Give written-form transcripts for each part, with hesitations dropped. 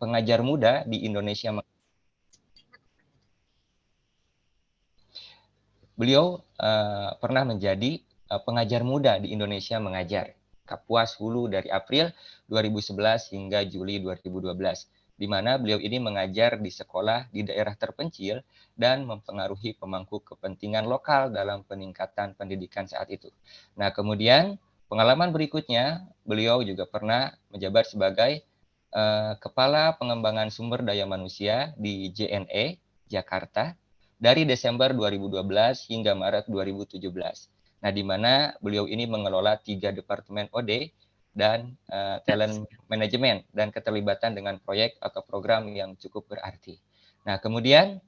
pengajar muda di Indonesia. Beliau pernah menjadi pengajar muda di Indonesia mengajar, Kapuas Hulu dari April 2011 hingga Juli 2012, di mana beliau ini mengajar di sekolah di daerah terpencil dan mempengaruhi pemangku kepentingan lokal dalam peningkatan pendidikan saat itu. Nah, kemudian pengalaman berikutnya, beliau juga pernah menjabat sebagai Kepala Pengembangan Sumber Daya Manusia di JNE, Jakarta, dari Desember 2012 hingga Maret 2017. Nah, di mana beliau ini mengelola 3 departemen OD dan talent management dan keterlibatan dengan proyek atau program yang cukup berarti. Nah, kemudian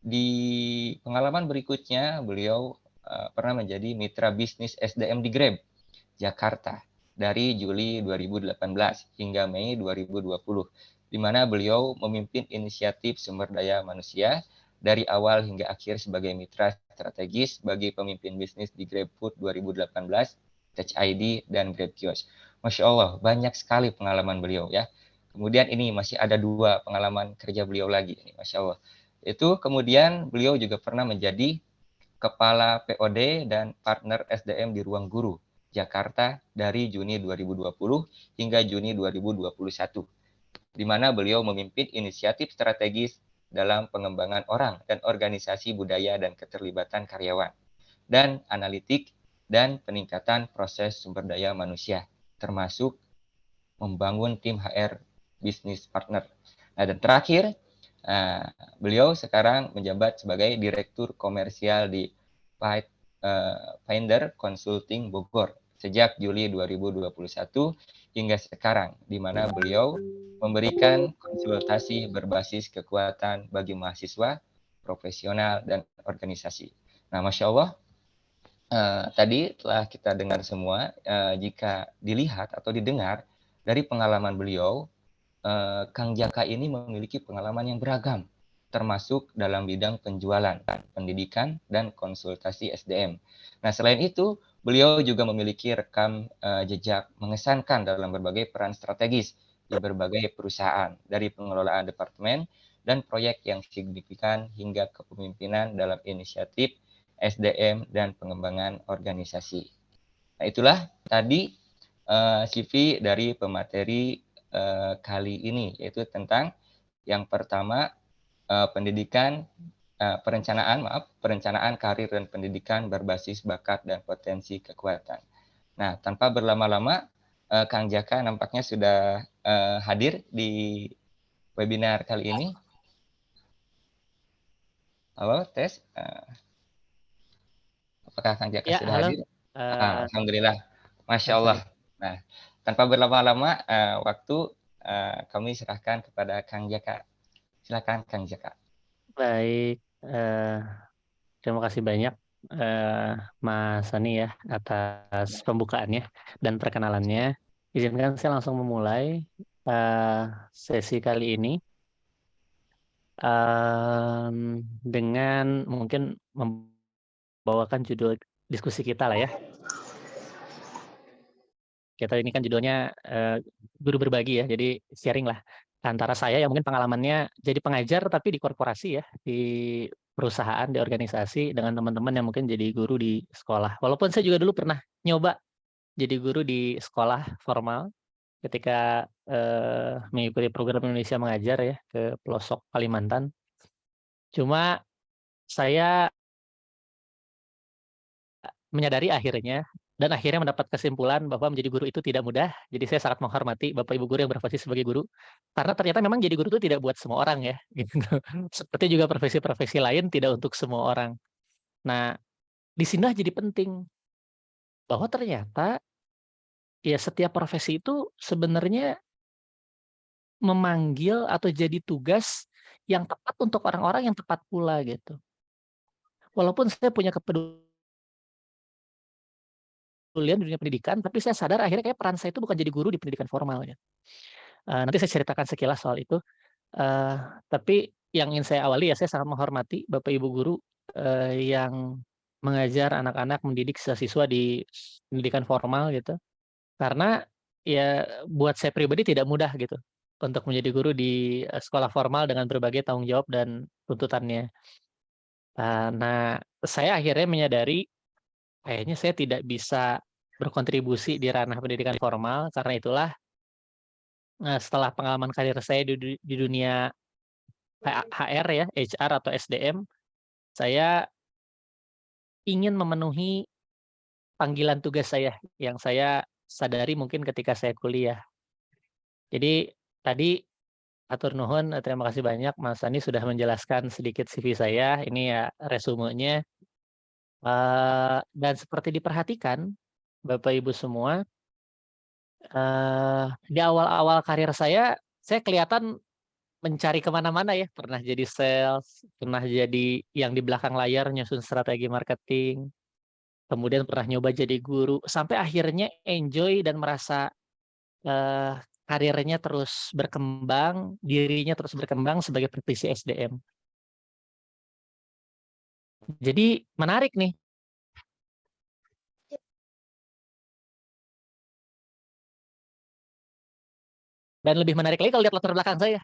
di pengalaman berikutnya beliau pernah menjadi mitra bisnis SDM di Grab Jakarta dari Juli 2018 hingga Mei 2020, di mana beliau memimpin inisiatif sumber daya manusia dari awal hingga akhir sebagai mitra strategis bagi pemimpin bisnis di GrabFood 2018, Touch ID, dan GrabKios. Masya Allah, banyak sekali pengalaman beliau ya. Kemudian ini masih ada 2 pengalaman kerja beliau lagi, Masya Allah. Itu kemudian beliau juga pernah menjadi Kepala POD dan Partner SDM di Ruang Guru Jakarta dari Juni 2020 hingga Juni 2021, di mana beliau memimpin inisiatif strategis dalam pengembangan orang dan organisasi budaya dan keterlibatan karyawan, dan analitik dan peningkatan proses sumber daya manusia, termasuk membangun tim HR bisnis partner. Nah, dan terakhir, beliau sekarang menjabat sebagai Direktur Komersial di Finder Consulting Bogor sejak Juli 2021 hingga sekarang, di mana beliau memberikan konsultasi berbasis kekuatan bagi mahasiswa, profesional, dan organisasi. Nah, Masya Allah, tadi telah kita dengar semua. Jika dilihat atau didengar dari pengalaman beliau, Kang Jaka ini memiliki pengalaman yang beragam, termasuk dalam bidang penjualan, pendidikan, dan konsultasi SDM. Nah, selain itu, beliau juga memiliki rekam jejak mengesankan dalam berbagai peran strategis di berbagai perusahaan, dari pengelolaan departemen dan proyek yang signifikan hingga kepemimpinan dalam inisiatif SDM dan pengembangan organisasi. Nah, itulah tadi CV dari pemateri kali ini, yaitu tentang yang pertama perencanaan karir dan pendidikan berbasis bakat dan potensi kekuatan. Nah, tanpa berlama-lama, Kang Jaka nampaknya sudah hadir di webinar kali ini. Halo, tes. Apakah Kang Jaka Ya, sudah halo. hadir? Alhamdulillah, Masya Allah. Sorry. Nah, tanpa berlama-lama, waktu kami serahkan kepada Kang Jaka. Silakan Kang Jaka. Baik, terima kasih banyak Mas Sani ya atas pembukaannya dan perkenalannya. Izinkan saya langsung memulai sesi kali ini dengan mungkin membawakan judul diskusi kita lah ya. Kita ini kan judulnya guru berbagi ya, jadi sharing lah antara saya yang mungkin pengalamannya jadi pengajar tapi di korporasi ya, di perusahaan, di organisasi dengan teman-teman yang mungkin jadi guru di sekolah. Walaupun saya juga dulu pernah nyoba jadi guru di sekolah formal ketika mengikuti program Indonesia Mengajar ya ke pelosok Kalimantan. Cuma saya menyadari akhirnya mendapat kesimpulan bahwa menjadi guru itu tidak mudah. Jadi saya sangat menghormati Bapak Ibu guru yang berprofesi sebagai guru. Karena ternyata memang jadi guru itu tidak buat semua orang ya, gitu. Seperti juga profesi-profesi lain tidak untuk semua orang. Nah, di sinilah jadi penting bahwa ternyata ya setiap profesi itu sebenarnya memanggil atau jadi tugas yang tepat untuk orang-orang yang tepat pula gitu. Walaupun saya punya kepedulian di dunia pendidikan, tapi saya sadar akhirnya kayak peran saya itu bukan jadi guru di pendidikan formal ya. Nanti saya ceritakan sekilas soal itu. Tapi yang ingin saya awali ya, saya sangat menghormati Bapak Ibu guru yang mengajar anak-anak, mendidik siswa di pendidikan formal gitu. Karena ya buat saya pribadi tidak mudah gitu untuk menjadi guru di sekolah formal dengan berbagai tanggung jawab dan tuntutannya. Nah, saya akhirnya menyadari kayaknya saya tidak bisa berkontribusi di ranah pendidikan formal, karena itulah, setelah pengalaman karir saya di dunia HR ya, HR atau SDM, saya ingin memenuhi panggilan tugas saya, yang saya sadari mungkin ketika saya kuliah. Jadi tadi atur nuhun, terima kasih banyak Mas Sandi sudah menjelaskan sedikit CV saya, ini ya resumenya, dan seperti diperhatikan Bapak Ibu semua, di awal-awal karir saya kelihatan mencari kemana mana ya, pernah jadi sales, pernah jadi yang di belakang layar nyusun strategi marketing, kemudian pernah nyoba jadi guru, sampai akhirnya enjoy dan merasa, karirnya terus berkembang, dirinya terus berkembang sebagai praktisi SDM. Jadi menarik nih, dan lebih menarik lagi kalau lihat latar belakang saya.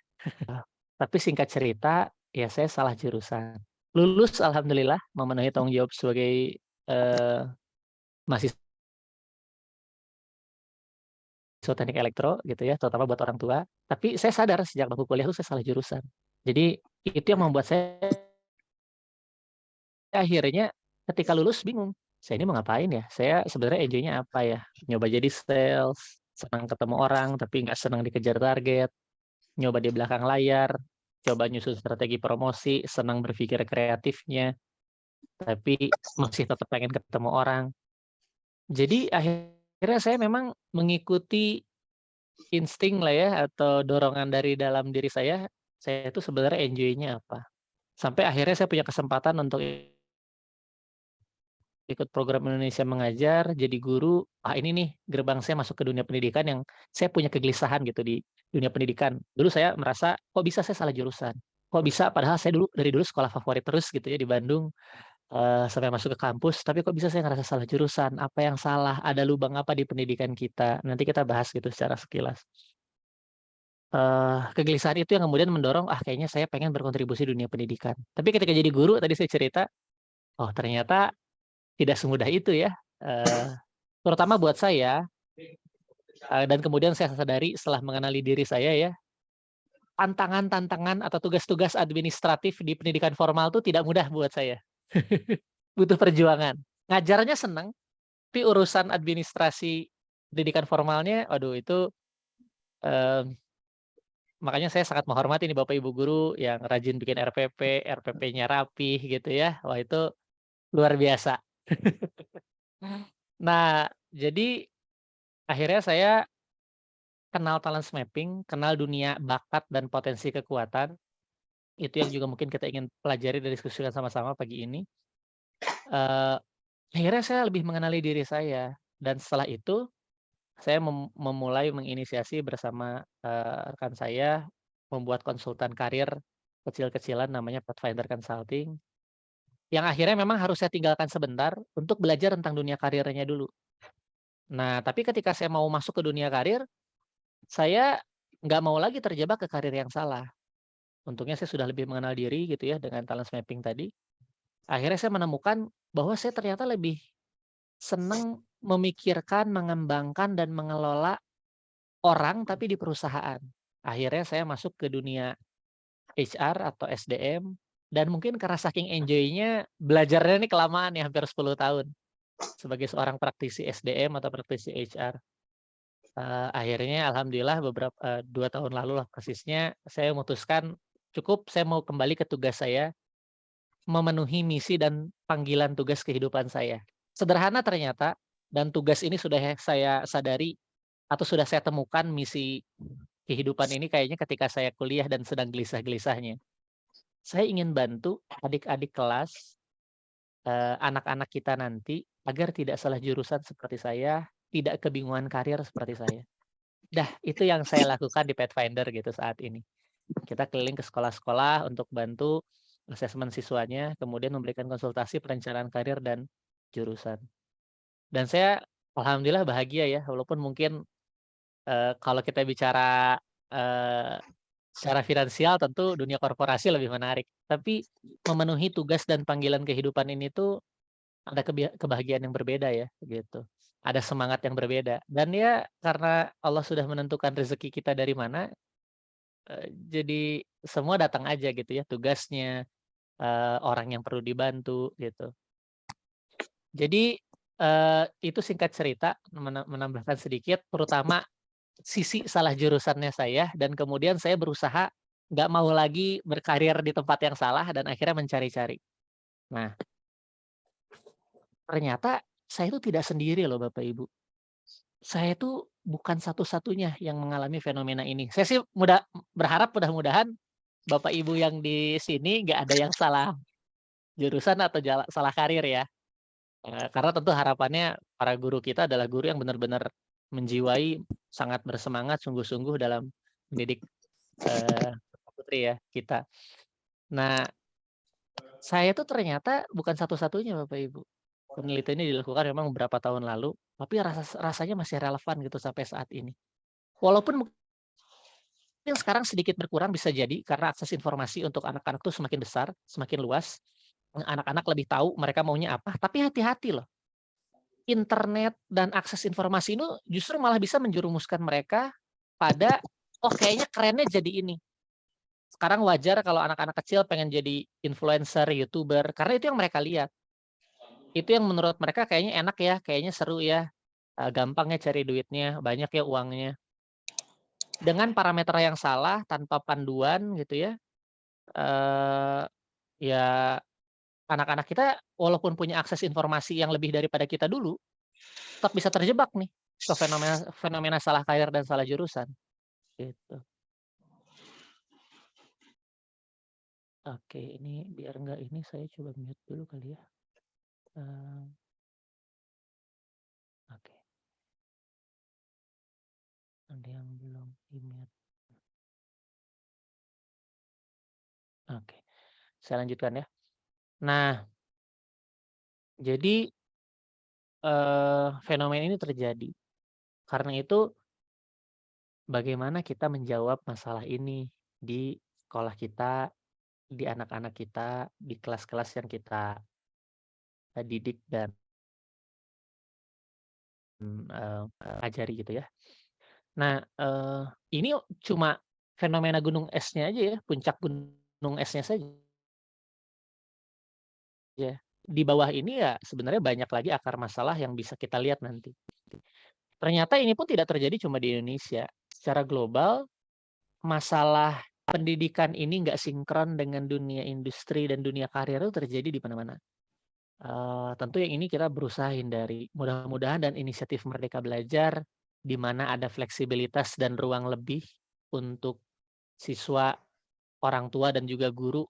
Tapi singkat cerita, ya saya salah jurusan. Lulus alhamdulillah, memenuhi tanggung jawab sebagai, eee, mahasiswa teknik elektro gitu ya, terutama buat orang tua. Tapi saya sadar sejak bangku kuliah itu saya salah jurusan. Jadi itu yang membuat saya akhirnya ketika lulus bingung, "Saya ini mau ngapain ya? Saya sebenarnya enjoy-nya apa ya?" Nyoba jadi sales, senang ketemu orang tapi nggak senang dikejar target, nyoba di belakang layar, coba nyusun strategi promosi, senang berpikir kreatifnya, tapi masih tetap pengen ketemu orang. Jadi akhirnya saya memang mengikuti insting lah ya, atau dorongan dari dalam diri saya itu sebenarnya enjoy-nya apa. Sampai akhirnya saya punya kesempatan untuk ikut program Indonesia Mengajar, jadi guru, ini nih gerbang saya masuk ke dunia pendidikan yang saya punya kegelisahan gitu di dunia pendidikan. Dulu saya merasa, kok bisa saya salah jurusan? Kok bisa padahal saya dari dulu sekolah favorit terus gitu ya di Bandung, sampai masuk ke kampus, tapi kok bisa saya ngerasa salah jurusan? Apa yang salah? Ada lubang apa di pendidikan kita? Nanti kita bahas gitu secara sekilas. Kegelisahan itu yang kemudian mendorong, kayaknya saya pengen berkontribusi di dunia pendidikan. Tapi ketika jadi guru tadi saya cerita, oh ternyata tidak semudah itu ya, terutama buat saya, dan kemudian saya sadari setelah mengenali diri saya ya, tantangan-tantangan atau tugas-tugas administratif di pendidikan formal tuh tidak mudah buat saya. Butuh perjuangan. Ngajarnya seneng, tapi urusan administrasi pendidikan formalnya, aduh itu, mmm, makanya saya sangat menghormati nih Bapak Ibu guru yang rajin bikin RPP, RPP-nya rapih gitu ya. Wah itu luar biasa. Nah, jadi akhirnya saya kenal talent mapping, kenal dunia bakat dan potensi kekuatan, itu yang juga mungkin kita ingin pelajari dan diskusikan sama-sama pagi ini. Eee, Akhirnya saya lebih mengenali diri saya, dan setelah itu saya memulai menginisiasi bersama, rekan saya, membuat konsultan karir kecil-kecilan namanya Pathfinder Consulting, yang akhirnya memang harus saya tinggalkan sebentar untuk belajar tentang dunia karirnya dulu. Nah, tapi ketika saya mau masuk ke dunia karir, saya nggak mau lagi terjebak ke karir yang salah. Untungnya saya sudah lebih mengenal diri gitu ya dengan talent mapping tadi. Akhirnya saya menemukan bahwa saya ternyata lebih senang memikirkan, mengembangkan, dan mengelola orang tapi di perusahaan. Akhirnya saya masuk ke dunia HR atau SDM, dan mungkin karena saking enjoy-nya, belajarnya ini kelamaan ya, hampir 10 tahun sebagai seorang praktisi SDM atau praktisi HR. Akhirnya alhamdulillah 2 tahun lalu lah persisnya, saya memutuskan cukup saya mau kembali ke tugas saya, memenuhi misi dan panggilan tugas kehidupan saya. Sederhana ternyata, dan tugas ini sudah saya sadari atau sudah saya temukan misi kehidupan ini kayaknya ketika saya kuliah dan sedang gelisah-gelisahnya. Saya ingin bantu adik-adik kelas, anak-anak kita nanti agar tidak salah jurusan seperti saya, tidak kebingungan karir seperti saya. Dah, itu yang saya lakukan di Pathfinder gitu saat ini. Kita keliling ke sekolah-sekolah untuk bantu asesmen siswanya, kemudian memberikan konsultasi perencanaan karir dan jurusan. Dan saya alhamdulillah bahagia ya, walaupun mungkin Kalau kita bicara, eee, secara finansial tentu dunia korporasi lebih menarik, tapi memenuhi tugas dan panggilan kehidupan ini tuh ada kebahagiaan yang berbeda ya, gitu. Ada semangat yang berbeda dan ya karena Allah sudah menentukan rezeki kita dari mana, jadi semua datang aja gitu ya, tugasnya, orang yang perlu dibantu gitu. Jadi, itu singkat cerita menambahkan sedikit, terutama sisi salah jurusannya saya dan kemudian saya berusaha nggak mau lagi berkarir di tempat yang salah dan akhirnya mencari-cari. Nah, ternyata saya itu tidak sendiri loh Bapak Ibu. Saya itu bukan satu-satunya yang mengalami fenomena ini. Saya sih berharap mudah-mudahan Bapak Ibu yang di sini nggak ada yang salah jurusan atau salah karir ya. Karena tentu harapannya para guru kita adalah guru yang benar-benar menjiwai, sangat bersemangat sungguh-sungguh dalam mendidik, putri ya, kita. Nah, saya tuh ternyata bukan satu-satunya Bapak Ibu. Penelitian ini dilakukan memang beberapa tahun lalu, tapi rasanya masih relevan gitu sampai saat ini. Walaupun mungkin sekarang sedikit berkurang bisa jadi karena akses informasi untuk anak-anak tuh semakin besar, semakin luas, anak-anak lebih tahu mereka maunya apa, tapi hati-hati loh. Internet dan akses informasi itu justru malah bisa menjerumuskan mereka pada, "Oh kayaknya kerennya jadi ini." Sekarang wajar kalau anak-anak kecil pengen jadi influencer, YouTuber, karena itu yang mereka lihat. Itu yang menurut mereka kayaknya enak ya, kayaknya seru ya, gampang ya cari duitnya, banyak ya uangnya. Dengan parameter yang salah, tanpa panduan gitu ya, eee, ya anak-anak kita walaupun punya akses informasi yang lebih daripada kita dulu, tetap bisa terjebak nih ke fenomena fenomena salah karir dan salah jurusan, gitu. Oke, ini biar nggak ini saya coba mute dulu kali ya. Eee, oke, ada yang belum di-mute. Oke, saya lanjutkan ya. Nah, jadi, fenomena ini terjadi. Karena itu bagaimana kita menjawab masalah ini di sekolah kita, di anak-anak kita, di kelas-kelas yang kita, didik dan, ajari gitu ya. Nah, ini cuma fenomena gunung esnya aja ya, puncak gunung esnya saja. Di bawah ini ya sebenarnya banyak lagi akar masalah yang bisa kita lihat nanti. Ternyata ini pun tidak terjadi cuma di Indonesia. Secara global, masalah pendidikan ini nggak sinkron dengan dunia industri dan dunia karir itu terjadi di mana-mana. Tentu yang ini kita berusaha hindari. Mudah-mudahan dan inisiatif Merdeka Belajar, di mana ada fleksibilitas dan ruang lebih untuk siswa, orang tua, dan juga guru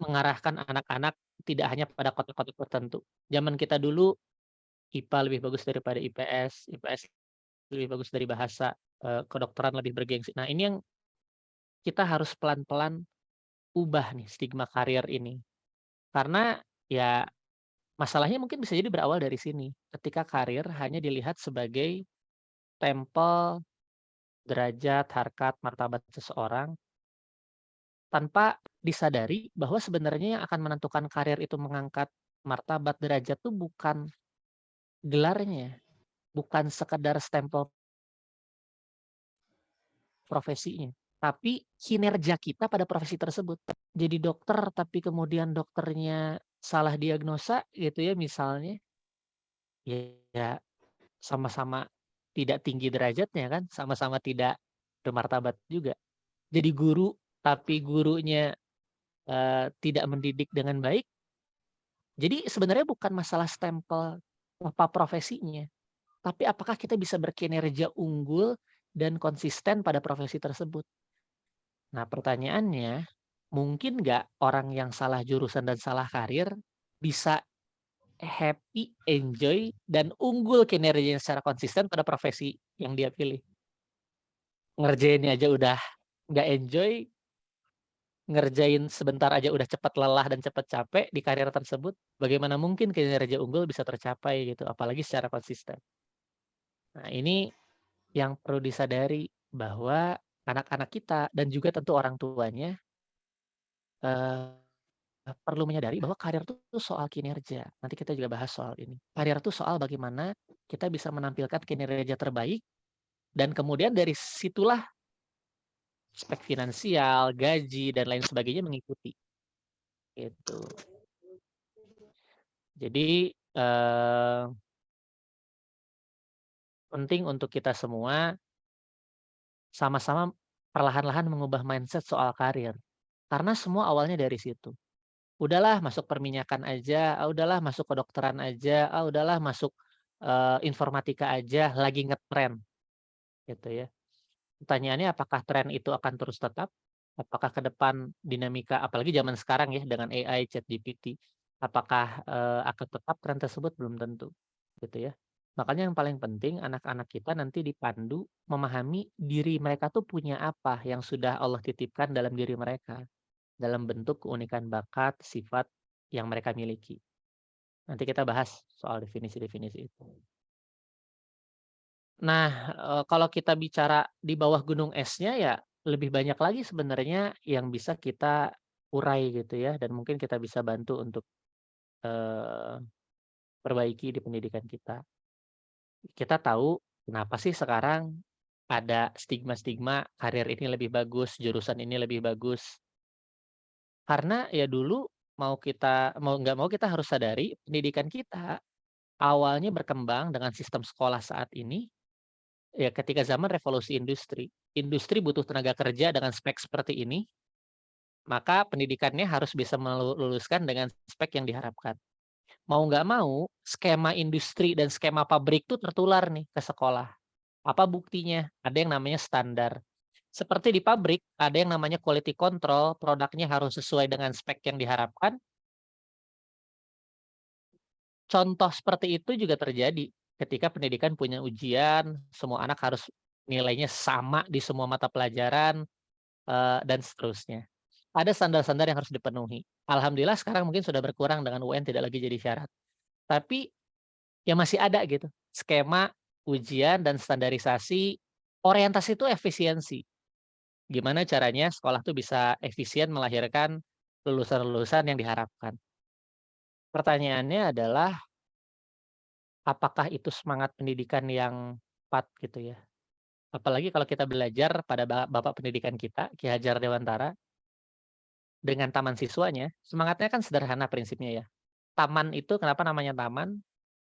mengarahkan anak-anak tidak hanya pada kotak-kotak tertentu. Zaman kita dulu IPA lebih bagus daripada IPS, IPS lebih bagus dari bahasa, kedokteran lebih bergengsi. Nah, ini yang kita harus pelan-pelan ubah nih stigma karier ini. Karena ya masalahnya mungkin bisa jadi berawal dari sini. Ketika karir hanya dilihat sebagai stempel, derajat, harkat, martabat seseorang tanpa disadari bahwa sebenarnya yang akan menentukan karir itu mengangkat martabat, derajat tuh bukan gelarnya, bukan sekedar stempel profesinya, tapi kinerja kita pada profesi tersebut. Jadi dokter, tapi kemudian dokternya salah diagnosa gitu ya misalnya, ya sama-sama tidak tinggi derajatnya kan, sama-sama tidak bermartabat juga. Jadi guru, tapi gurunya, tidak mendidik dengan baik, jadi sebenarnya bukan masalah stempel apa profesinya, tapi apakah kita bisa berkinerja unggul dan konsisten pada profesi tersebut. Nah, pertanyaannya, mungkin nggak orang yang salah jurusan dan salah karir bisa happy, enjoy, dan unggul kinerjanya secara konsisten pada profesi yang dia pilih? Ngerjainnya aja udah nggak enjoy, ngerjain sebentar aja udah cepat lelah dan cepat capek di karir tersebut, bagaimana mungkin kinerja unggul bisa tercapai gitu, apalagi secara konsisten. Nah, ini yang perlu disadari bahwa anak-anak kita dan juga tentu orang tuanya, perlu menyadari bahwa karir tuh soal kinerja. Nanti kita juga bahas soal ini. Karir tuh soal bagaimana kita bisa menampilkan kinerja terbaik dan kemudian dari situlah aspek finansial, gaji, dan lain sebagainya mengikuti, gitu. Jadi, penting untuk kita semua sama-sama perlahan-lahan mengubah mindset soal karir. Karena semua awalnya dari situ. Udahlah masuk perminyakan aja, ah, udahlah masuk kedokteran aja, ah, udahlah masuk, informatika aja, lagi ngetren, gitu ya. Pertanyaannya apakah tren itu akan terus tetap? Apakah ke depan dinamika apalagi zaman sekarang ya dengan AI, ChatGPT, apakah, akan tetap tren tersebut? Belum tentu, gitu ya. Makanya yang paling penting anak-anak kita nanti dipandu memahami diri mereka tuh punya apa yang sudah Allah titipkan dalam diri mereka, dalam bentuk keunikan bakat, sifat yang mereka miliki. Nanti kita bahas soal definisi-definisi itu. Nah, kalau kita bicara di bawah gunung esnya ya lebih banyak lagi sebenarnya yang bisa kita urai gitu ya dan mungkin kita bisa bantu untuk, eee, perbaiki di pendidikan kita. Kita tahu kenapa sih sekarang ada stigma-stigma karir ini lebih bagus, jurusan ini lebih bagus. Karena ya dulu mau nggak mau kita harus sadari pendidikan kita awalnya berkembang dengan sistem sekolah saat ini. Ya, ketika zaman revolusi industri, industri butuh tenaga kerja dengan spek seperti ini, maka pendidikannya harus bisa meluluskan dengan spek yang diharapkan. Mau nggak mau, skema industri dan skema pabrik tuh tertular nih ke sekolah. Apa buktinya? Ada yang namanya standar. Seperti di pabrik, ada yang namanya quality control, produknya harus sesuai dengan spek yang diharapkan. Contoh seperti itu juga terjadi ketika pendidikan punya ujian, semua anak harus nilainya sama di semua mata pelajaran, dan seterusnya. Ada standar-standar yang harus dipenuhi. Alhamdulillah sekarang mungkin sudah berkurang dengan UN tidak lagi jadi syarat. Tapi ya masih ada gitu, skema ujian dan standarisasi, orientasi itu efisiensi. Gimana caranya sekolah tuh bisa efisien melahirkan lulusan-lulusan yang diharapkan. Pertanyaannya adalah, apakah itu semangat pendidikan yang tepat gitu ya? Apalagi kalau kita belajar pada bapak pendidikan kita, Ki Hajar Dewantara, dengan taman siswanya, semangatnya kan sederhana prinsipnya ya. Taman itu kenapa namanya taman?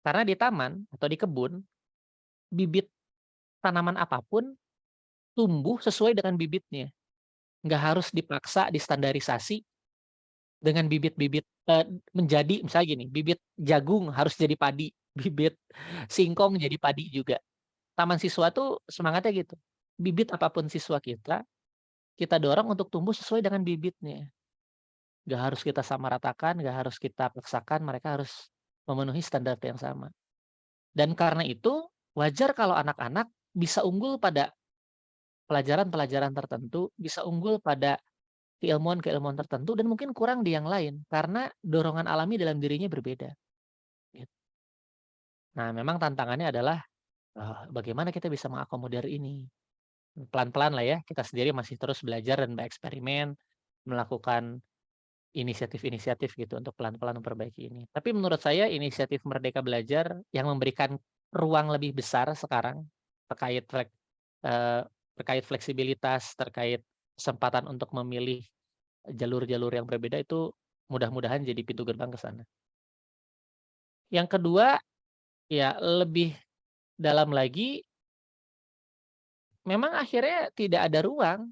Karena di taman atau di kebun, bibit tanaman apapun tumbuh sesuai dengan bibitnya. Nggak harus dipaksa distandarisasi dengan bibit-bibit, menjadi misalnya gini, bibit jagung harus jadi padi, bibit singkong jadi padi juga. Taman siswa tuh semangatnya gitu. Bibit apapun siswa kita, kita dorong untuk tumbuh sesuai dengan bibitnya. Nggak harus kita samaratakan, nggak harus kita paksakan, mereka harus memenuhi standar yang sama. Dan karena itu, wajar kalau anak-anak bisa unggul pada pelajaran-pelajaran tertentu, bisa unggul pada keilmuan-keilmuan tertentu dan mungkin kurang di yang lain, karena dorongan alami dalam dirinya berbeda, gitu. Nah, memang tantangannya adalah, bagaimana kita bisa mengakomodir ini. Pelan-pelan lah ya, kita sendiri masih terus belajar dan bereksperimen, melakukan inisiatif-inisiatif gitu untuk pelan-pelan memperbaiki ini. Tapi menurut saya inisiatif Merdeka Belajar yang memberikan ruang lebih besar sekarang terkait eee, terkait fleksibilitas, terkait kesempatan untuk memilih jalur-jalur yang berbeda itu mudah-mudahan jadi pintu gerbang ke sana. Yang kedua, ya lebih dalam lagi, memang akhirnya tidak ada ruang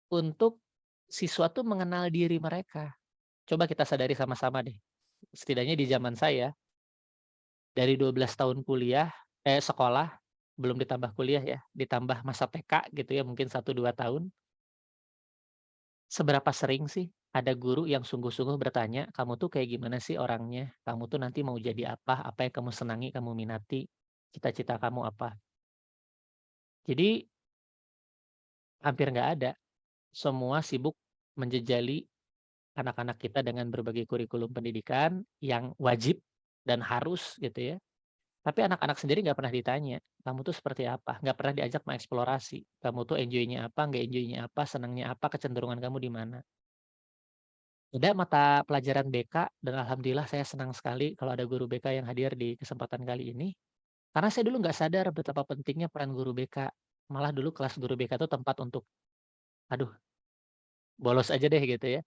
untuk siswa tuh mengenal diri mereka. Coba kita sadari sama-sama deh, setidaknya di zaman saya, dari 12 tahun sekolah, belum ditambah kuliah ya, ditambah masa TK gitu ya, mungkin 1, 2 tahun. Seberapa sering sih ada guru yang sungguh-sungguh bertanya, "Kamu tuh kayak gimana sih orangnya? Kamu tuh nanti mau jadi apa? Apa yang kamu senangi, kamu minati? Cita-cita kamu apa?" Jadi hampir nggak ada. Semua sibuk menjejali anak-anak kita dengan berbagai kurikulum pendidikan yang wajib dan harus gitu ya. Tapi anak-anak sendiri nggak pernah ditanya, "Kamu tuh seperti apa?" Nggak pernah diajak mengeksplorasi. "Kamu tuh enjoy-nya apa, nggak enjoy-nya apa, senangnya apa, kecenderungan kamu di mana?" Ada mata pelajaran BK dan alhamdulillah saya senang sekali kalau ada guru BK yang hadir di kesempatan kali ini. Karena saya dulu nggak sadar betapa pentingnya peran guru BK. Malah dulu kelas guru BK itu tempat untuk, aduh, bolos aja deh gitu ya.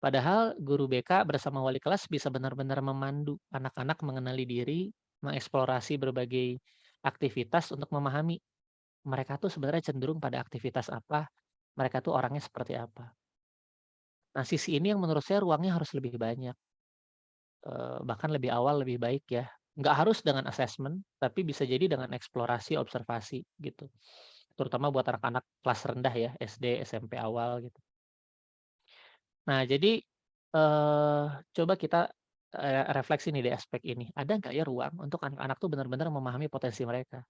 Padahal guru BK bersama wali kelas bisa benar-benar memandu anak-anak mengenali diri, mengeksplorasi berbagai aktivitas untuk memahami mereka tuh sebenarnya cenderung pada aktivitas apa, mereka tuh orangnya seperti apa. Nah, sisi ini yang menurut saya ruangnya harus lebih banyak, bahkan lebih awal lebih baik ya. Nggak harus dengan assessment, tapi bisa jadi dengan eksplorasi, observasi gitu. Terutama buat anak-anak kelas rendah ya, SD, SMP awal gitu. Nah, jadi, coba kita, refleksi nih di aspek ini. Ada nggak ya ruang untuk anak-anak tuh benar-benar memahami potensi mereka?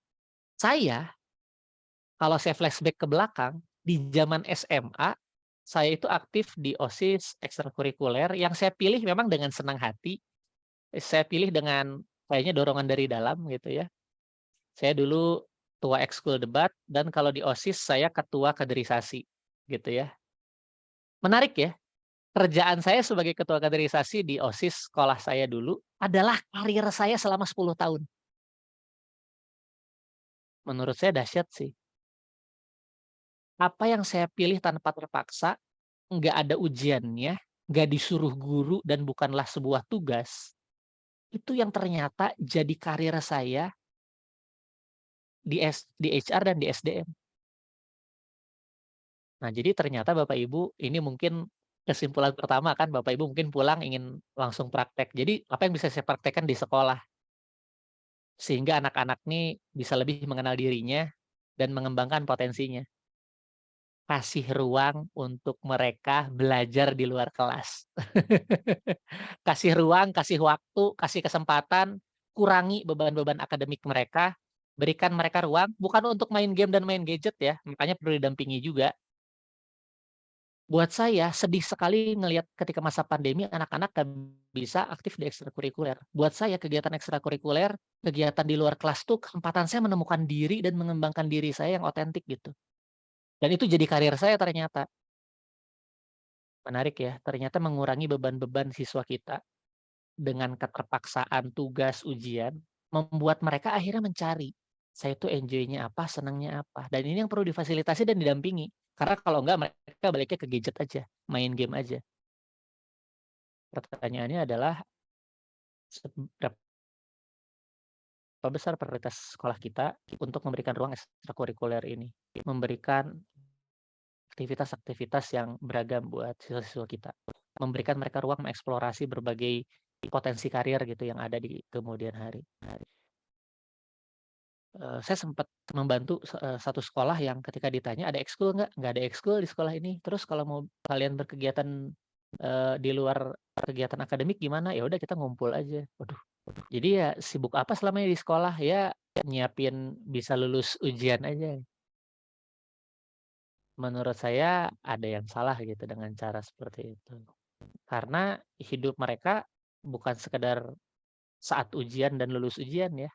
Saya, kalau saya flashback ke belakang, di zaman SMA, saya itu aktif di OSIS ekstrakurikuler yang saya pilih memang dengan senang hati, saya pilih dengan kayaknya dorongan dari dalam gitu ya. Saya dulu ketua ekskul debat dan kalau di OSIS saya ketua kaderisasi, gitu ya. Menarik ya, kerjaan saya sebagai ketua kaderisasi di OSIS sekolah saya dulu adalah karir saya selama 10 tahun. Menurut saya dahsyat sih. Apa yang saya pilih tanpa terpaksa, nggak ada ujiannya, nggak disuruh guru dan bukanlah sebuah tugas, itu yang ternyata jadi karir saya di HR dan di SDM. Nah, jadi ternyata Bapak Ibu, ini mungkin kesimpulan pertama kan Bapak Ibu mungkin pulang ingin langsung praktek. Jadi apa yang bisa saya praktekkan di sekolah, sehingga anak-anak nih bisa lebih mengenal dirinya dan mengembangkan potensinya. Kasih ruang untuk mereka belajar di luar kelas. Kasih ruang, kasih waktu, kasih kesempatan, kurangi beban-beban akademik mereka, berikan mereka ruang, bukan untuk main game dan main gadget ya, makanya perlu didampingi juga. Buat saya sedih sekali ngelihat ketika masa pandemi anak-anak nggak bisa aktif di ekstrakurikuler. Buat saya kegiatan ekstrakurikuler, kegiatan di luar kelas tuh kesempatan saya menemukan diri dan mengembangkan diri saya yang otentik gitu. Dan itu jadi karir saya ternyata. Menarik ya, ternyata mengurangi beban-beban siswa kita dengan keterpaksaan tugas, ujian, membuat mereka akhirnya mencari, saya tuh enjoy-nya apa, senangnya apa, dan ini yang perlu difasilitasi dan didampingi. Karena kalau enggak mereka baliknya ke gadget aja, main game aja. Pertanyaannya adalah seberapa besar prioritas sekolah kita untuk memberikan ruang ekstrakurikuler ini, memberikan aktivitas-aktivitas yang beragam buat siswa-siswa kita, memberikan mereka ruang mengeksplorasi berbagai potensi karir gitu yang ada di kemudian hari. Saya sempat membantu satu sekolah yang ketika ditanya, "Ada ekskul nggak?" "Nggak ada ekskul di sekolah ini." "Terus kalau mau kalian berkegiatan, di luar kegiatan akademik gimana?" "Ya udah kita ngumpul aja." Waduh, jadi ya sibuk apa selama ini di sekolah? Ya nyiapin bisa lulus ujian aja. Menurut saya ada yang salah gitu dengan cara seperti itu. Karena hidup mereka bukan sekedar saat ujian dan lulus ujian ya.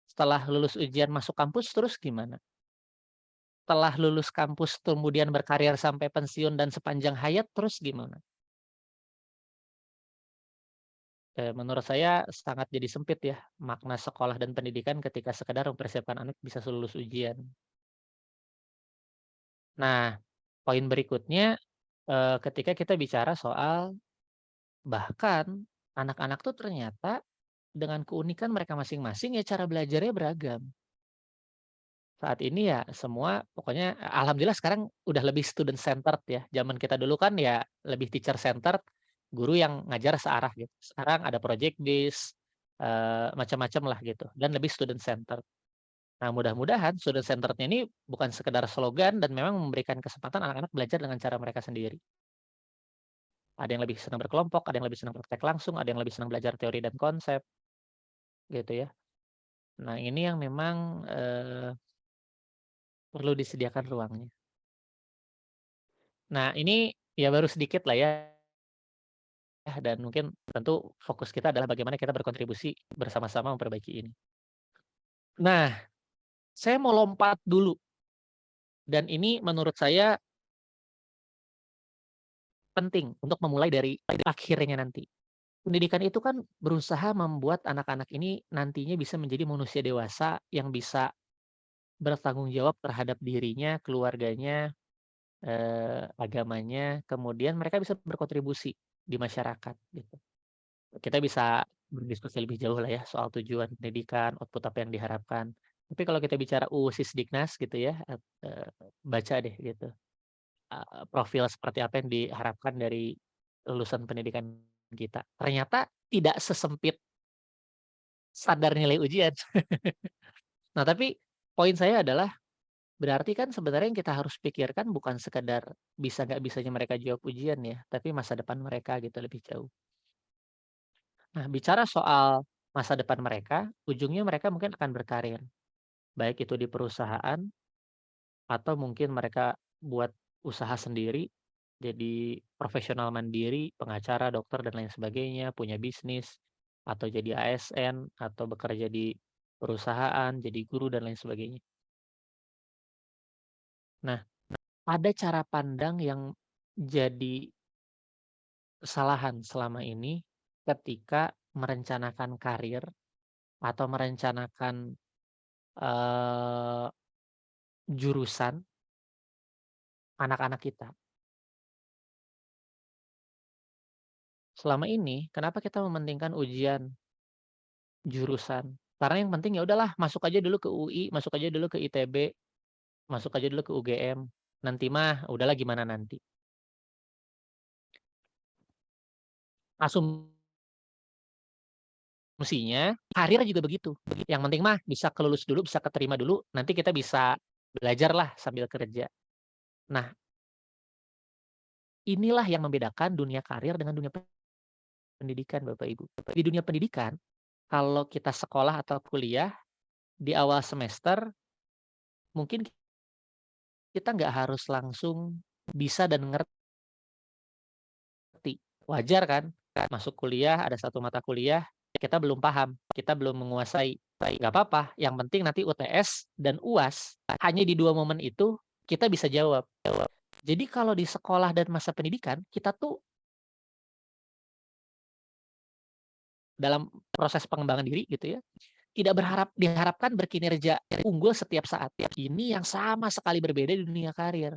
Setelah lulus ujian masuk kampus terus gimana? Setelah lulus kampus kemudian berkarir sampai pensiun dan sepanjang hayat terus gimana? Menurut saya sangat jadi sempit ya makna sekolah dan pendidikan ketika sekedar mempersiapkan anak bisa lulus ujian. Nah, poin berikutnya, ketika kita bicara soal bahkan anak-anak tuh ternyata dengan keunikan mereka masing-masing ya cara belajarnya beragam. Saat ini ya semua pokoknya alhamdulillah sekarang udah lebih student centered ya. Zaman kita dulu kan ya lebih teacher centered, guru yang ngajar searah gitu. Sekarang ada project based, macam-macam lah gitu dan lebih student centered. Nah, mudah-mudahan student centered-nya ini bukan sekedar slogan dan memang memberikan kesempatan anak-anak belajar dengan cara mereka sendiri. Ada yang lebih senang berkelompok, ada yang lebih senang praktek langsung, ada yang lebih senang belajar teori dan konsep gitu ya. Nah, ini yang memang, perlu disediakan ruangnya. Nah, ini ya baru sedikit lah ya dan mungkin tentu fokus kita adalah bagaimana kita berkontribusi bersama-sama memperbaiki ini. Nah, saya mau lompat dulu dan ini menurut saya penting untuk memulai dari akhirnya nanti. Pendidikan itu kan berusaha membuat anak-anak ini nantinya bisa menjadi manusia dewasa yang bisa bertanggung jawab terhadap dirinya, keluarganya, agamanya, kemudian mereka bisa berkontribusi di masyarakat gitu. Kita bisa berdiskusi lebih jauh lah ya soal tujuan pendidikan, output apa yang diharapkan. Tapi kalau kita bicara UU Sisdiknas gitu ya, baca deh gitu, profil seperti apa yang diharapkan dari lulusan pendidikan kita. Ternyata tidak sesempit standar nilai ujian. Nah, tapi poin saya adalah berarti kan sebenarnya yang kita harus pikirkan bukan sekedar bisa nggak bisanya mereka jawab ujian ya, tapi masa depan mereka gitu lebih jauh. Nah, bicara soal masa depan mereka, ujungnya mereka mungkin akan berkarir, baik itu di perusahaan atau mungkin mereka buat usaha sendiri, jadi profesional mandiri, pengacara, dokter dan lain sebagainya, punya bisnis, atau jadi ASN, atau bekerja di perusahaan, jadi guru dan lain sebagainya. Nah, ada cara pandang yang jadi kesalahan selama ini ketika merencanakan karir atau merencanakan, eee, jurusan anak-anak kita. Selama ini kenapa kita mementingkan ujian jurusan? Karena yang penting ya udahlah masuk aja dulu ke UI, masuk aja dulu ke ITB, masuk aja dulu ke UGM, nanti mah udahlah gimana nanti. Asumsinya karir juga begitu, yang penting mah bisa kelulus dulu, bisa keterima dulu, nanti kita bisa belajarlah sambil kerja. Nah, inilah yang membedakan dunia karir dengan dunia pendidikan, Bapak Ibu. Di dunia pendidikan, kalau kita sekolah atau kuliah, di awal semester mungkin kita nggak harus langsung bisa dan ngerti. Wajar kan, masuk kuliah ada satu mata kuliah, kita belum paham, kita belum menguasai. Nggak apa-apa, yang penting nanti UTS dan UAS, hanya di 2 momen itu kita bisa jawab. Jadi kalau di sekolah dan masa pendidikan, kita tuh dalam proses pengembangan diri gitu ya, tidak diharapkan berkinerja unggul setiap saat. Ini yang sama sekali berbeda di dunia karir.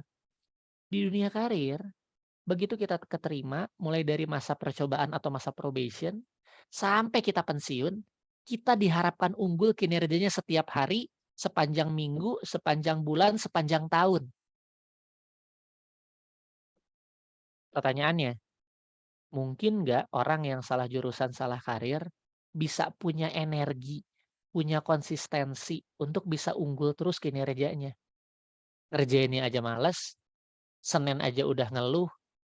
Di dunia karir, begitu kita keterima, mulai dari masa percobaan atau masa probation, sampai kita pensiun, kita diharapkan unggul kinerjanya setiap hari, sepanjang minggu, sepanjang bulan, sepanjang tahun. Pertanyaannya, mungkin nggak orang yang salah jurusan, salah karir, bisa punya energi, punya konsistensi untuk bisa unggul terus kinerjanya? Ngerjainnya aja males, Senin aja udah ngeluh,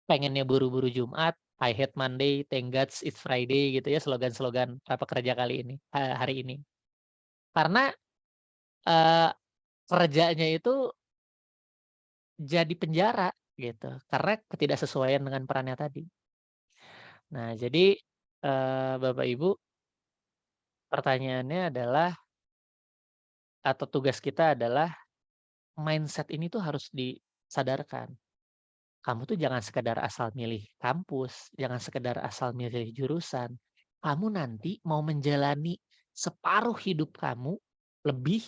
pengennya buru-buru Jumat, I hate Monday, thank God it's Friday gitu ya slogan-slogan pekerja kali ini, hari ini. Karena, eee, kerjanya itu jadi penjara gitu, karena ketidaksesuaian dengan perannya tadi. Nah jadi, Bapak Ibu, pertanyaannya adalah atau tugas kita adalah mindset ini tuh harus disadarkan. Kamu tuh jangan sekedar asal milih kampus, jangan sekedar asal milih jurusan. Kamu nanti mau menjalani separuh hidup kamu lebih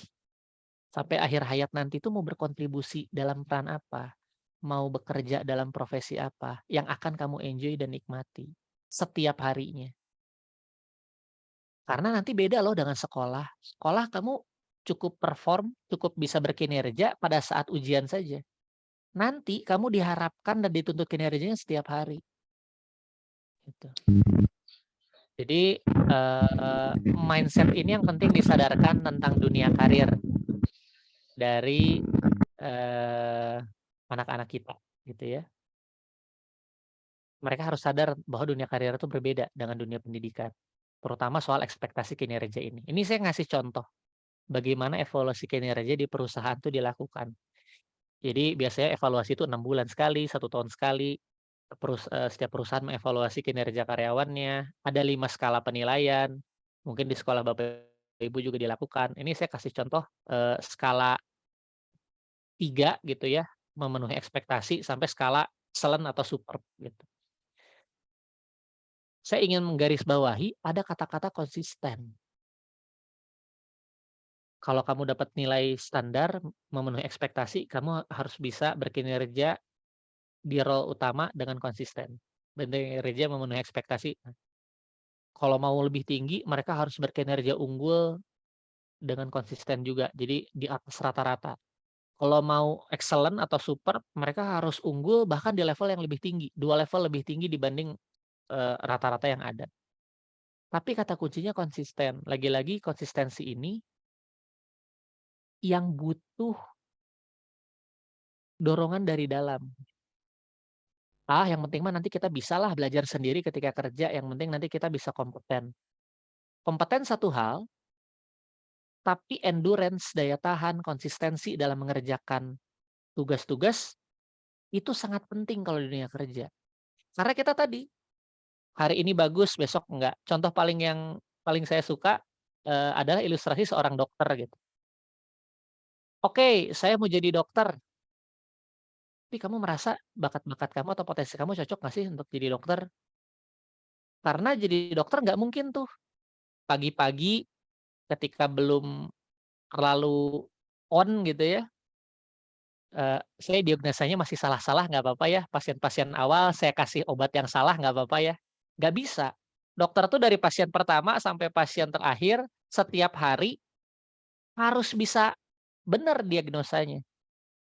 sampai akhir hayat nanti tuh mau berkontribusi dalam peran apa, mau bekerja dalam profesi apa yang akan kamu enjoy dan nikmati setiap harinya. Karena nanti beda loh dengan sekolah. Sekolah kamu cukup perform, cukup bisa berkinerja pada saat ujian saja. Nanti kamu diharapkan dan dituntut kinerjanya setiap hari, gitu. Jadi, mindset ini yang penting disadarkan tentang dunia karir dari, eee, anak-anak kita, gitu ya. Mereka harus sadar bahwa dunia karir itu berbeda dengan dunia pendidikan, terutama soal ekspektasi kinerja ini. Ini saya ngasih contoh, bagaimana evaluasi kinerja di perusahaan itu dilakukan. Jadi biasanya evaluasi itu 6 bulan sekali, 1 tahun sekali. setiap perusahaan mengevaluasi kinerja karyawannya, ada 5 skala penilaian, mungkin di sekolah Bapak Ibu juga dilakukan. Ini saya kasih contoh, skala 3 gitu ya, memenuhi ekspektasi sampai skala excellent atau superb gitu. Saya ingin menggarisbawahi ada kata-kata konsisten. Kalau kamu dapat nilai standar, memenuhi ekspektasi, kamu harus bisa berkinerja di role utama dengan konsisten. Berkinerja memenuhi ekspektasi. Kalau mau lebih tinggi, mereka harus berkinerja unggul dengan konsisten juga, jadi di atas rata-rata. Kalau mau excellent atau super, mereka harus unggul bahkan di level yang lebih tinggi, 2 level lebih tinggi dibanding, rata-rata yang ada. Tapi kata kuncinya konsisten. Lagi-lagi konsistensi ini yang butuh dorongan dari dalam. Yang penting mah nanti kita bisalah belajar sendiri ketika kerja, yang penting nanti kita bisa kompeten. Kompeten satu hal, tapi endurance, daya tahan, konsistensi dalam mengerjakan tugas-tugas itu sangat penting kalau di dunia kerja. Karena kita tadi, hari ini bagus, besok enggak. Contoh yang paling saya suka, adalah ilustrasi seorang dokter gitu. "Oke, saya mau jadi dokter." Tapi kamu merasa bakat-bakat kamu atau potensi kamu cocok nggak sih untuk jadi dokter? Karena jadi dokter nggak mungkin tuh pagi-pagi ketika belum terlalu on gitu ya, saya diagnosanya masih salah-salah nggak apa-apa ya, pasien-pasien awal saya kasih obat yang salah nggak apa-apa ya. Nggak bisa. Dokter tuh dari pasien pertama sampai pasien terakhir, setiap hari harus bisa benar diagnosanya.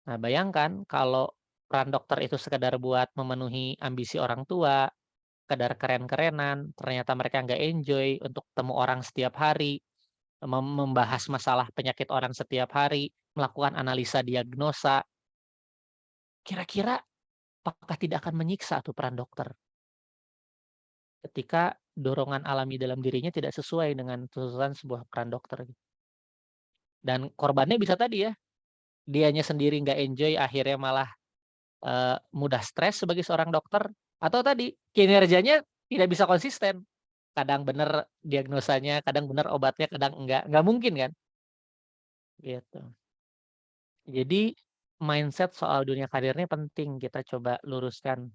Nah, bayangkan kalau peran dokter itu sekedar buat memenuhi ambisi orang tua, sekedar keren-kerenan, ternyata mereka nggak enjoy untuk ketemu orang setiap hari, membahas masalah penyakit orang setiap hari, melakukan analisa diagnosa, kira-kira apakah tidak akan menyiksa tuh peran dokter ketika dorongan alami dalam dirinya tidak sesuai dengan tuntutan sebuah peran dokter gitu. Dan korbannya bisa tadi ya, dianya sendiri nggak enjoy akhirnya malah, mudah stres sebagai seorang dokter, atau tadi kinerjanya tidak bisa konsisten. Kadang bener diagnosanya, kadang bener obatnya, kadang enggak. Nggak mungkin kan, gitu. Jadi mindset soal dunia karirnya penting kita coba luruskan,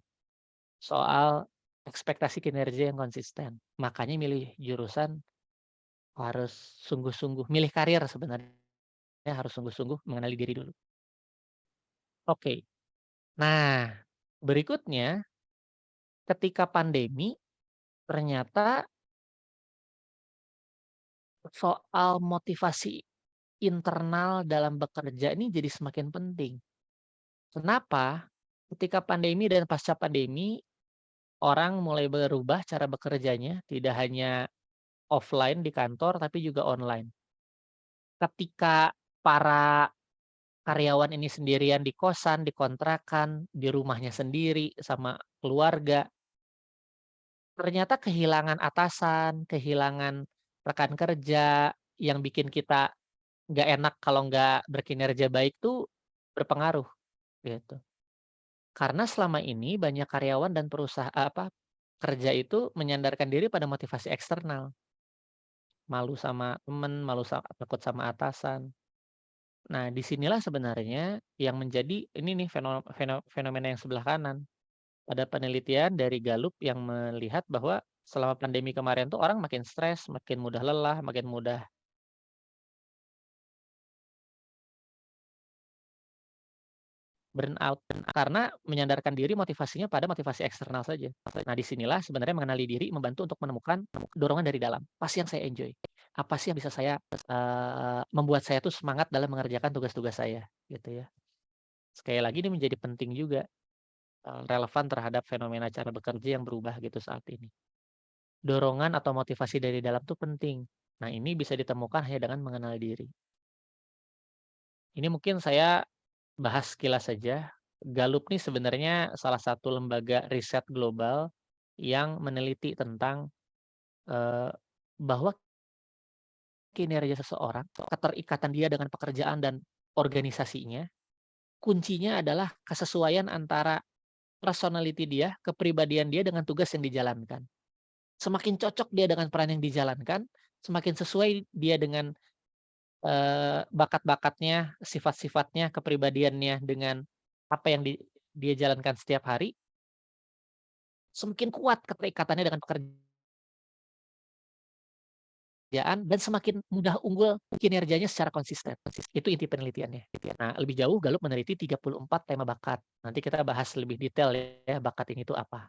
soal ekspektasi kinerja yang konsisten. Makanya milih jurusan harus sungguh-sungguh, milih karir sebenarnya harus sungguh-sungguh mengenali diri dulu. Oke. Nah, berikutnya ketika pandemi ternyata soal motivasi internal dalam bekerja ini jadi semakin penting. Kenapa? Ketika pandemi dan pasca pandemi, orang mulai berubah cara bekerjanya, tidak hanya offline di kantor, tapi juga online. Ketika para karyawan ini sendirian di kosan, di kontrakan, di rumahnya sendiri, sama keluarga, ternyata kehilangan atasan, kehilangan rekan kerja, yang bikin kita nggak enak kalau nggak berkinerja baik tuh berpengaruh, gitu. Karena selama ini banyak karyawan dan kerja itu menyandarkan diri pada motivasi eksternal. Malu sama temen, takut sama atasan. Nah, disinilah sebenarnya yang menjadi ini nih fenomena yang sebelah kanan. Ada penelitian dari Gallup yang melihat bahwa selama pandemi kemarin tuh orang makin stres, makin mudah lelah, makin mudah burnout karena menyandarkan diri motivasinya pada motivasi eksternal saja. Nah, disinilah sebenarnya mengenali diri membantu untuk menemukan dorongan dari dalam. Apa sih yang saya enjoy? Apa sih yang bisa saya membuat saya tuh semangat dalam mengerjakan tugas-tugas saya, gitu ya. Sekali lagi ini menjadi penting juga, relevan terhadap fenomena cara bekerja yang berubah gitu saat ini. Dorongan atau motivasi dari dalam tuh penting. Nah, ini bisa ditemukan hanya dengan mengenal diri. Ini mungkin saya bahas sekilas saja. Gallup nih sebenarnya salah satu lembaga riset global yang meneliti tentang, eee, bahwa kinerja seseorang, keterikatan dia dengan pekerjaan dan organisasinya, kuncinya adalah kesesuaian antara personality dia, kepribadian dia dengan tugas yang dijalankan. Semakin cocok dia dengan peran yang dijalankan, semakin sesuai dia dengan, bakat-bakatnya, sifat-sifatnya, kepribadiannya dengan apa yang dia jalankan setiap hari, semakin kuat keterikatannya dengan pekerjaan dan semakin mudah unggul kinerjanya secara konsisten. Itu inti penelitiannya. Nah, lebih jauh Gallup meneliti 34 tema bakat. Nanti kita bahas lebih detail ya, bakat ini tuh apa.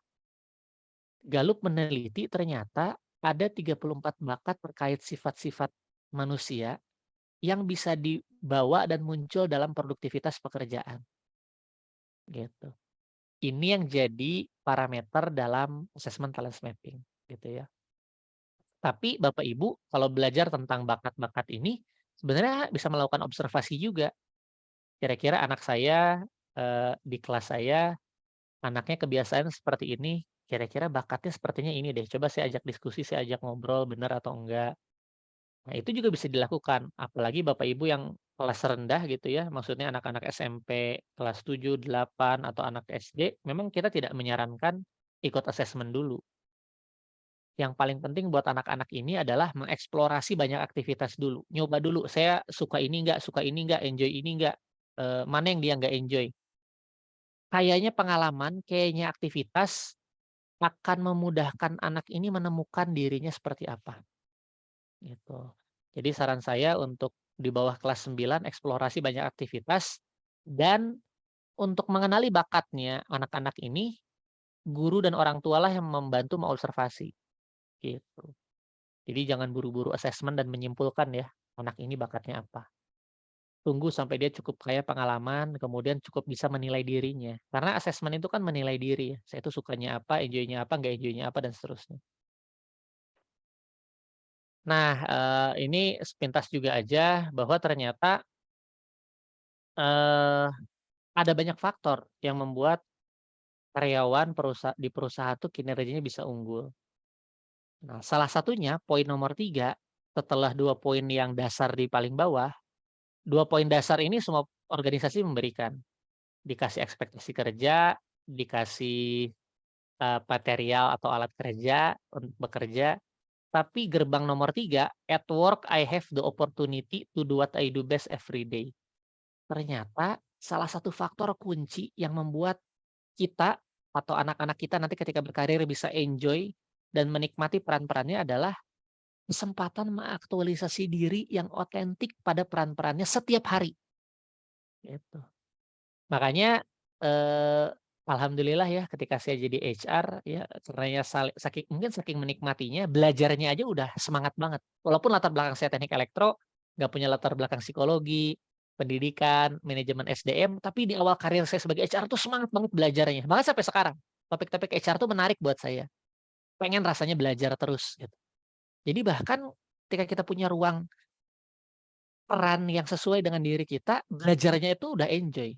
Gallup meneliti ternyata ada 34 bakat terkait sifat-sifat manusia yang bisa dibawa dan muncul dalam produktivitas pekerjaan, gitu. Ini yang jadi parameter dalam assessment talent mapping, gitu ya. Tapi Bapak Ibu kalau belajar tentang bakat-bakat ini, sebenarnya bisa melakukan observasi juga. Kira-kira anak saya, di kelas saya, anaknya kebiasaan seperti ini, kira-kira bakatnya sepertinya ini deh, coba saya ajak diskusi, saya ajak ngobrol benar atau enggak. Nah, itu juga bisa dilakukan, apalagi Bapak Ibu yang kelas rendah gitu ya, maksudnya anak-anak SMP kelas 7 8 atau anak SD, memang kita tidak menyarankan ikut asesmen dulu. Yang paling penting buat anak-anak ini adalah mengeksplorasi banyak aktivitas dulu, nyoba dulu, saya suka ini enggak, enjoy ini enggak, mana yang dia nggak enjoy. Kayaknya pengalaman, kayaknya aktivitas akan memudahkan anak ini menemukan dirinya seperti apa, gitu. Jadi saran saya untuk di bawah kelas 9 eksplorasi banyak aktivitas dan untuk mengenali bakatnya anak-anak ini, guru dan orang tualah yang membantu mengobservasi, gitu. Jadi jangan buru-buru asesmen dan menyimpulkan ya, anak ini bakatnya apa. Tunggu sampai dia cukup kaya pengalaman, kemudian cukup bisa menilai dirinya. Karena asesmen itu kan menilai diri ya, saya itu sukanya apa, enjoy-nya apa, nggak enjoy-nya apa, dan seterusnya. Nah, ini sepintas juga aja bahwa ternyata, eee, ada banyak faktor yang membuat karyawan di perusahaan tuh kinerjanya bisa unggul. Nah, salah satunya poin nomor 3 setelah 2 poin yang dasar di paling bawah, 2 poin dasar ini semua organisasi memberikan. Dikasih ekspektasi kerja, dikasih, material atau alat kerja untuk bekerja, tapi gerbang nomor 3 "At work I have the opportunity to do what I do best every day." Ternyata salah satu faktor kunci yang membuat kita atau anak-anak kita nanti ketika berkarir bisa enjoy dan menikmati peran-perannya adalah kesempatan mengaktualisasi diri yang otentik pada peran-perannya setiap hari, gitu. Makanya, eee, alhamdulillah ya ketika saya jadi HR ya karenanya saking menikmatinya, belajarnya aja udah semangat banget. Walaupun latar belakang saya teknik elektro, nggak punya latar belakang psikologi, pendidikan, manajemen SDM, tapi di awal karir saya sebagai HR tuh semangat banget belajarnya. Bahkan sampai sekarang, topik-topik HR tuh menarik buat saya. Pengen rasanya belajar terus gitu. Jadi bahkan ketika kita punya ruang peran yang sesuai dengan diri kita, belajarnya itu udah enjoy.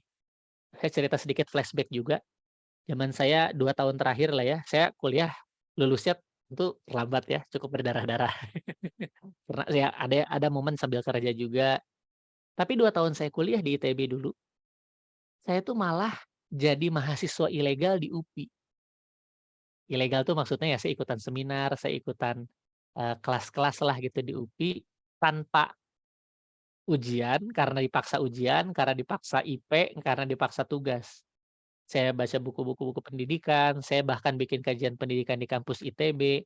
Saya cerita sedikit flashback juga. Zaman saya 2 tahun terakhir lah ya, saya kuliah lulusnya itu terlambat ya, cukup berdarah-darah. Karena ya ada momen sambil kerja juga. Tapi 2 tahun saya kuliah di ITB dulu, saya tuh malah jadi mahasiswa ilegal di UPI. Ilegal tuh maksudnya ya saya ikutan seminar, saya ikutan, kelas-kelas lah gitu di UPI, tanpa ujian, karena dipaksa IP, karena dipaksa tugas. Saya baca buku-buku pendidikan, saya bahkan bikin kajian pendidikan di kampus ITB,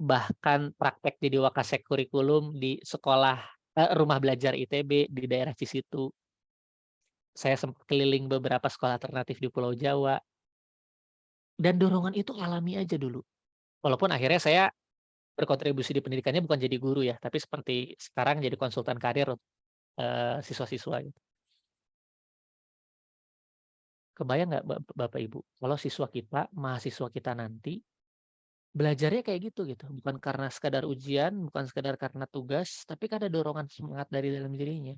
bahkan praktek jadi wakasek kurikulum di sekolah rumah belajar ITB di daerah Cisitu. Saya sempat keliling beberapa sekolah alternatif di Pulau Jawa, dan dorongan itu alami aja dulu. Walaupun akhirnya saya berkontribusi di pendidikannya bukan jadi guru ya, tapi seperti sekarang jadi konsultan karir, siswa-siswa gitu. Kebayang nggak Bapak Ibu, kalau siswa kita, mahasiswa kita nanti belajarnya kayak gitu, bukan karena sekadar ujian, bukan sekadar karena tugas, tapi kan ada dorongan semangat dari dalam dirinya.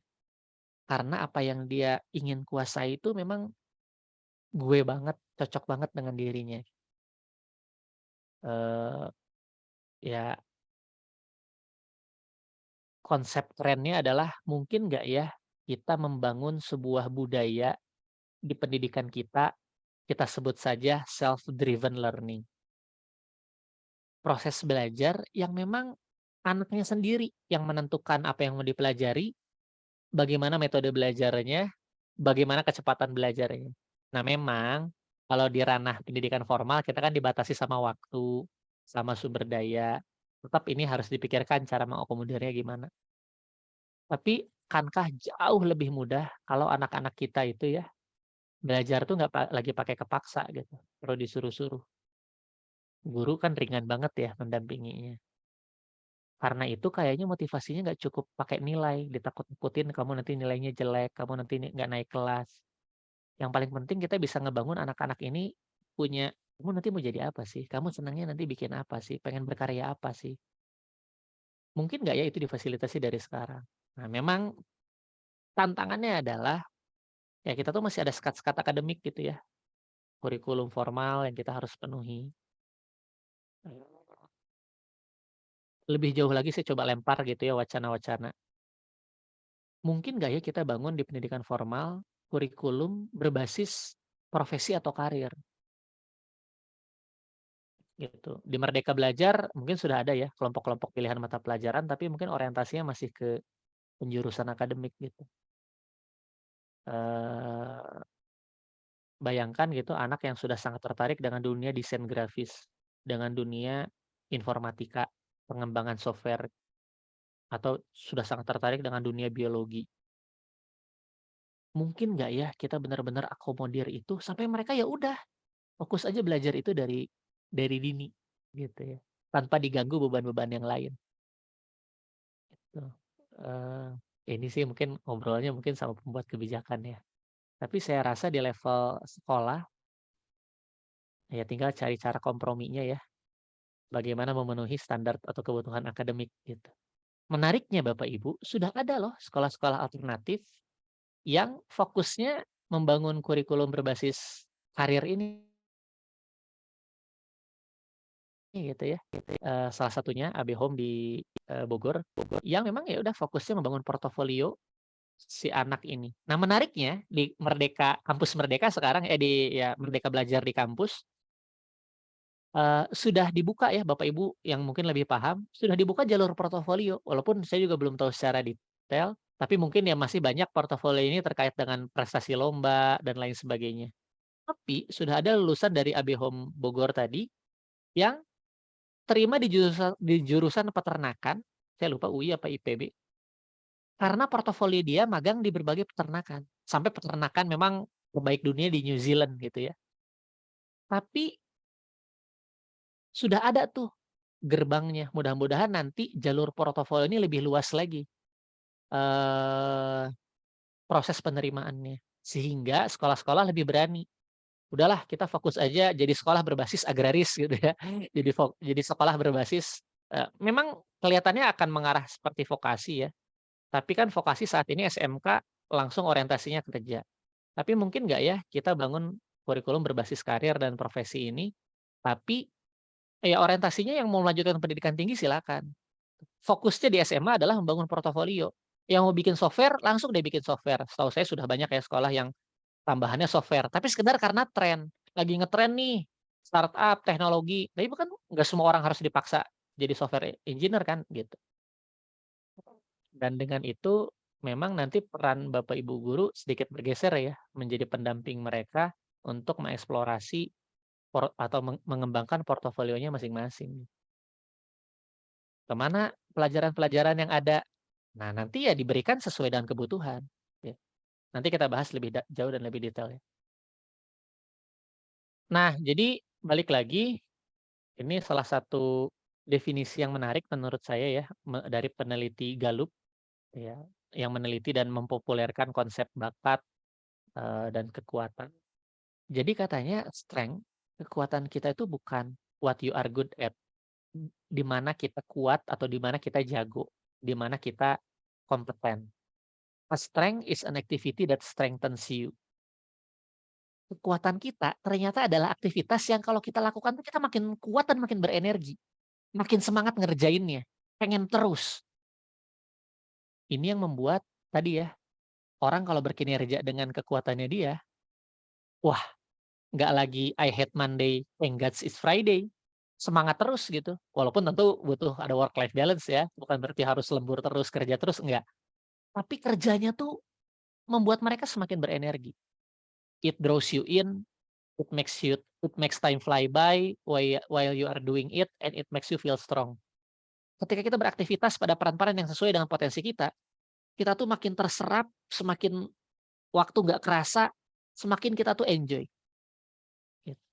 Karena apa yang dia ingin kuasai itu memang gue banget, cocok banget dengan dirinya. Eee, ya konsep kerennya adalah mungkin nggak ya kita membangun sebuah budaya di pendidikan kita kita sebut saja self-driven learning. Proses belajar yang memang anaknya sendiri yang menentukan apa yang mau dipelajari, bagaimana metode belajarnya, bagaimana kecepatan belajarnya. Nah, memang kalau di ranah pendidikan formal kita kan dibatasi sama waktu, sama sumber daya. Tetap ini harus dipikirkan cara mengakomodirnya gimana. Tapi kankah jauh lebih mudah kalau anak-anak kita itu ya belajar tuh nggak lagi pakai kepaksa gitu, perlu disuruh-suruh. Guru kan ringan banget ya mendampinginya. Karena itu kayaknya motivasinya nggak cukup pakai nilai, ditakut-takutin kamu nanti nilainya jelek, kamu nanti nggak naik kelas. Yang paling penting kita bisa ngebangun anak-anak ini punya, "Kamu nanti mau jadi apa sih? Kamu senangnya nanti bikin apa sih? Pengen berkarya apa sih?" Mungkin nggak ya itu difasilitasi dari sekarang? Nah, memang tantangannya adalah, ya kita tuh masih ada sekat-sekat akademik gitu ya, kurikulum formal yang kita harus penuhi. Lebih jauh lagi saya coba lempar gitu ya wacana-wacana. Mungkin nggak ya kita bangun di pendidikan formal, kurikulum berbasis profesi atau karir, gitu. Di Merdeka Belajar mungkin sudah ada ya kelompok-kelompok pilihan mata pelajaran, tapi mungkin orientasinya masih ke penjurusan akademik gitu. Eee, Bayangkan gitu anak yang sudah sangat tertarik dengan dunia desain grafis, dengan dunia informatika, pengembangan software, atau sudah sangat tertarik dengan dunia biologi. Mungkin nggak ya kita benar-benar akomodir itu sampai mereka ya udah fokus aja belajar itu dari dini, gitu ya, tanpa diganggu beban-beban yang lain, tuh. Eee, ini sih mungkin ngobrolnya mungkin sama pembuat kebijakan ya. Tapi saya rasa di level sekolah, ya tinggal cari cara komprominya ya, bagaimana memenuhi standar atau kebutuhan akademik, gitu. Menariknya Bapak Ibu, sudah ada loh sekolah-sekolah alternatif yang fokusnya membangun kurikulum berbasis karir ini, gitu ya. Salah satunya AB Home di, Bogor, yang memang ya udah fokusnya membangun portofolio si anak ini. Nah, menariknya di Merdeka kampus Merdeka sekarang di ya Merdeka Belajar di kampus, sudah dibuka ya Bapak Ibu yang mungkin lebih paham, sudah dibuka jalur portofolio. Walaupun saya juga belum tahu secara detail, tapi mungkin ya masih banyak portofolio ini terkait dengan prestasi lomba dan lain sebagainya. Tapi sudah ada lulusan dari AB Home Bogor tadi yang terima di jurusan peternakan, saya lupa UI apa IPB, karena portofolio dia magang di berbagai peternakan, sampai peternakan memang terbaik dunia di New Zealand gitu ya. Tapi sudah ada tuh gerbangnya, mudah-mudahan nanti jalur portofolio ini lebih luas lagi, eee, proses penerimaannya. Sehingga sekolah-sekolah lebih berani, udahlah kita fokus aja jadi sekolah berbasis agraris gitu ya, jadi sekolah berbasis memang kelihatannya akan mengarah seperti vokasi ya, tapi kan vokasi saat ini SMK langsung orientasinya kerja. Tapi mungkin nggak ya kita bangun kurikulum berbasis karir dan profesi ini, tapi ya orientasinya yang mau melanjutkan pendidikan tinggi silakan. Fokusnya di SMA adalah membangun portofolio. Yang mau bikin software, langsung deh bikin software. Setahu saya sudah banyak ya sekolah yang tambahannya software, tapi sekedar karena tren. Lagi ngetren nih, startup, teknologi. Tapi bukan nggak semua orang harus dipaksa jadi software engineer kan, gitu. Dan dengan itu, memang nanti peran Bapak Ibu guru sedikit bergeser ya, menjadi pendamping mereka untuk mengeksplorasi atau mengembangkan portofolionya masing-masing. Kemana pelajaran-pelajaran yang ada? Nah, nanti ya diberikan sesuai dengan kebutuhan, ya. Nanti kita bahas lebih jauh dan lebih detail ya. Nah, jadi balik lagi, ini salah satu definisi yang menarik menurut saya ya, dari peneliti Gallup ya, yang meneliti dan mempopulerkan konsep bakat, dan kekuatan. Jadi katanya strength, kekuatan kita itu bukan what you are good at, di mana kita kuat atau di mana kita jago, di mana kita kompeten. A strength is an activity that strengthens you. Kekuatan kita ternyata adalah aktivitas yang kalau kita lakukan tuh kita makin kuat dan makin berenergi, makin semangat ngerjainnya, pengen terus. Ini yang membuat tadi ya, orang kalau berkinerja dengan kekuatannya dia, wah nggak lagi I hate Monday, thank God it's Friday. Semangat terus gitu. Walaupun tentu butuh ada work life balance ya, bukan berarti harus lembur terus, kerja terus, enggak. Tapi kerjanya tuh membuat mereka semakin berenergi. It draws you in, it makes time fly by while you are doing it, and it makes you feel strong. Ketika kita beraktivitas pada peran-peran yang sesuai dengan potensi kita tuh makin terserap, semakin waktu nggak kerasa, semakin kita tuh enjoy, gitu.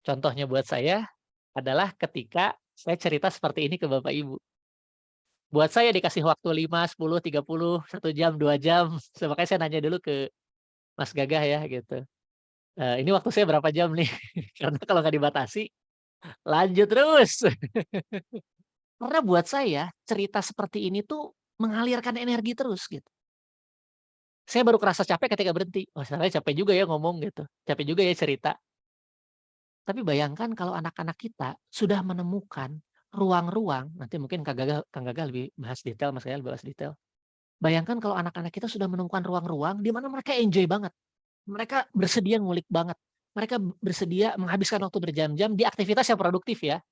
Contohnya buat saya adalah ketika saya cerita seperti ini ke bapak ibu. Buat saya dikasih waktu 5, 10, 30, 1 jam, 2 jam, makanya saya nanya dulu ke Mas Gagah ya gitu, "Ini waktu saya berapa jam nih?" Karena kalau nggak dibatasi, lanjut terus. Karena buat saya, cerita seperti ini tuh mengalirkan energi terus gitu. Saya baru kerasa capek ketika berhenti, "Oh sebenarnya capek juga ya ngomong," gitu, "capek juga ya cerita." Tapi bayangkan kalau anak-anak kita sudah menemukan ruang-ruang, nanti mungkin Kang Gagah lebih bahas detail, Mas Gagah lebih bahas detail. Bayangkan kalau anak-anak kita sudah menemukan ruang-ruang di mana mereka enjoy banget, mereka bersedia ngulik banget, mereka bersedia menghabiskan waktu berjam-jam di aktivitas yang produktif ya,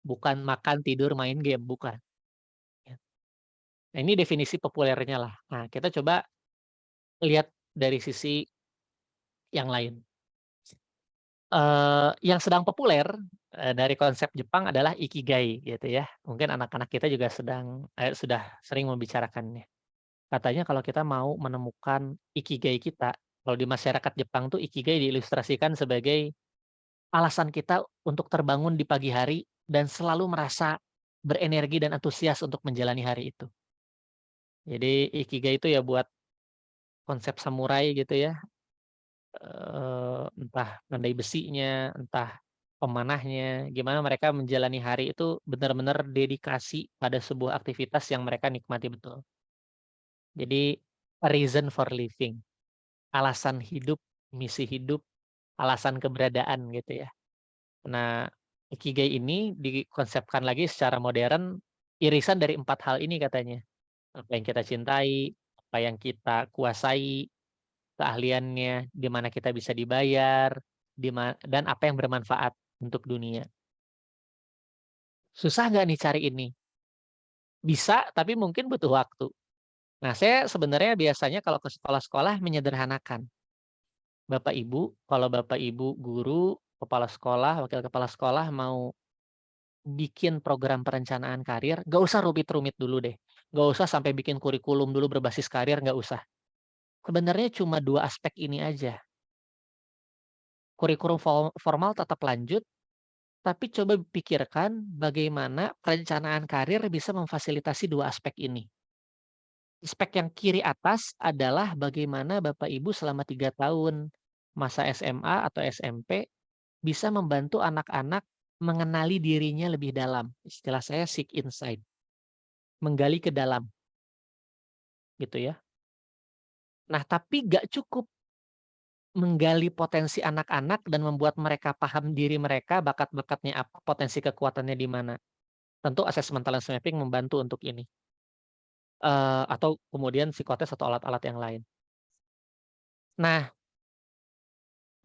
bukan makan, tidur, main game, bukan. Ya. Nah ini definisi populernya lah. Nah kita coba lihat dari sisi yang lain. Yang sedang populer, dari konsep Jepang adalah ikigai gitu ya. Mungkin anak-anak kita juga sudah sering membicarakannya. Katanya kalau kita mau menemukan ikigai kita, kalau di masyarakat Jepang tuh ikigai diilustrasikan sebagai alasan kita untuk terbangun di pagi hari dan selalu merasa berenergi dan antusias untuk menjalani hari itu. Jadi ikigai itu ya buat konsep samurai gitu ya, entah pandai besinya, entah pemanahnya, gimana mereka menjalani hari itu benar-benar dedikasi pada sebuah aktivitas yang mereka nikmati betul. Jadi, a reason for living, alasan hidup, misi hidup, alasan keberadaan gitu ya. Nah, ikigai ini dikonsepkan lagi secara modern, irisan dari 4 hal ini katanya. Apa yang kita cintai, apa yang kita kuasai, keahliannya, di mana kita bisa dibayar, dan apa yang bermanfaat untuk dunia. Susah nggak nih cari ini? Bisa, tapi mungkin butuh waktu. Nah, saya sebenarnya biasanya kalau ke sekolah-sekolah menyederhanakan. Bapak Ibu, kalau Bapak Ibu guru, kepala sekolah, wakil kepala sekolah mau bikin program perencanaan karir, nggak usah rumit-rumit dulu deh. Nggak usah sampai bikin kurikulum dulu berbasis karir, nggak usah. Sebenarnya cuma 2 aspek ini aja. Kurikulum formal tetap lanjut, tapi coba pikirkan bagaimana perencanaan karir bisa memfasilitasi 2 aspek ini. Aspek yang kiri atas adalah bagaimana Bapak Ibu selama 3 tahun masa SMA atau SMP bisa membantu anak-anak mengenali dirinya lebih dalam. Istilah saya seek insight, menggali ke dalam gitu ya. Nah, tapi nggak cukup menggali potensi anak-anak dan membuat mereka paham diri mereka, bakat-bakatnya apa, potensi kekuatannya di mana. Tentu assessment talent mapping membantu untuk ini, atau kemudian psikotes atau alat-alat yang lain. Nah,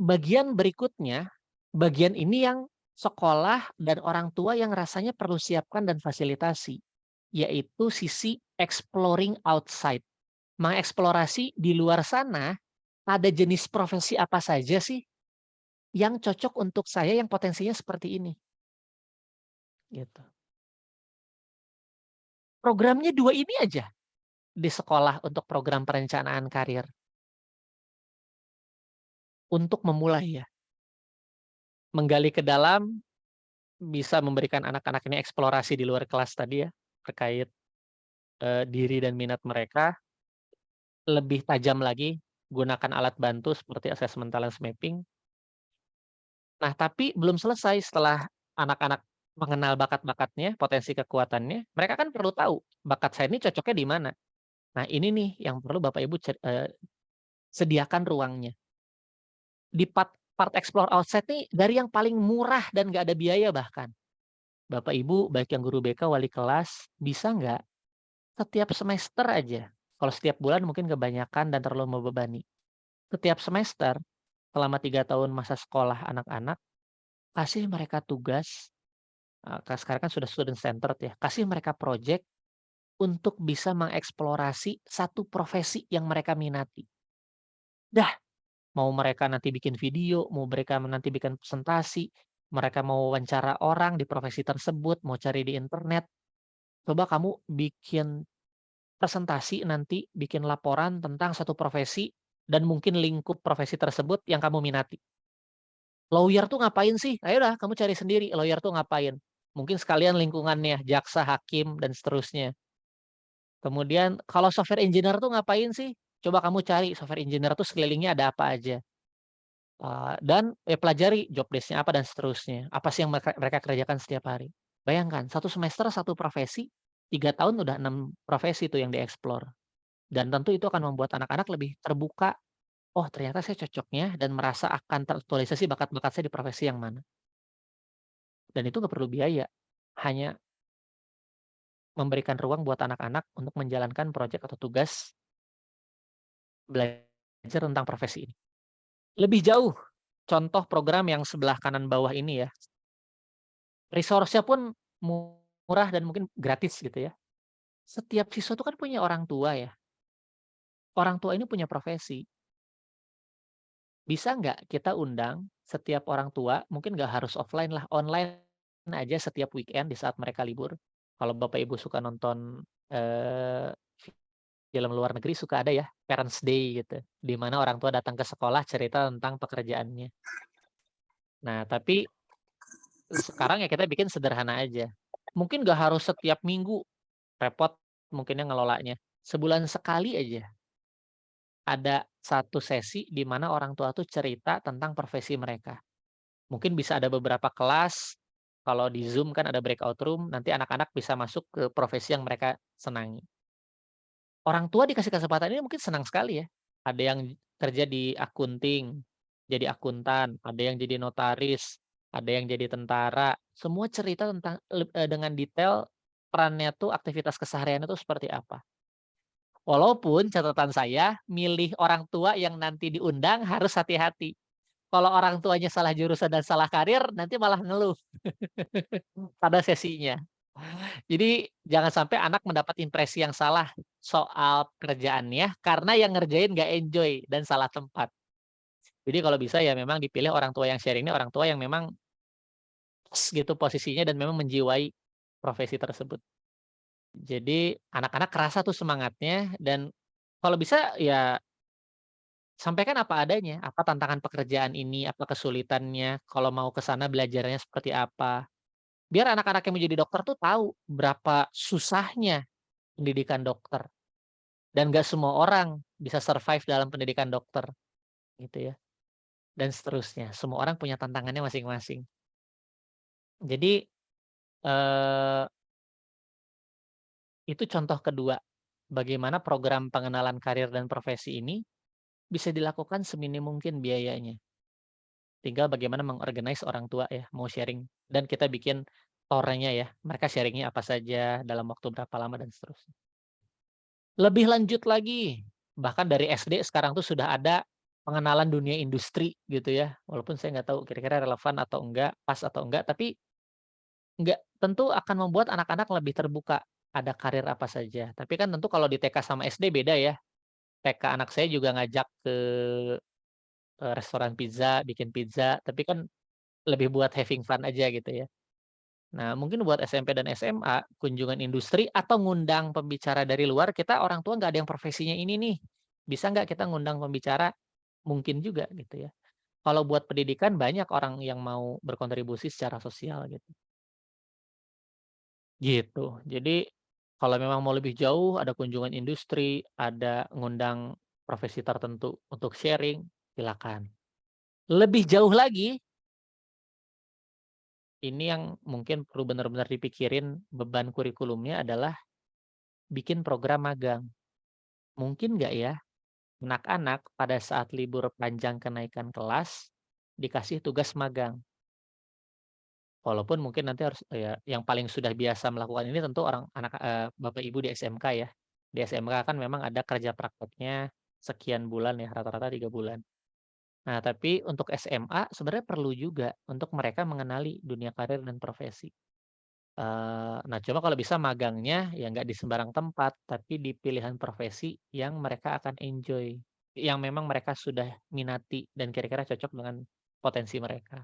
bagian berikutnya, bagian ini yang sekolah dan orang tua yang rasanya perlu siapkan dan fasilitasi, yaitu sisi exploring outside, mengeksplorasi di luar sana, ada jenis profesi apa saja sih yang cocok untuk saya yang potensinya seperti ini, gitu. Programnya 2 ini aja di sekolah untuk program perencanaan karir, untuk memulai ya. Menggali ke dalam, bisa memberikan anak-anak ini eksplorasi di luar kelas tadi ya, terkait, diri dan minat mereka, lebih tajam lagi, gunakan alat bantu seperti assessment talent mapping. Nah, tapi belum selesai setelah anak-anak mengenal bakat-bakatnya, potensi kekuatannya, mereka kan perlu tahu, bakat saya ini cocoknya di mana. Nah, ini nih yang perlu Bapak Ibu sediakan ruangnya. Di part explore outside nih dari yang paling murah dan nggak ada biaya bahkan. Bapak Ibu, baik yang guru BK, wali kelas, bisa nggak setiap semester aja, kalau setiap bulan mungkin kebanyakan dan terlalu membebani. Setiap semester, selama 3 tahun masa sekolah anak-anak, kasih mereka tugas, sekarang kan sudah student centered ya, kasih mereka project untuk bisa mengeksplorasi satu profesi yang mereka minati. Dah, mau mereka nanti bikin video, mau mereka nanti bikin presentasi, mereka mau wawancara orang di profesi tersebut, mau cari di internet, coba kamu bikin presentasi nanti, bikin laporan tentang satu profesi dan mungkin lingkup profesi tersebut yang kamu minati. Lawyer tuh ngapain sih? Ayo dah kamu cari sendiri lawyer tuh ngapain. Mungkin sekalian lingkungannya, jaksa, hakim, dan seterusnya. Kemudian kalau software engineer tuh ngapain sih? Coba kamu cari software engineer tuh sekelilingnya ada apa aja. Dan pelajari job desk-nya apa dan seterusnya. Apa sih yang mereka mereka kerjakan setiap hari. Bayangkan, satu semester satu profesi, 3 tahun udah 6 profesi tuh yang dieksplor. Dan tentu itu akan membuat anak-anak lebih terbuka, "Oh ternyata saya cocoknya dan merasa akan teraktualisasi bakat-bakat saya di profesi yang mana." Dan itu nggak perlu biaya, hanya memberikan ruang buat anak-anak untuk menjalankan proyek atau tugas belajar tentang profesi ini. Lebih jauh, contoh program yang sebelah kanan bawah ini ya, resource-nya pun murah dan mungkin gratis gitu ya. Setiap siswa itu kan punya orang tua ya, orang tua ini punya profesi. Bisa nggak kita undang setiap orang tua, mungkin nggak harus offline lah, online aja setiap weekend di saat mereka libur. Kalau Bapak Ibu suka nonton, eee, film luar negeri suka ada ya, Parents Day gitu, di mana orang tua datang ke sekolah cerita tentang pekerjaannya. Nah, tapi sekarang ya kita bikin sederhana aja. Mungkin nggak harus setiap minggu, repot mungkinnya ngelolanya. Sebulan sekali aja, ada satu sesi di mana orang tua tuh cerita tentang profesi mereka. Mungkin bisa ada beberapa kelas, kalau di Zoom kan ada breakout room, nanti anak-anak bisa masuk ke profesi yang mereka senangi. Orang tua dikasih kesempatan ini mungkin senang sekali ya. Ada yang kerja di akunting, jadi akuntan, ada yang jadi notaris, ada yang jadi tentara. Semua cerita tentang dengan detail perannya tuh, aktivitas kesehariannya tuh seperti apa. Walaupun catatan saya, milih orang tua yang nanti diundang harus hati-hati. Kalau orang tuanya salah jurusan dan salah karir, nanti malah ngeluh pada sesinya. Jadi jangan sampai anak mendapat impresi yang salah soal pekerjaannya, karena yang ngerjain nggak enjoy dan salah tempat. Jadi kalau bisa ya memang dipilih orang tua yang sharing ini orang tua yang memang pas gitu posisinya dan memang menjiwai profesi tersebut. Jadi anak-anak kerasa tuh semangatnya dan kalau bisa ya sampaikan apa adanya, apa tantangan pekerjaan ini, apa kesulitannya, kalau mau ke sana belajarnya seperti apa. Biar anak-anak yang menjadi dokter tuh tahu berapa susahnya pendidikan dokter dan nggak semua orang bisa survive dalam pendidikan dokter, gitu ya, dan seterusnya. Semua orang punya tantangannya masing-masing. Jadi, eee, itu contoh kedua, bagaimana program pengenalan karir dan profesi ini bisa dilakukan seminim mungkin biayanya. Tinggal bagaimana mengorganize orang tua ya, mau sharing dan kita bikin torenya ya, mereka sharing-nya apa saja, dalam waktu berapa lama dan seterusnya. Lebih lanjut lagi, bahkan dari SD sekarang tuh sudah ada pengenalan dunia industri gitu ya, walaupun saya nggak tahu kira-kira relevan atau enggak, pas atau enggak, tapi nggak tentu akan membuat anak-anak lebih terbuka, ada karir apa saja. Tapi kan tentu kalau di TK sama SD beda ya, TK anak saya juga ngajak ke, restoran pizza, bikin pizza, tapi kan lebih buat having fun aja gitu ya. Nah, mungkin buat SMP dan SMA, kunjungan industri atau ngundang pembicara dari luar, kita orang tua nggak ada yang profesinya ini nih, bisa nggak kita ngundang pembicara? Mungkin juga gitu ya. Kalau buat pendidikan banyak orang yang mau berkontribusi secara sosial gitu. Gitu. Jadi, kalau memang mau lebih jauh, ada kunjungan industri, ada ngundang profesi tertentu untuk sharing, silakan. Lebih jauh lagi, ini yang mungkin perlu benar-benar dipikirin beban kurikulumnya adalah bikin program magang. Mungkin nggak ya, anak-anak pada saat libur panjang kenaikan kelas, dikasih tugas magang. Walaupun mungkin nanti harus ya yang paling sudah biasa melakukan ini tentu orang anak bapak ibu di SMK ya. Di SMK kan memang ada kerja prakteknya sekian bulan ya, rata-rata 3 bulan. Nah, tapi untuk SMA sebenarnya perlu juga untuk mereka mengenali dunia karir dan profesi. Nah, cuma kalau bisa magangnya ya nggak di sembarang tempat, tapi di pilihan profesi yang mereka akan enjoy, yang memang mereka sudah minati dan kira-kira cocok dengan potensi mereka,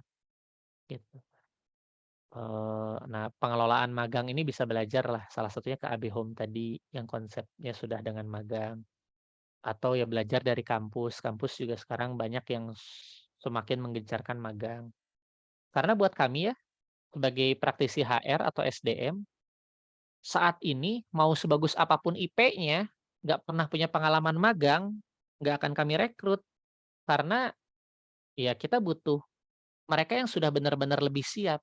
gitu. Nah, pengelolaan magang ini bisa belajar lah, salah satunya ke AB Home tadi, yang konsepnya sudah dengan magang, atau ya belajar dari kampus. Kampus juga sekarang banyak yang semakin menggencarkan magang. Karena buat kami ya, sebagai praktisi HR atau SDM, saat ini mau sebagus apapun IP-nya, nggak pernah punya pengalaman magang, nggak akan kami rekrut. Karena ya kita butuh mereka yang sudah benar-benar lebih siap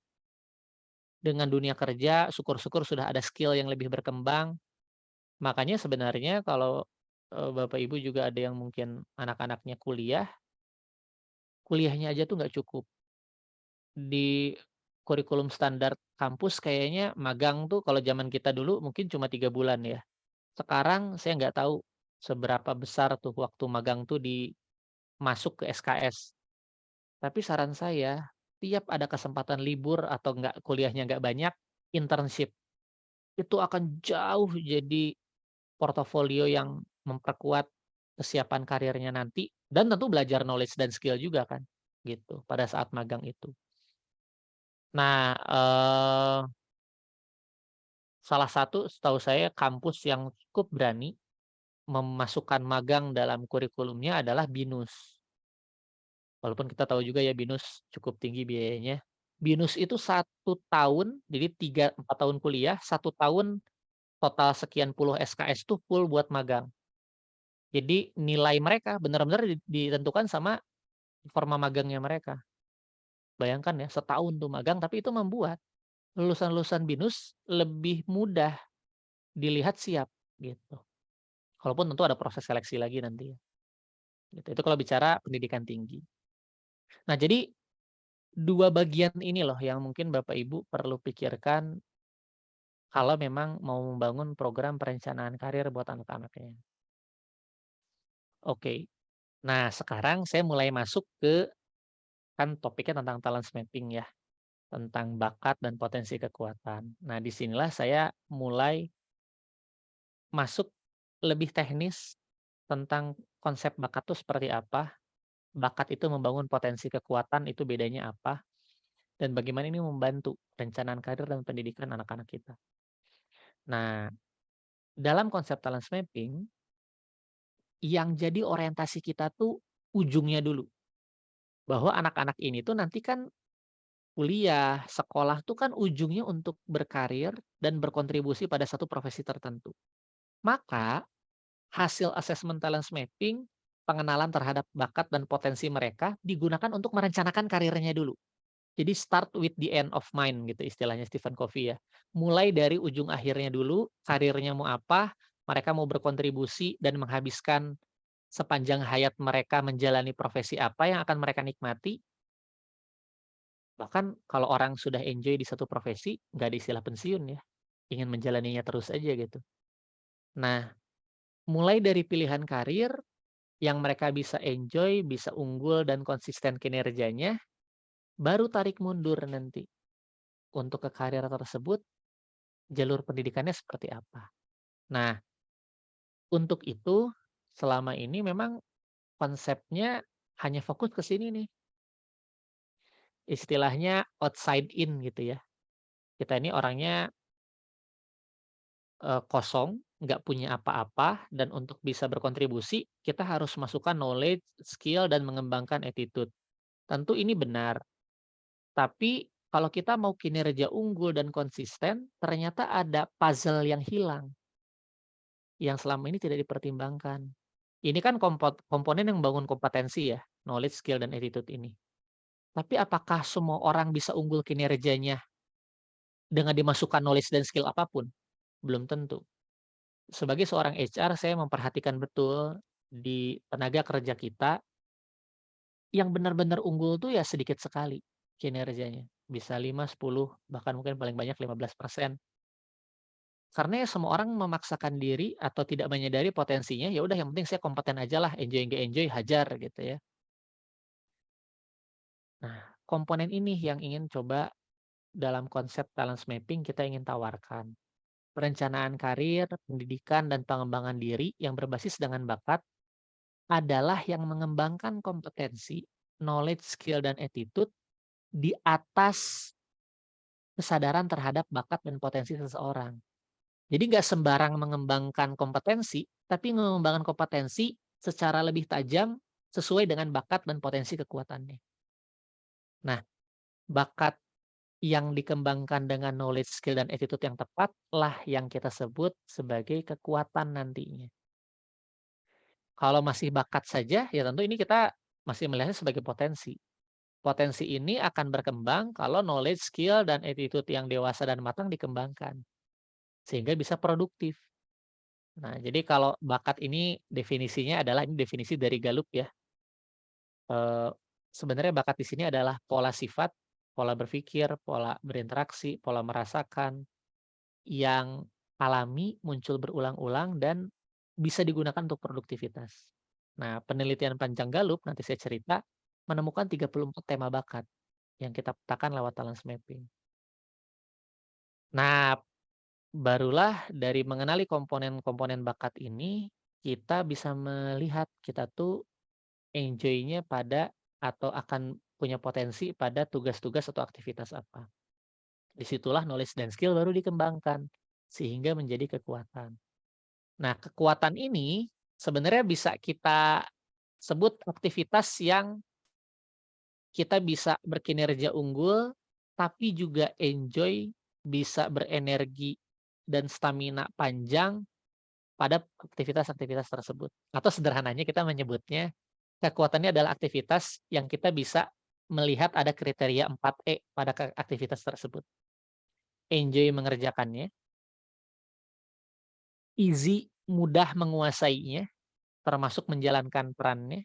dengan dunia kerja, syukur-syukur sudah ada skill yang lebih berkembang. Makanya sebenarnya kalau, Bapak Ibu juga ada yang mungkin anak-anaknya kuliah, kuliahnya aja tuh nggak cukup. Di kurikulum standar kampus kayaknya magang tuh kalau zaman kita dulu mungkin cuma 3 bulan ya. Sekarang saya nggak tahu seberapa besar tuh waktu magang tuh masuk ke SKS. Tapi saran saya, tiap ada kesempatan libur atau kuliahnya nggak banyak, internship. Itu akan jauh jadi portofolio yang memperkuat kesiapan karirnya nanti, dan tentu belajar knowledge dan skill juga kan, gitu, pada saat magang itu. Nah, salah satu setahu saya kampus yang cukup berani memasukkan magang dalam kurikulumnya adalah BINUS. Walaupun kita tahu juga ya BINUS cukup tinggi biayanya. BINUS itu 1 tahun, jadi 3, 4 tahun kuliah, 1 tahun total sekian puluh SKS tuh full buat magang. Jadi nilai mereka benar-benar ditentukan sama performa magangnya mereka. Bayangkan ya, setahun tuh magang, tapi itu membuat lulusan-lulusan BINUS lebih mudah dilihat siap, gitu. Walaupun tentu ada proses seleksi lagi nanti ya, gitu. Itu kalau bicara pendidikan tinggi. Nah, jadi 2 bagian ini loh yang mungkin Bapak Ibu perlu pikirkan kalau memang mau membangun program perencanaan karir buat anak-anaknya. Oke. Nah, sekarang saya mulai masuk ke kan topiknya tentang talent mapping ya, tentang bakat dan potensi kekuatan. Nah, disinilah saya mulai masuk lebih teknis tentang konsep bakat itu seperti apa, bakat itu membangun potensi kekuatan itu bedanya apa, dan bagaimana ini membantu perencanaan karir dan pendidikan anak-anak kita. Nah, dalam konsep talent mapping, yang jadi orientasi kita tuh ujungnya dulu. Bahwa anak-anak ini tuh nanti kan kuliah, sekolah tuh kan ujungnya untuk berkarir dan berkontribusi pada satu profesi tertentu. Maka hasil asesmen talent mapping, pengenalan terhadap bakat dan potensi mereka digunakan untuk merencanakan karirnya dulu. Jadi start with the end of mind gitu istilahnya Stephen Covey ya. Mulai dari ujung akhirnya dulu, karirnya mau apa, mereka mau berkontribusi dan menghabiskan sepanjang hayat mereka menjalani profesi apa yang akan mereka nikmati. Bahkan kalau orang sudah enjoy di satu profesi, nggak ada istilah pensiun ya, ingin menjalaninya terus aja gitu. Nah, mulai dari pilihan karir yang mereka bisa enjoy, bisa unggul dan konsisten kinerjanya, baru tarik mundur nanti. Untuk ke karir tersebut, jalur pendidikannya seperti apa. Nah, untuk itu selama ini memang konsepnya hanya fokus ke sini nih, istilahnya outside in gitu ya. Kita ini orangnya kosong, nggak punya apa-apa, dan untuk bisa berkontribusi, kita harus masukkan knowledge, skill, dan mengembangkan attitude. Tentu ini benar, tapi kalau kita mau kinerja unggul dan konsisten, ternyata ada puzzle yang hilang, yang selama ini tidak dipertimbangkan. Ini kan komponen yang membangun kompetensi ya, knowledge, skill, dan attitude ini. Tapi apakah semua orang bisa unggul kinerjanya dengan dimasukkan knowledge dan skill apapun? Belum tentu. Sebagai seorang HR, saya memperhatikan betul di tenaga kerja kita, yang benar-benar unggul tuh ya sedikit sekali kinerjanya. Bisa 5, 10, bahkan mungkin paling banyak 15%. Karena ya semua orang memaksakan diri atau tidak menyadari potensinya, ya udah yang penting saya kompeten aja lah, enjoy nggak enjoy, hajar gitu ya. komponen ini yang ingin coba dalam konsep talent mapping kita ingin tawarkan. Perencanaan karir, pendidikan, dan pengembangan diri yang berbasis dengan bakat adalah yang mengembangkan kompetensi, knowledge, skill, dan attitude di atas kesadaran terhadap bakat dan potensi seseorang. Jadi nggak sembarang mengembangkan kompetensi, tapi mengembangkan kompetensi secara lebih tajam sesuai dengan bakat dan potensi kekuatannya. Nah, bakat yang dikembangkan dengan knowledge, skill, dan attitude yang tepat lah yang kita sebut sebagai kekuatan nantinya. Kalau masih bakat saja, ya tentu ini kita masih melihatnya sebagai potensi. Potensi ini akan berkembang kalau knowledge, skill, dan attitude yang dewasa dan matang dikembangkan, sehingga bisa produktif. Nah, jadi kalau bakat ini definisinya adalah, ini definisi dari Gallup ya, eee, sebenarnya bakat di sini adalah pola sifat, pola berpikir, pola berinteraksi, pola merasakan, yang alami, muncul berulang-ulang, dan bisa digunakan untuk produktivitas. Nah, penelitian panjang Gallup, nanti saya cerita, menemukan 34 tema bakat yang kita petakan lewat talent mapping. Nah, barulah dari mengenali komponen-komponen bakat ini, kita bisa melihat kita tuh enjoy-nya pada atau akan punya potensi pada tugas-tugas atau aktivitas apa. Disitulah knowledge dan skill baru dikembangkan, sehingga menjadi kekuatan. Nah, kekuatan ini sebenarnya bisa kita sebut aktivitas yang kita bisa berkinerja unggul, tapi juga enjoy, bisa berenergi dan stamina panjang pada aktivitas-aktivitas tersebut. Atau sederhananya kita menyebutnya, kekuatannya adalah aktivitas yang kita bisa melihat ada kriteria 4E pada aktivitas tersebut. Enjoy mengerjakannya, easy, mudah menguasainya, termasuk menjalankan perannya,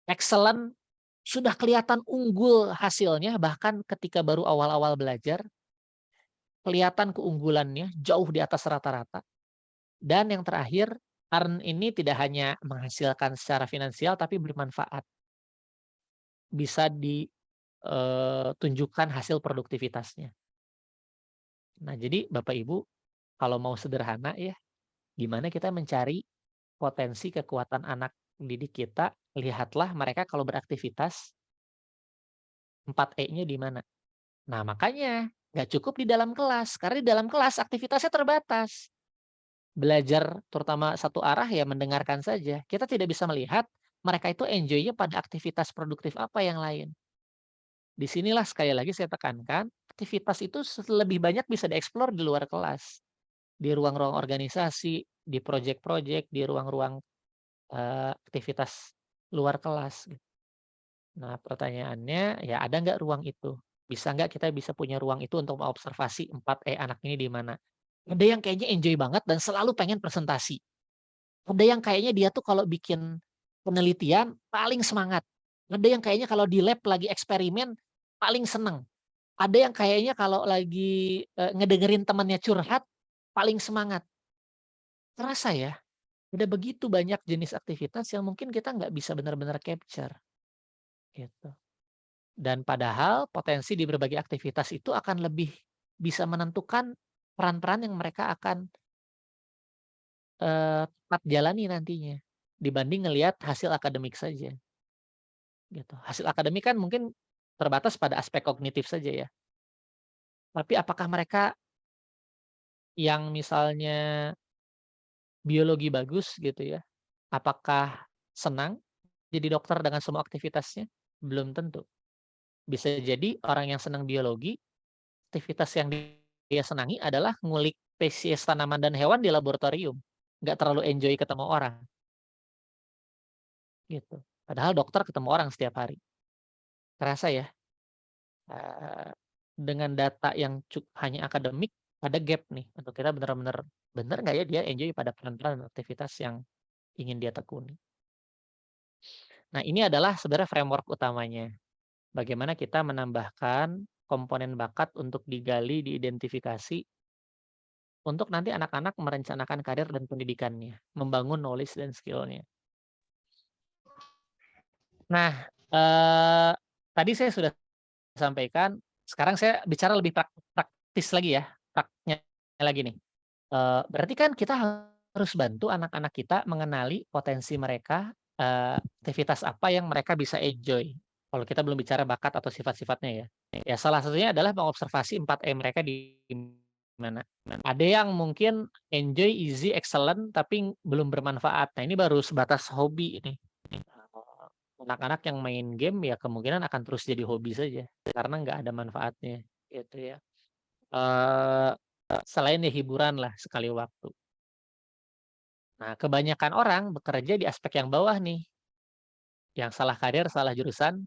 excellent, sudah kelihatan unggul hasilnya, bahkan ketika baru awal-awal belajar, kelihatan keunggulannya jauh di atas rata-rata. Dan yang terakhir, earn ini tidak hanya menghasilkan secara finansial, tapi bermanfaat. Bisa ditunjukkan hasil produktivitasnya. Nah, jadi Bapak Ibu, kalau mau sederhana ya, gimana kita mencari potensi kekuatan anak didik kita, lihatlah mereka kalau beraktivitas, 4E-nya di mana. Nah, makanya nggak cukup di dalam kelas, karena di dalam kelas aktivitasnya terbatas. Belajar terutama satu arah ya mendengarkan saja. Kita tidak bisa melihat mereka itu enjoy-nya pada aktivitas produktif apa yang lain. Di sinilah sekali lagi saya tekankan, aktivitas itu lebih banyak bisa dieksplor di luar kelas. Di ruang-ruang organisasi, di projek-projek, di ruang-ruang, aktivitas luar kelas. Nah, pertanyaannya, ya ada nggak ruang itu? Bisa nggak kita bisa punya ruang itu untuk mengobservasi 4E anak ini di mana? Ada yang kayaknya enjoy banget dan selalu pengen presentasi. Ada yang kayaknya dia tuh kalau bikin penelitian paling semangat. Ada yang kayaknya kalau di lab lagi eksperimen paling seneng. Ada yang kayaknya kalau lagi, ngedengerin temannya curhat paling semangat. Terasa ya, ada begitu banyak jenis aktivitas yang mungkin kita nggak bisa benar-benar capture, gitu. Dan padahal potensi di berbagai aktivitas itu akan lebih bisa menentukan peran-peran yang mereka akan, tepat jalani nantinya, dibanding ngelihat hasil akademik saja, gitu. Hasil akademik kan mungkin terbatas pada aspek kognitif saja ya, tapi apakah mereka yang misalnya biologi bagus gitu ya, apakah senang jadi dokter dengan semua aktivitasnya? Belum tentu. Bisa jadi orang yang senang biologi, aktivitas yang dia senangi adalah ngulik spesies tanaman dan hewan di laboratorium, nggak terlalu enjoy ketemu orang, gitu. Padahal dokter ketemu orang setiap hari. Terasa ya, eee, dengan data yang hanya akademik, ada gap nih untuk kita benar-benar, bener nggak ya dia enjoy pada peran-peran dan aktivitas yang ingin dia tekuni. Nah, ini adalah sebenarnya framework utamanya. Bagaimana kita menambahkan komponen bakat untuk digali, diidentifikasi, untuk nanti anak-anak merencanakan karir dan pendidikannya, membangun knowledge dan skill-nya. Nah, tadi saya sudah sampaikan, sekarang saya bicara lebih praktis lagi ya, praknya lagi nih. Berarti kan kita harus bantu anak-anak kita mengenali potensi mereka, aktivitas apa yang mereka bisa enjoy. Kalau kita belum bicara bakat atau sifat-sifatnya ya. Ya salah satunya adalah mengobservasi 4E mereka di mana. Ada yang mungkin enjoy, easy, excellent, tapi belum bermanfaat. Nah ini baru sebatas hobi ini. Anak-anak yang main game ya kemungkinan akan terus jadi hobi saja, karena nggak ada manfaatnya, gitu ya. Eee, Selain ya hiburan lah sekali waktu. Nah, kebanyakan orang bekerja di aspek yang bawah nih, yang salah karir, salah jurusan.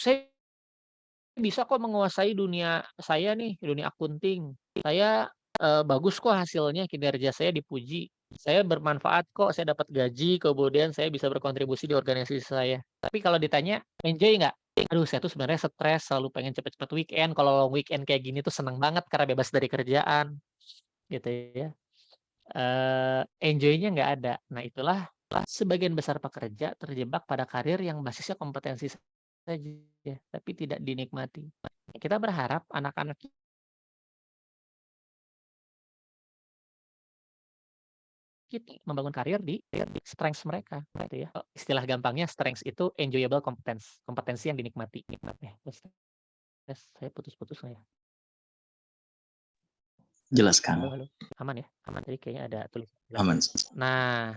Saya bisa kok menguasai dunia saya nih, dunia akunting. Saya, bagus kok hasilnya, kinerja saya dipuji. Saya bermanfaat kok, saya dapat gaji, kemudian saya bisa berkontribusi di organisasi saya. Tapi kalau ditanya, enjoy nggak? Aduh, saya tuh sebenarnya stres, selalu pengen cepet-cepet weekend. Kalau weekend kayak gini tuh seneng banget karena bebas dari kerjaan, gitu ya. Enjoy-nya nggak ada. Nah, itulah sebagian besar pekerja terjebak pada karir yang basisnya kompetensi saja, tapi tidak dinikmati. Kita berharap anak-anak kita membangun karir di strengths mereka, gitu ya. Istilah gampangnya strengths itu enjoyable competence, kompetensi yang dinikmati. Terus saya putus-putus nggak ya? Jelas, Halo Kang. halo, aman ya? Aman, tadi kayaknya ada tulisan hilang. Aman. Nah,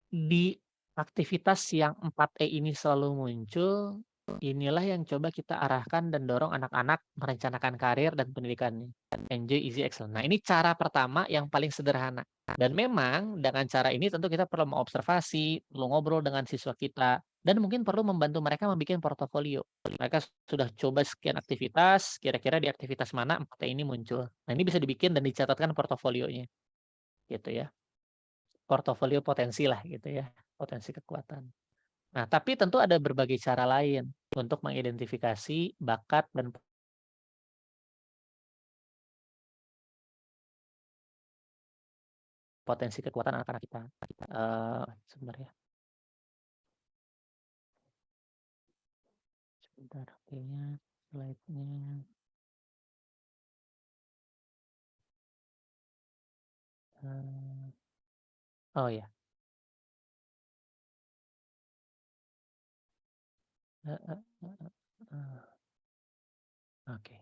di aktivitas yang 4E ini selalu muncul, inilah yang coba kita arahkan dan dorong anak-anak merencanakan karir dan pendidikannya. Enjoy, easy, excellent. Nah, ini cara pertama yang paling sederhana. Dan memang dengan cara ini tentu kita perlu mengobservasi, perlu ngobrol dengan siswa kita, dan mungkin perlu membantu mereka membuat portofolio. Mereka sudah coba sekian aktivitas, kira-kira di aktivitas mana 4E ini muncul. Nah, ini bisa dibikin dan dicatatkan portofolionya, gitu ya. Portofolio potensi lah gitu ya, potensi kekuatan. Nah, tapi tentu ada berbagai cara lain untuk mengidentifikasi bakat dan potensi kekuatan anak-anak kita. Sebentar ya, sebentar kayaknya slide-nya. Oh ya, oke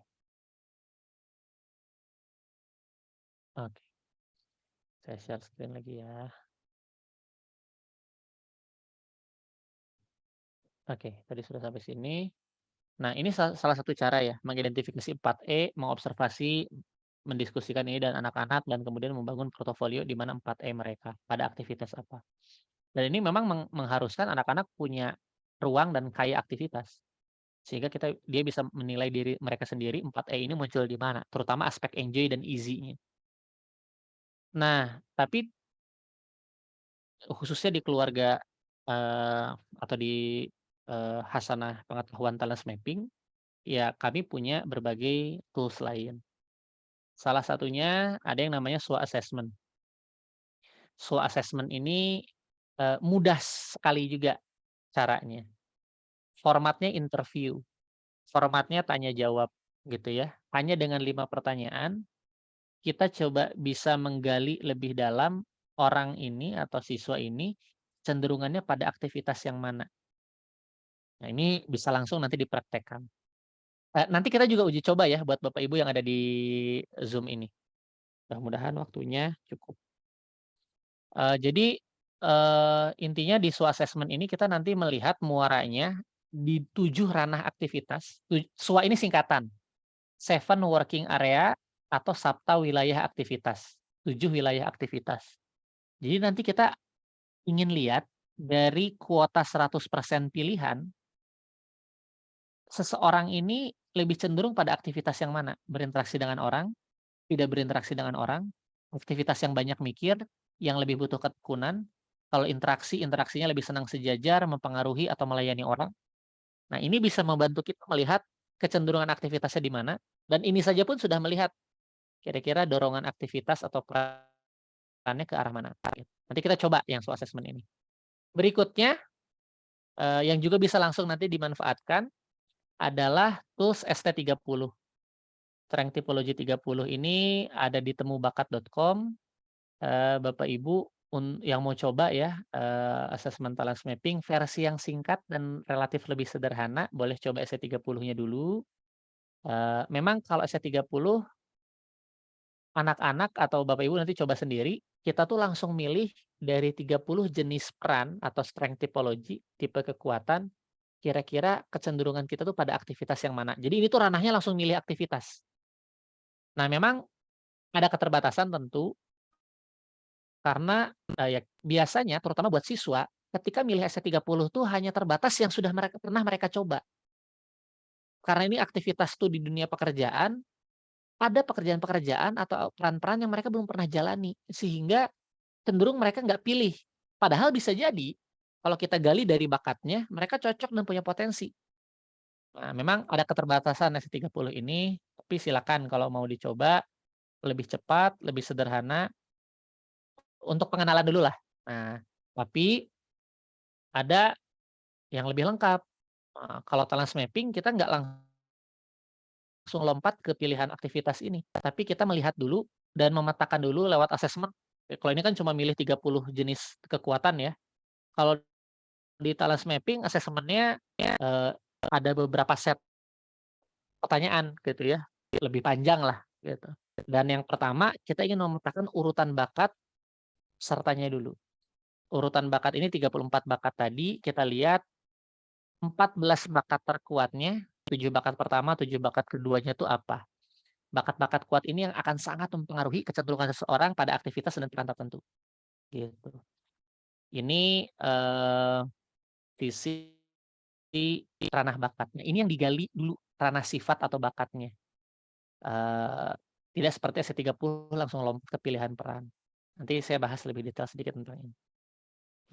oke, saya share screen lagi ya. Oke, tadi sudah sampai sini. Nah, ini salah satu cara ya, mengidentifikasi 4E, mengobservasi, mendiskusikan ini dan anak-anak, dan kemudian membangun portofolio di mana 4E mereka, pada aktivitas apa. Dan ini memang mengharuskan anak-anak punya ruang dan kaya aktivitas. Sehingga dia bisa menilai diri mereka sendiri 4E ini muncul di mana, terutama aspek enjoy dan easy-nya. Nah, tapi khususnya di keluarga, atau di, Hasanah Pengetahuan Talent Mapping, ya kami punya berbagai tools lain. Salah satunya ada yang namanya SWOT assessment. SWOT assessment ini, mudah sekali juga caranya. Formatnya interview, formatnya tanya jawab gitu ya. Hanya dengan 5 pertanyaan, kita coba bisa menggali lebih dalam orang ini atau siswa ini cenderungannya pada aktivitas yang mana. Nah, ini bisa langsung nanti dipraktekkan. Nanti kita juga uji coba ya buat Bapak Ibu yang ada di Zoom ini. Mudah-mudahan waktunya cukup. Jadi, intinya di SWOT assessment ini kita nanti melihat muaranya di 7 ranah aktivitas. SWOT ini singkatan, 7 working area atau SAPTA wilayah aktivitas, 7 wilayah aktivitas. Jadi nanti kita ingin lihat dari kuota 100% pilihan, seseorang ini lebih cenderung pada aktivitas yang mana? Berinteraksi dengan orang, tidak berinteraksi dengan orang, aktivitas yang banyak mikir, yang lebih butuh ketekunan, kalau interaksinya lebih senang sejajar, mempengaruhi atau melayani orang. Nah, ini bisa membantu kita melihat kecenderungan aktivitasnya di mana, dan ini saja pun sudah melihat kira-kira dorongan aktivitas atau perannya ke arah mana. Nanti kita coba yang SWOT assessment ini. Berikutnya, yang juga bisa langsung nanti dimanfaatkan adalah tools ST30. Strength Typology 30 ini ada di temubakat.com. Bapak Ibu yang mau coba ya, assessment talent mapping versi yang singkat dan relatif lebih sederhana, boleh coba ST30-nya dulu. Memang kalau ST30 anak-anak atau Bapak Ibu nanti coba sendiri, kita tuh langsung milih dari 30 jenis peran atau strength typology, tipe kekuatan, kira-kira kecenderungan kita tuh pada aktivitas yang mana. Jadi ini tuh ranahnya langsung milih aktivitas. Nah, memang ada keterbatasan tentu karena, ya biasanya terutama buat siswa, ketika milih ST30 tuh hanya terbatas yang sudah pernah mereka coba. Karena ini aktivitas tuh di dunia pekerjaan, ada pekerjaan-pekerjaan atau peran-peran yang mereka belum pernah jalani, sehingga cenderung mereka nggak pilih. Padahal bisa jadi, kalau kita gali dari bakatnya, mereka cocok dan punya potensi. Nah, memang ada keterbatasan ST30 ini, tapi silakan kalau mau dicoba, lebih cepat, lebih sederhana, untuk pengenalan dulu lah. Nah, tapi ada yang lebih lengkap. Kalau talent mapping kita nggak langsung lompat ke pilihan aktivitas ini, tapi kita melihat dulu dan memetakan dulu lewat asesmen. Kalau ini kan cuma milih 30 jenis kekuatan ya. Kalau di talent mapping asesmennya, ada beberapa set pertanyaan gitu ya, lebih panjang lah gitu. Dan yang pertama kita ingin memetakan urutan bakat sertanya dulu. Urutan bakat ini 34 bakat tadi kita lihat 14 bakat terkuatnya, 7 bakat pertama, 7 bakat keduanya itu apa. Bakat-bakat kuat ini yang akan sangat mempengaruhi kecenderungan seseorang pada aktivitas dan peran tertentu, gitu. Ini, sisi ranah bakatnya. Ini yang digali dulu, ranah sifat atau bakatnya. Eee, Tidak seperti ST30 langsung lompat ke pilihan peran. Nanti saya bahas lebih detail sedikit tentang ini.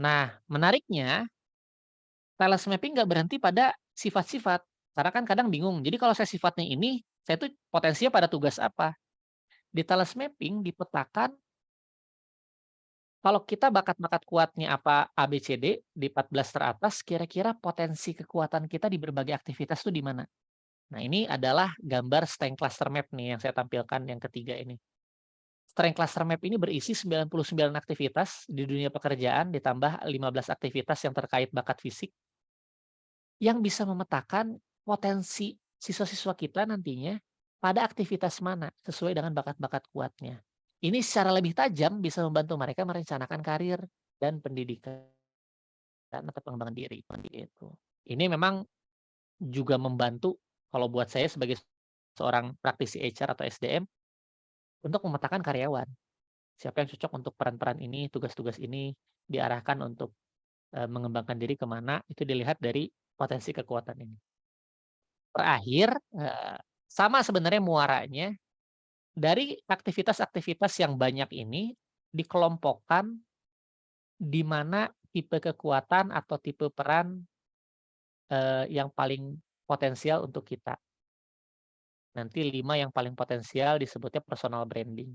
Nah, menariknya, talent mapping nggak berhenti pada sifat-sifat, karena kan kadang bingung. Jadi kalau saya sifatnya ini, saya tuh potensinya pada tugas apa? Di talent mapping dipetakan kalau kita bakat-bakat kuatnya apa A, B, C, D di 14 teratas, kira-kira potensi kekuatan kita di berbagai aktivitas tuh di mana? Nah, ini adalah gambar strength cluster map nih yang saya tampilkan yang ketiga ini. Strength cluster map ini berisi 99 aktivitas di dunia pekerjaan ditambah 15 aktivitas yang terkait bakat fisik yang bisa memetakan potensi siswa-siswa kita nantinya pada aktivitas mana sesuai dengan bakat-bakat kuatnya. Ini secara lebih tajam bisa membantu mereka merencanakan karir dan pendidikan atau pengembangan diri, gitu. Ini memang juga membantu kalau buat saya sebagai seorang praktisi HR atau SDM untuk memetakan karyawan. Siapa yang cocok untuk peran-peran ini, tugas-tugas ini, diarahkan untuk, mengembangkan diri kemana itu dilihat dari potensi kekuatan ini. Terakhir, sama sebenarnya muaranya, dari aktivitas-aktivitas yang banyak ini dikelompokkan di mana tipe kekuatan atau tipe peran, yang paling potensial untuk kita. Nanti 5 yang paling potensial disebutnya personal branding.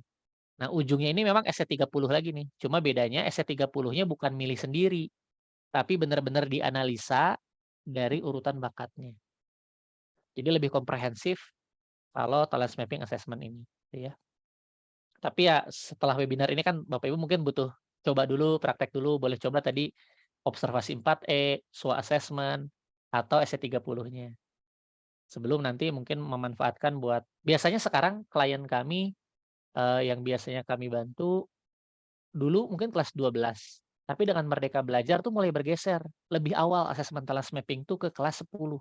Nah, ujungnya ini memang ST30 lagi nih, cuma bedanya ST30-nya bukan milih sendiri, tapi benar-benar dianalisa dari urutan bakatnya. Jadi lebih komprehensif kalau talent mapping assessment ini, gitu ya. Tapi ya setelah webinar ini kan Bapak Ibu mungkin butuh coba dulu, praktek dulu, boleh coba tadi observasi 4E, SWOT assessment, atau ST30-nya. Sebelum nanti mungkin memanfaatkan buat biasanya sekarang klien kami, yang biasanya kami bantu, dulu mungkin kelas 12, tapi dengan Merdeka Belajar tuh mulai bergeser, lebih awal asesmen talent mapping tuh ke kelas 10,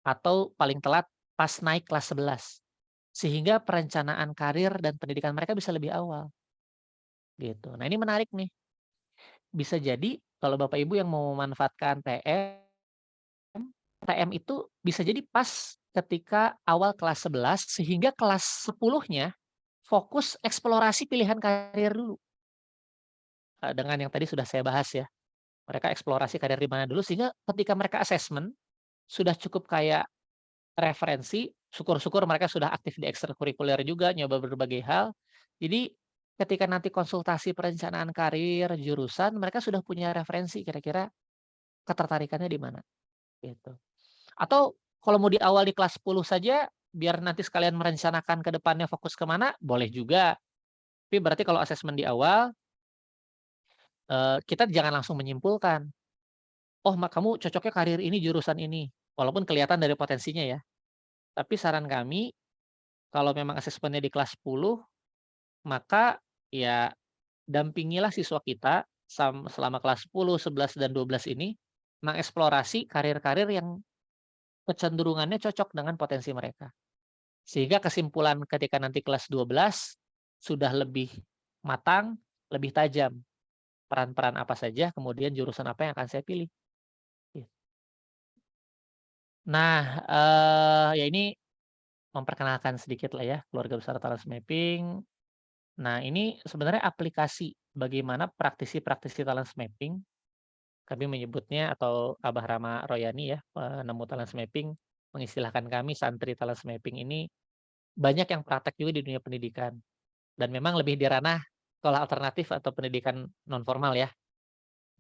atau paling telat pas naik kelas 11. Sehingga perencanaan karir dan pendidikan mereka bisa lebih awal, gitu. Nah, ini menarik nih, bisa jadi kalau Bapak Ibu yang mau memanfaatkan TM itu bisa jadi pas ketika awal kelas 11 sehingga kelas 10-nya fokus eksplorasi pilihan karir dulu, dengan yang tadi sudah saya bahas ya. Mereka eksplorasi karir di mana dulu sehingga ketika mereka asesmen, sudah cukup kayak referensi, syukur-syukur mereka sudah aktif di ekstrakurikuler juga, nyoba berbagai hal. Jadi ketika nanti konsultasi perencanaan karir, jurusan, mereka sudah punya referensi kira-kira ketertarikannya di mana, gitu. Atau Kalau mau di awal di kelas 10 saja, biar nanti sekalian merencanakan ke depannya fokus ke mana, boleh juga. Tapi berarti kalau asesmen di awal, kita jangan langsung menyimpulkan, "Oh, kamu cocoknya karir ini, jurusan ini." Walaupun kelihatan dari potensinya ya. Tapi saran kami, kalau memang asesmennya di kelas 10, maka ya dampingilah siswa kita selama kelas 10, 11, dan 12 ini mengeksplorasi karir-karir yang kecenderungannya cocok dengan potensi mereka. Sehingga kesimpulan ketika nanti kelas 12 sudah lebih matang, lebih tajam. Peran-peran apa saja, kemudian jurusan apa yang akan saya pilih. Gitu. Nah, ya ini memperkenalkan sedikit lah ya, keluarga besar Talent Mapping. Nah, ini sebenarnya aplikasi bagaimana praktisi-praktisi talent mapping, kami menyebutnya atau Abah Rama Royani ya, penemu talent mapping, mengistilahkan kami santri talent mapping ini banyak yang praktek juga di dunia pendidikan. Dan memang lebih di ranah sekolah alternatif atau pendidikan non formal ya.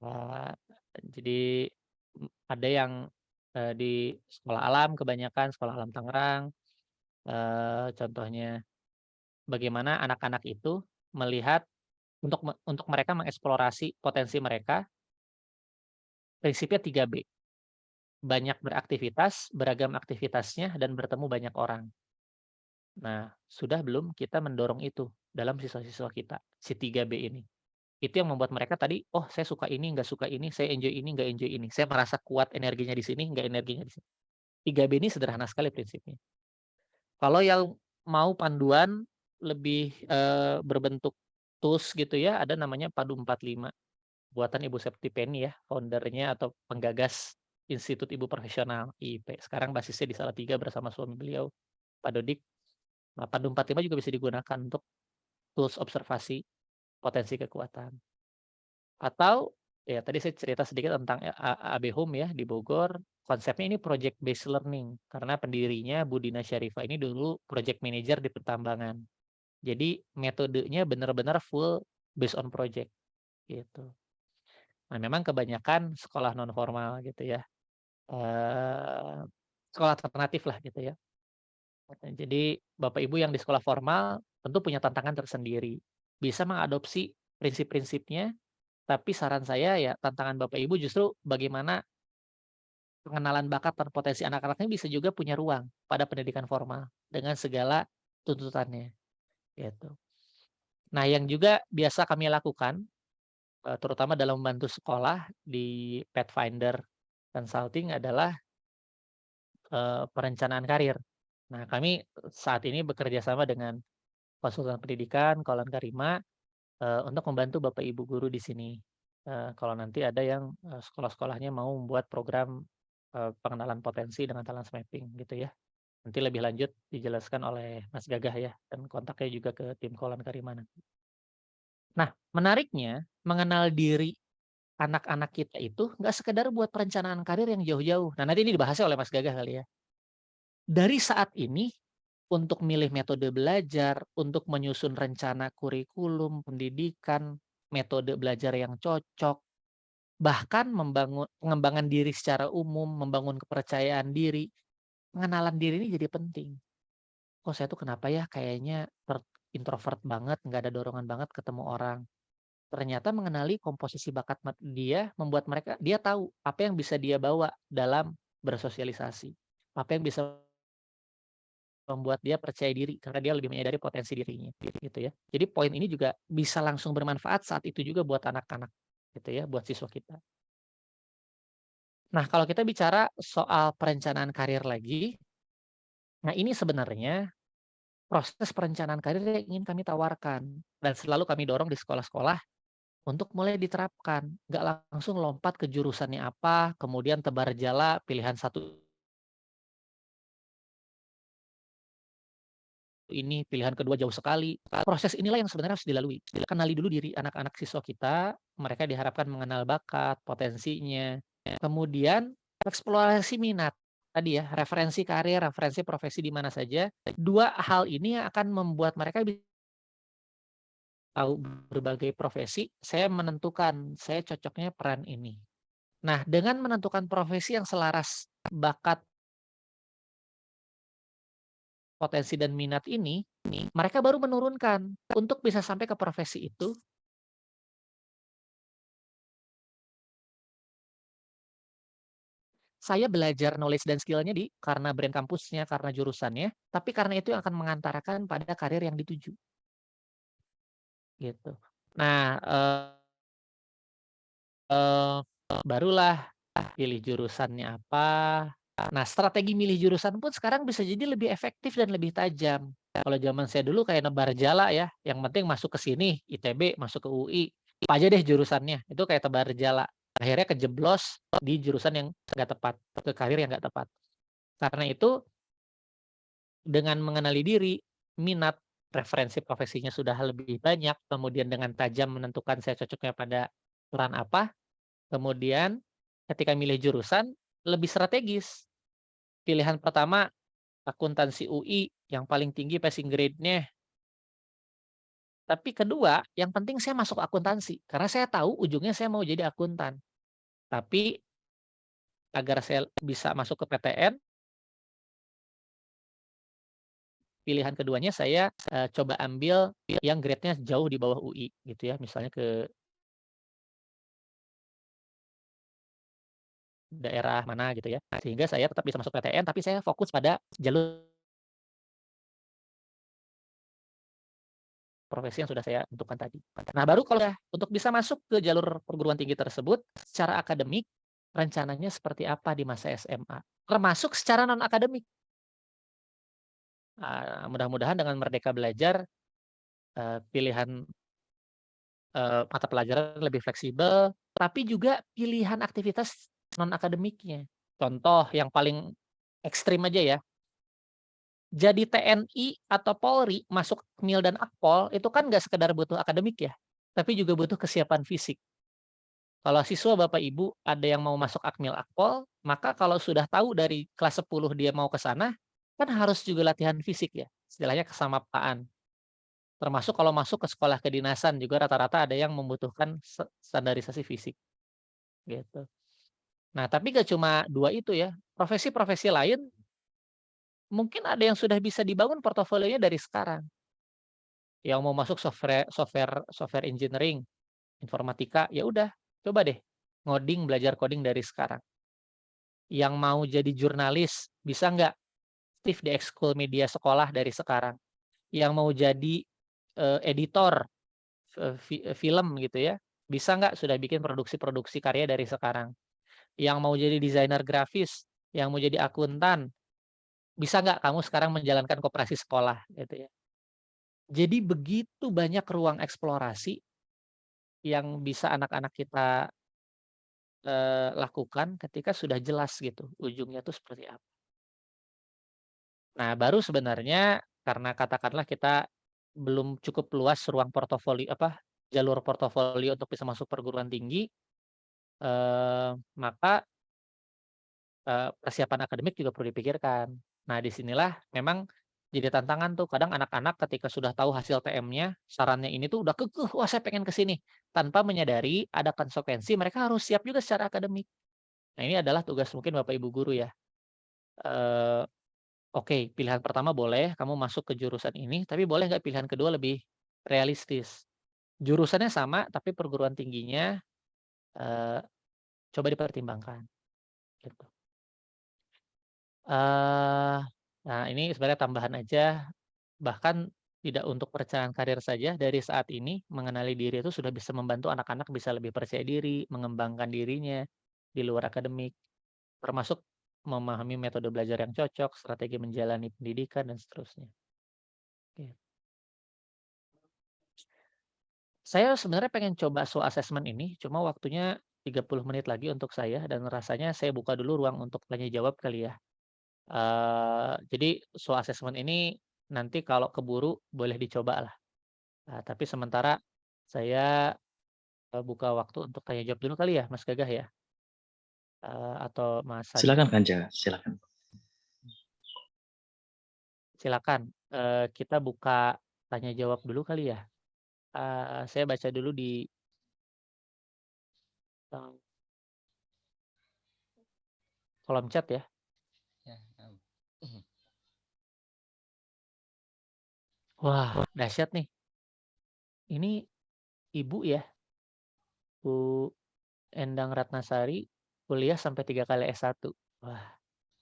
Eee, jadi, ada yang, di sekolah alam kebanyakan, sekolah alam Tangerang, contohnya bagaimana anak-anak itu melihat untuk mereka mengeksplorasi potensi mereka, prinsipnya 3B, banyak beraktivitas, beragam aktivitasnya, dan bertemu banyak orang. Nah, sudah belum kita mendorong itu dalam siswa-siswa kita, si 3B ini. Itu yang membuat mereka tadi, "Oh, saya suka ini, nggak suka ini, saya enjoy ini, nggak enjoy ini. Saya merasa kuat energinya di sini, nggak energinya di sini." 3B ini sederhana sekali prinsipnya. Kalau yang mau panduan lebih, berbentuk tools gitu ya, ada namanya Padu 45, buatan Ibu Septipenny ya, founder-nya atau penggagas Institut Ibu Profesional, IIP. Sekarang basisnya di Salatiga bersama suami beliau, Pak Dodik. Nah, Padu 45 juga bisa digunakan untuk tools observasi potensi kekuatan. Atau, ya tadi saya cerita sedikit tentang AB Home ya di Bogor, konsepnya ini project based learning, karena pendirinya Budina Syarifah ini dulu project manager di pertambangan. Jadi metodenya benar-benar full based on project, gitu. Nah, memang kebanyakan sekolah non formal gitu ya, eee, sekolah alternatif lah gitu ya. Jadi Bapak Ibu yang di sekolah formal tentu punya tantangan tersendiri, bisa mengadopsi prinsip-prinsipnya. Tapi saran saya ya tantangan Bapak Ibu justru bagaimana pengenalan bakat dan potensi anak-anaknya bisa juga punya ruang pada pendidikan formal dengan segala tuntutannya, gitu. Nah, yang juga biasa kami lakukan, terutama dalam membantu sekolah di Pathfinder Consulting adalah, perencanaan karir. Nah, kami saat ini bekerja sama dengan konsultan pendidikan, Kaulan Karima, untuk membantu Bapak Ibu guru di sini. Kalau nanti ada yang, sekolah-sekolahnya mau membuat program, pengenalan potensi dengan talent mapping gitu ya. Nanti lebih lanjut dijelaskan oleh Mas Gagah ya, dan kontaknya juga ke tim Kaulan Karima nanti. Nah, menariknya mengenal diri anak-anak kita itu nggak sekedar buat perencanaan karir yang jauh-jauh. Nah, nanti ini dibahasnya oleh Mas Gagah kali ya. Dari saat ini, untuk milih metode belajar, untuk menyusun rencana kurikulum, pendidikan, metode belajar yang cocok, bahkan pengembangan diri secara umum, membangun kepercayaan diri, pengenalan diri ini jadi penting. "Kok saya tuh kenapa ya kayaknya introvert banget, nggak ada dorongan banget ketemu orang." Ternyata mengenali komposisi bakat dia membuat dia tahu apa yang bisa dia bawa dalam bersosialisasi, apa yang bisa membuat dia percaya diri karena dia lebih menyadari potensi dirinya, gitu ya. Jadi poin ini juga bisa langsung bermanfaat saat itu juga buat anak-anak, gitu ya, buat siswa kita. Nah, kalau kita bicara soal perencanaan karir lagi, nah ini sebenarnya proses perencanaan karir yang ingin kami tawarkan dan selalu kami dorong di sekolah-sekolah untuk mulai diterapkan. Nggak langsung lompat ke jurusannya apa, kemudian tebar jala pilihan satu ini, pilihan kedua jauh sekali. Proses inilah yang sebenarnya harus dilalui. Kenali dulu diri anak-anak siswa kita, mereka diharapkan mengenal bakat, potensinya, kemudian eksplorasi minat. Tadi ya, referensi karir, referensi profesi di mana saja. Dua hal ini yang akan membuat mereka bisa tahu berbagai profesi, saya menentukan saya cocoknya peran ini. Nah, dengan menentukan profesi yang selaras bakat potensi dan minat ini, mereka baru menurunkan. Untuk bisa sampai ke profesi itu, saya belajar knowledge dan skill-nya karena brand kampusnya, karena jurusannya, tapi karena itu yang akan mengantarkan pada karir yang dituju, gitu. Nah, eee, barulah pilih jurusannya apa. Nah, strategi milih jurusan pun sekarang bisa jadi lebih efektif dan lebih tajam. Kalau zaman saya dulu kayak nebar jala ya, yang penting masuk ke sini, ITB, masuk ke UI, apa aja deh jurusannya, itu kayak tebar jala. Akhirnya kejeblos di jurusan yang nggak tepat, ke karir yang nggak tepat. Karena itu, dengan mengenali diri, minat, preferensi profesinya sudah lebih banyak, kemudian dengan tajam menentukan saya cocoknya pada peran apa, kemudian ketika milih jurusan lebih strategis. Pilihan pertama akuntansi UI yang paling tinggi passing grade-nya, tapi kedua yang penting saya masuk akuntansi, karena saya tahu ujungnya saya mau jadi akuntan. Tapi agar saya bisa masuk ke PTN, pilihan keduanya saya, coba ambil yang grade-nya jauh di bawah UI gitu ya, misalnya ke daerah mana gitu ya. Sehingga saya tetap bisa masuk PTN, tapi saya fokus pada jalur profesi yang sudah saya tentukan tadi. Nah, baru kalau udah untuk bisa masuk ke jalur perguruan tinggi tersebut, secara akademik, rencananya seperti apa di masa SMA? Termasuk secara non-akademik. Mudah-mudahan dengan Merdeka Belajar, pilihan, mata pelajaran lebih fleksibel, tapi juga pilihan aktivitas non-akademiknya. Contoh yang paling ekstrim aja ya, jadi TNI atau Polri masuk Akmil dan Akpol itu kan nggak sekedar butuh akademik ya, tapi juga butuh kesiapan fisik. Kalau siswa Bapak Ibu ada yang mau masuk Akmil Akpol, maka kalau sudah tahu dari kelas 10 dia mau ke sana, kan harus juga latihan fisik ya, istilahnya kesamaptaan. Termasuk kalau masuk ke sekolah kedinasan juga rata-rata ada yang membutuhkan standarisasi fisik, gitu. Nah, tapi nggak cuma 2 itu ya, profesi-profesi lain mungkin ada yang sudah bisa dibangun portofolionya dari sekarang. Yang mau masuk software engineering, informatika, ya udah, coba deh belajar coding dari sekarang. Yang mau jadi jurnalis, bisa nggak aktif di ekskul media sekolah dari sekarang. Yang mau jadi, editor, film gitu ya, bisa nggak sudah bikin produksi-produksi karya dari sekarang. Yang mau jadi desainer grafis, yang mau jadi akuntan, bisa nggak kamu sekarang menjalankan koperasi sekolah gitu ya. Jadi begitu banyak ruang eksplorasi yang bisa anak-anak kita, lakukan ketika sudah jelas gitu ujungnya tuh seperti apa. Nah, baru sebenarnya karena katakanlah kita belum cukup luas ruang jalur portofolio untuk bisa masuk perguruan tinggi, maka, persiapan akademik juga perlu dipikirkan. Nah, disinilah memang jadi tantangan tuh, kadang anak-anak ketika sudah tahu hasil TM-nya, sarannya ini tuh udah kekeh, "Wah, saya pengen ke sini," tanpa menyadari ada konsekuensi mereka harus siap juga secara akademik. Nah, ini adalah tugas mungkin Bapak Ibu guru ya, eee, oke, pilihan pertama boleh kamu masuk ke jurusan ini, tapi boleh nggak pilihan kedua lebih realistis? Jurusannya sama, tapi perguruan tingginya, eee, coba dipertimbangkan, gitu. Eee, nah ini sebenarnya tambahan aja, bahkan tidak untuk perencanaan karir saja, dari saat ini mengenali diri itu sudah bisa membantu anak-anak bisa lebih percaya diri, mengembangkan dirinya di luar akademik, termasuk memahami metode belajar yang cocok, strategi menjalani pendidikan, dan seterusnya. Oke. Saya sebenarnya pengen coba SWOT assessment ini, cuma waktunya 30 menit lagi untuk saya dan rasanya saya buka dulu ruang untuk tanya jawab kali ya. Jadi SWOT assessment ini nanti kalau keburu boleh dicoba lah. Tapi sementara saya, buka waktu untuk tanya jawab dulu kali ya, Mas Gagah ya? Atau Mas Hadi? Silakan Kanja, silakan. Silakan, kita buka tanya jawab dulu kali ya? Saya baca dulu di, eee, kolom chat ya. Ya, Wah, dahsyat nih. Ini ibu ya, Bu Endang Ratnasari, kuliah sampai 3 kali S1. Wah,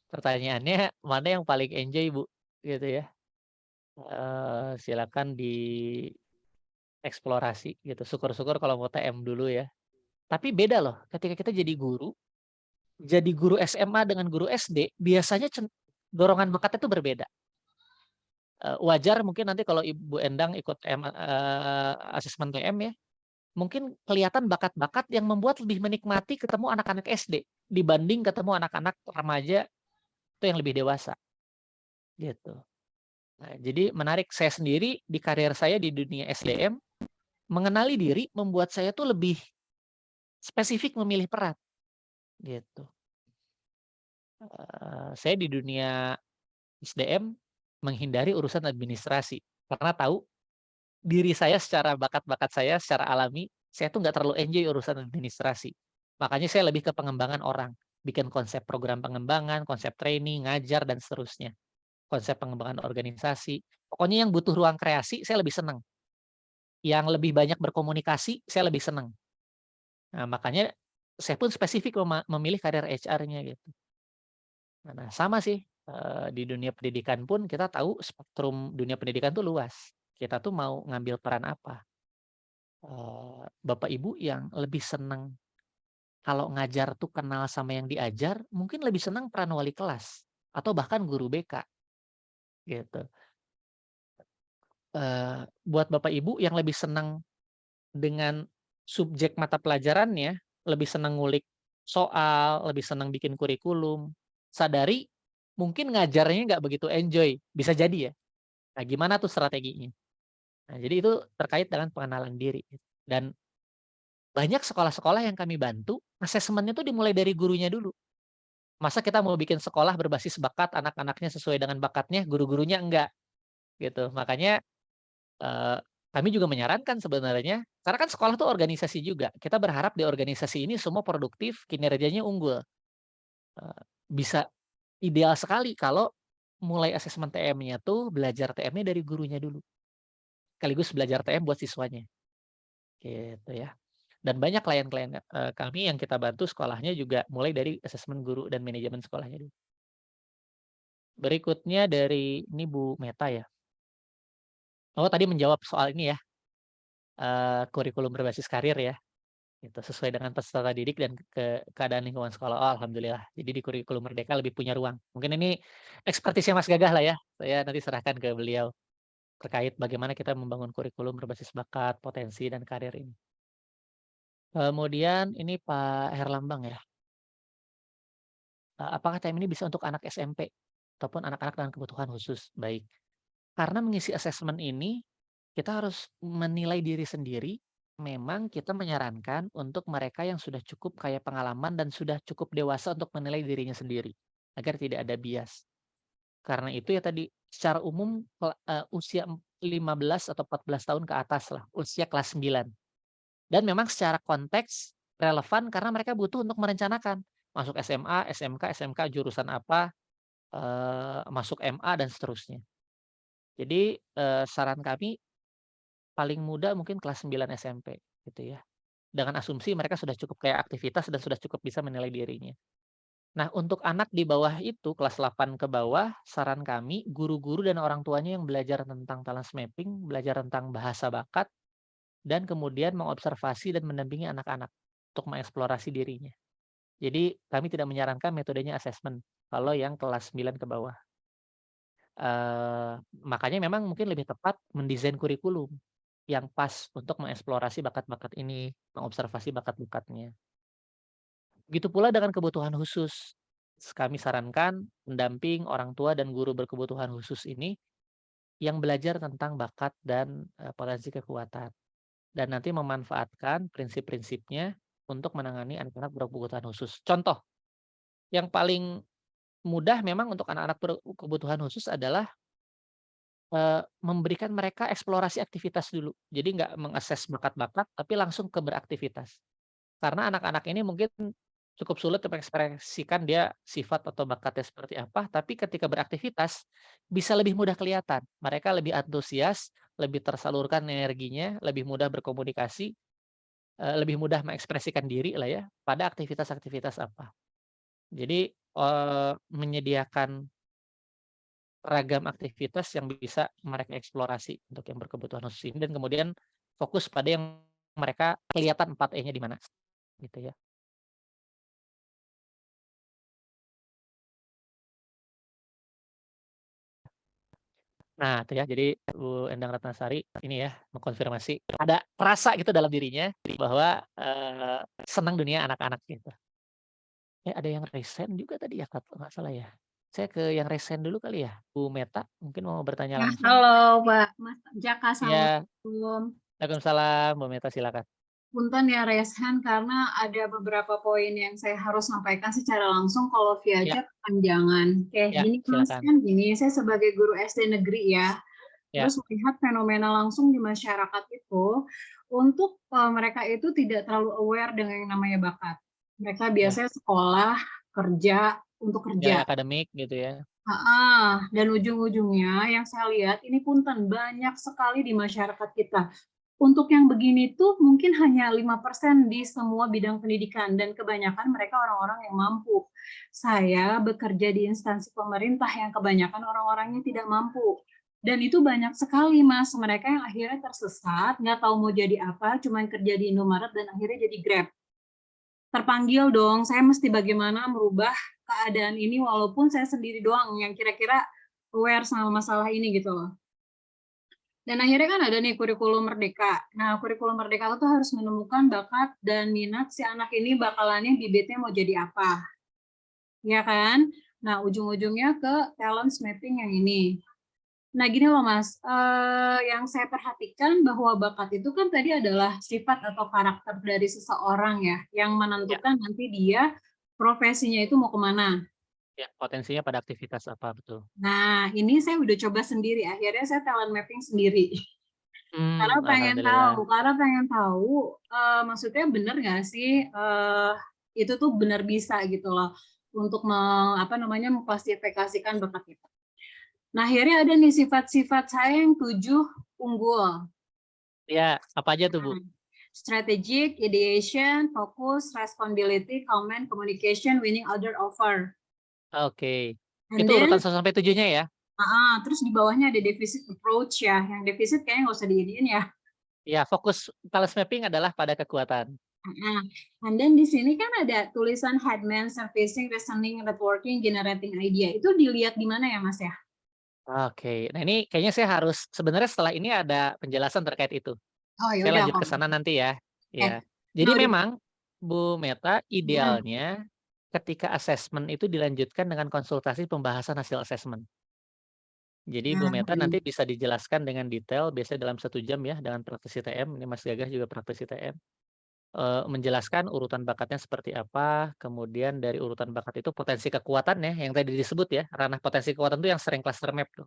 pertanyaannya mana yang paling enjoy, Bu? Gitu ya. Silakan dieksplorasi gitu. Syukur-syukur kalau mau TM dulu ya. Tapi beda loh ketika kita jadi guru SMA dengan guru SD, biasanya dorongan bakatnya itu berbeda. Wajar mungkin nanti kalau Ibu Endang ikut asesmen TM ya, mungkin kelihatan bakat-bakat yang membuat lebih menikmati ketemu anak-anak SD, dibanding ketemu anak-anak remaja itu yang lebih dewasa, gitu. Nah, jadi menarik, saya sendiri di karir saya di dunia SDM, mengenali diri membuat saya tuh lebih spesifik memilih peran, gitu. Saya di dunia SDM menghindari urusan administrasi, karena tahu diri saya secara bakat-bakat saya secara alami, saya tuh nggak terlalu enjoy urusan administrasi. Makanya saya lebih ke pengembangan orang, bikin konsep program pengembangan, konsep training, ngajar dan seterusnya. Konsep pengembangan organisasi. Pokoknya yang butuh ruang kreasi saya lebih senang. Yang lebih banyak berkomunikasi saya lebih senang. Nah, makanya saya pun spesifik memilih karir HR-nya gitu. Nah, sama sih, di dunia pendidikan pun kita tahu spektrum dunia pendidikan tuh luas. Kita tuh mau ngambil peran apa. Bapak Ibu yang lebih senang kalau ngajar tuh kenal sama yang diajar, mungkin lebih senang peran wali kelas atau bahkan guru BK gitu. Buat Bapak Ibu yang lebih senang dengan subjek mata pelajarannya, lebih senang ngulik soal, lebih senang bikin kurikulum, sadari mungkin ngajarnya nggak begitu enjoy, bisa jadi ya. Nah, gimana tuh strateginya? Nah, jadi itu terkait dengan pengenalan diri dan banyak sekolah-sekolah yang kami bantu, asesmennya tuh dimulai dari gurunya dulu. Masa kita mau bikin sekolah berbasis bakat, anak-anaknya sesuai dengan bakatnya, guru-gurunya enggak, gitu. Makanya, eee, kami juga menyarankan sebenarnya, karena kan sekolah tuh organisasi juga, kita berharap di organisasi ini semua produktif, kinerjanya unggul. Bisa ideal sekali kalau mulai asesmen TM-nya tuh belajar TM-nya dari gurunya dulu, sekaligus belajar TM buat siswanya, gitu ya. Dan banyak klien-klien, kami yang kita bantu sekolahnya juga mulai dari asesmen guru dan manajemen sekolahnya dulu. Berikutnya dari ini Bu Meta ya. Oh tadi menjawab soal ini ya, kurikulum berbasis karir ya, itu sesuai dengan peserta didik dan keadaan lingkungan sekolah. Oh alhamdulillah, jadi di kurikulum Merdeka lebih punya ruang. Mungkin ini ekspertisnya Mas Gagah lah ya, saya nanti serahkan ke beliau, terkait bagaimana kita membangun kurikulum berbasis bakat, potensi, dan karir ini. Kemudian ini Pak Herlambang ya, apakah TM ini bisa untuk anak SMP ataupun anak-anak dengan kebutuhan khusus? Baik, karena mengisi asesmen ini kita harus menilai diri sendiri, memang kita menyarankan untuk mereka yang sudah cukup kaya pengalaman dan sudah cukup dewasa untuk menilai dirinya sendiri, agar tidak ada bias. Karena itu ya tadi, secara umum usia 15 atau 14 tahun ke atas lah, usia kelas 9. Dan memang secara konteks relevan karena mereka butuh untuk merencanakan, masuk SMA, SMK, SMK jurusan apa, masuk MA dan seterusnya. Jadi, saran kami paling muda mungkin kelas 9 SMP gitu ya. Dengan asumsi mereka sudah cukup kayak aktivitas dan sudah cukup bisa menilai dirinya. Nah, untuk anak di bawah itu kelas 8 ke bawah, saran kami guru-guru dan orang tuanya yang belajar tentang talent mapping, belajar tentang bahasa bakat dan kemudian mengobservasi dan mendampingi anak-anak untuk mengeksplorasi dirinya. Jadi, kami tidak menyarankan metodenya asesmen kalau yang kelas 9 ke bawah. Makanya memang mungkin lebih tepat mendesain kurikulum yang pas untuk mengeksplorasi bakat-bakat ini, mengobservasi bakat-bakatnya. Begitu pula dengan kebutuhan khusus. Kami sarankan pendamping, orang tua, dan guru berkebutuhan khusus ini yang belajar tentang bakat dan potensi kekuatan. Dan nanti memanfaatkan prinsip-prinsipnya untuk menangani anak-anak berkebutuhan khusus. Contoh, yang paling mudah memang untuk anak-anak berkebutuhan khusus adalah memberikan mereka eksplorasi aktivitas dulu. Jadi nggak mengakses bakat-bakat, tapi langsung ke beraktivitas. Karena anak-anak ini mungkin cukup sulit untuk mengekspresikan dia sifat atau bakatnya seperti apa, tapi ketika beraktivitas bisa lebih mudah kelihatan. Mereka lebih antusias, lebih tersalurkan energinya, lebih mudah berkomunikasi, lebih mudah mengekspresikan diri lah ya, pada aktivitas-aktivitas apa. Jadi, menyediakan ragam aktivitas yang bisa mereka eksplorasi untuk yang berkebutuhan khusus ini dan kemudian fokus pada yang mereka kelihatan 4E-nya di mana, gitu ya. Nah, itu ya, jadi Bu Endang Ratnasari ini ya, mengkonfirmasi ada rasa gitu dalam dirinya bahwa, senang dunia anak-anak gitu. Ada yang resign juga tadi ya, kalau nggak salah ya? Saya ke yang resign dulu kali ya? Bu Meta mungkin mau bertanya Ya, langsung? halo Pak Mas Jaka, Iya, assalamualaikum. waalaikumsalam, Bu Meta silakan. Punten ya resen karena ada beberapa poin yang saya harus sampaikan secara langsung, kalau via Ya, chat kepanjangan. Oke, ya, gini Mas, silakan. kan gini, saya sebagai guru SD negeri ya, Ya, terus melihat fenomena langsung di masyarakat itu, untuk mereka itu tidak terlalu aware dengan yang namanya bakat. Mereka ya, biasanya sekolah, kerja, untuk nilai kerja. akademik gitu ya. Dan ujung-ujungnya yang saya lihat ini punten banyak sekali di masyarakat kita. Untuk yang begini tuh mungkin hanya 5% di semua bidang pendidikan dan kebanyakan mereka orang-orang yang mampu. Saya bekerja di instansi pemerintah yang kebanyakan orang-orangnya tidak mampu. Dan itu banyak sekali Mas, mereka yang akhirnya tersesat, nggak tahu mau jadi apa, cuman kerja di Indomaret dan akhirnya jadi Grab. Terpanggil dong, saya mesti bagaimana merubah keadaan ini walaupun saya sendiri doang yang kira-kira aware sama masalah ini gitu loh. Dan akhirnya kan ada nih kurikulum merdeka. Nah, kurikulum merdeka itu harus menemukan bakat dan minat si anak ini bakalannya bibitnya mau jadi apa. Ya kan? Nah, ujung-ujungnya ke talent mapping yang ini. Nah, gini loh Mas, yang saya perhatikan bahwa bakat itu kan tadi adalah sifat atau karakter dari seseorang ya, yang Ya, menentukan nanti dia profesinya itu mau kemana. ya, potensinya pada aktivitas apa, betul. Nah, ini saya udah coba sendiri, akhirnya saya talent mapping sendiri. Alhamdulillah. Karena pengen tahu, maksudnya bener nggak sih, itu tuh benar bisa gitu loh, untuk mengklasifikasikan bakat kita. Nah, akhirnya ada nih sifat-sifat saya yang 7 unggul. Ya, apa aja tuh, Bu? Strategic, ideation, focus, responsibility, comment, communication, winning order offer. Oke. And Itu then, urutan 1 sampai 7-nya ya? terus di bawahnya ada deficit approach ya. Yang defisit kayaknya nggak usah diiniin ya. Ya, fokus talent mapping adalah pada kekuatan. And then di sini kan ada tulisan headman, surfacing, reasoning, networking, generating idea. Itu dilihat di mana ya Mas ya? Oke. Nah, ini kayaknya saya harus sebenarnya setelah ini ada penjelasan terkait itu. Oh ya Saya udah lanjut ke kok. sana nanti ya. Eh, Ya. nah Jadi udah. memang Bu Meta idealnya ketika asesmen itu dilanjutkan dengan konsultasi pembahasan hasil asesmen. Jadi Bu Meta nanti bisa dijelaskan dengan detail, biasanya dalam 1 jam ya, dengan praktisi TM, ini Mas Gagah juga praktisi TM, menjelaskan urutan bakatnya seperti apa, kemudian dari urutan bakat itu potensi kekuatannya, yang tadi disebut ya, ranah potensi kekuatan itu yang sering cluster map tuh,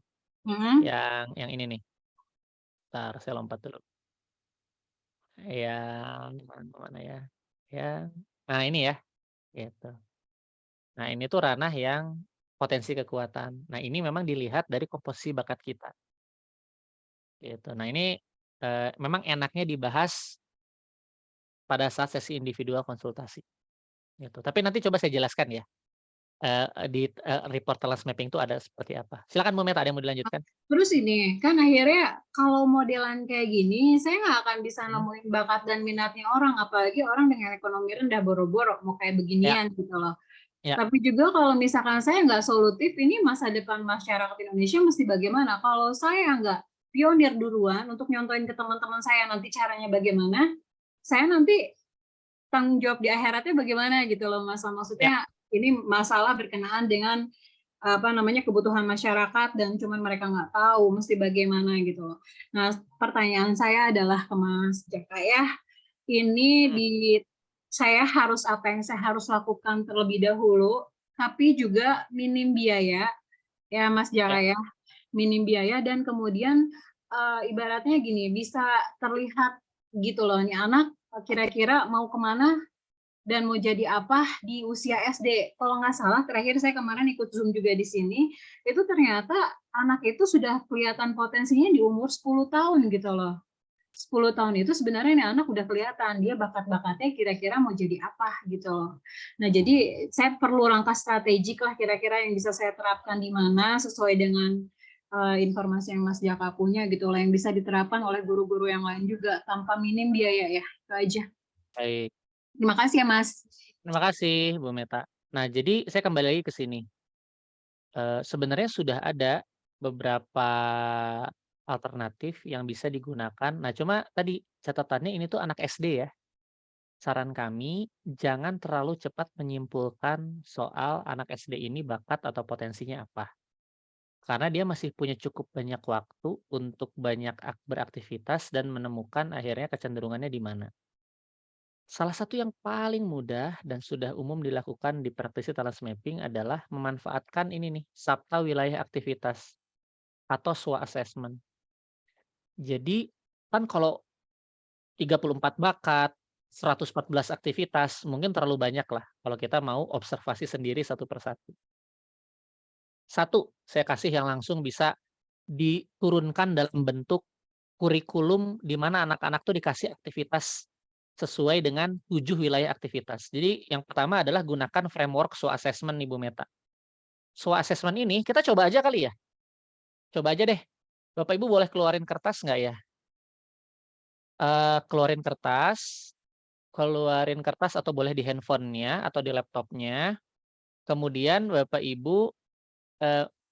yang ini nih, entar saya lompat dulu, yang mana ya, yang nah ini ya, gitu. Nah ini tuh ranah yang potensi kekuatan. Nah ini memang dilihat dari komposisi bakat kita. Gitu. Nah ini, memang enaknya dibahas pada saat sesi individual konsultasi, gitu. Tapi nanti coba saya jelaskan ya, report talent mapping itu ada seperti apa. Silakan Bu Meta, ada yang mau dilanjutkan? Terus ini, kan akhirnya kalau modelan kayak gini, saya nggak akan bisa Mhm. nemuin bakat dan minatnya orang, apalagi orang dengan ekonomi rendah boro-boro mau kayak Ya, beginian gitu loh. ya, Tapi juga kalau misalkan saya nggak solutif, ini masa depan masyarakat Indonesia mesti bagaimana? Kalau saya nggak pionir duluan untuk nyontohin ke teman-teman saya nanti caranya bagaimana, saya nanti tanggung jawab di akhiratnya bagaimana gitu loh Mas. ya, Maksudnya ini masalah berkenaan dengan kebutuhan masyarakat dan cuman mereka nggak tahu mesti bagaimana gitu loh. Nah, pertanyaan saya adalah ke Mas Jaka ya, ini mhm, saya harus apa yang saya harus lakukan terlebih dahulu, tapi juga minim biaya ya Mas ya, Jaka ya, minim biaya dan kemudian ibaratnya gini bisa terlihat gitu loh, nih anak kira-kira mau kemana dan mau jadi apa di usia SD. Kalau nggak salah, terakhir saya kemarin ikut Zoom juga di sini, itu ternyata anak itu sudah kelihatan potensinya di umur 10 tahun gitu loh. 10 tahun itu sebenarnya nih anak udah kelihatan dia bakat-bakatnya kira-kira mau jadi apa gitu loh. Nah, jadi saya perlu langkah strategik lah kira-kira yang bisa saya terapkan di mana sesuai dengan informasi yang Mas Jaka punya gitu lah, yang bisa diterapkan oleh guru-guru yang lain juga tanpa minim biaya ya. Itu aja. Baik. Terima kasih ya Mas. Terima kasih Bu Meta. Nah, jadi saya kembali lagi ke sini. Sebenarnya sudah ada beberapa alternatif yang bisa digunakan. Nah, cuma tadi catatannya ini tuh anak SD ya. Saran kami jangan terlalu cepat menyimpulkan soal anak SD ini bakat atau potensinya apa. Karena dia masih punya cukup banyak waktu untuk banyak beraktivitas dan menemukan akhirnya kecenderungannya di mana. Salah satu yang paling mudah dan sudah umum dilakukan di praktisi talent mapping adalah memanfaatkan ini nih, SAPTA wilayah aktivitas atau SWA assessment. Jadi kan kalau 34 bakat, 114 aktivitas, mungkin terlalu banyak lah kalau kita mau observasi sendiri satu persatu. Satu, saya kasih yang langsung bisa diturunkan dalam bentuk kurikulum di mana anak-anak tuh dikasih aktivitas sesuai dengan 7 wilayah aktivitas. Jadi yang pertama adalah gunakan framework SWOT assessment nih Bu Meta. SWOT assessment ini kita coba aja kali ya. Coba aja deh. Bapak Ibu boleh keluarin kertas nggak ya? Keluarin kertas atau boleh di handphonenya atau di laptopnya. Kemudian Bapak Ibu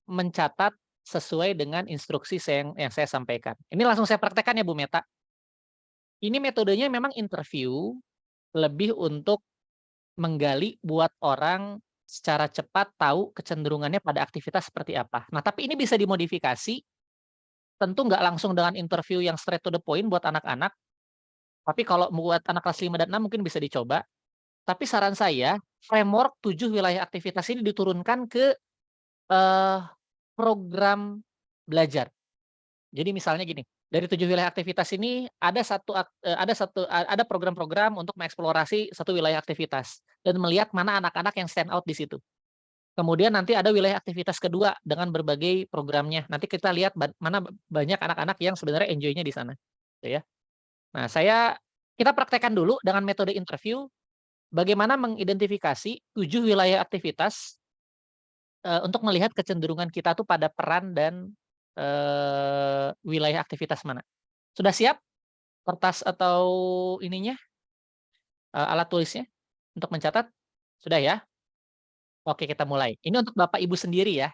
mencatat sesuai dengan instruksi yang saya sampaikan. Ini langsung saya praktekkan ya Bu Meta. Ini metodenya memang interview, lebih untuk menggali buat orang secara cepat tahu kecenderungannya pada aktivitas seperti apa. Nah, tapi ini bisa dimodifikasi, tentu nggak langsung dengan interview yang straight to the point buat anak-anak, tapi kalau buat anak kelas 5 dan 6 mungkin bisa dicoba. Tapi saran saya, framework 7 wilayah aktivitas ini diturunkan ke program belajar. Jadi misalnya gini, dari 7 wilayah aktivitas ini ada program-program untuk mengeksplorasi satu wilayah aktivitas dan melihat mana anak-anak yang stand out di situ. Kemudian nanti ada wilayah aktivitas kedua dengan berbagai programnya. Nanti kita lihat mana banyak anak-anak yang sebenarnya enjoy-nya di sana, gitu ya. Nah, kita praktekkan dulu dengan metode interview bagaimana mengidentifikasi 7 wilayah aktivitas untuk melihat kecenderungan kita tuh pada peran dan wilayah aktivitas mana. Sudah siap kertas atau ininya, alat tulisnya untuk mencatat? Sudah ya? Oke, kita mulai. Ini untuk Bapak Ibu sendiri ya.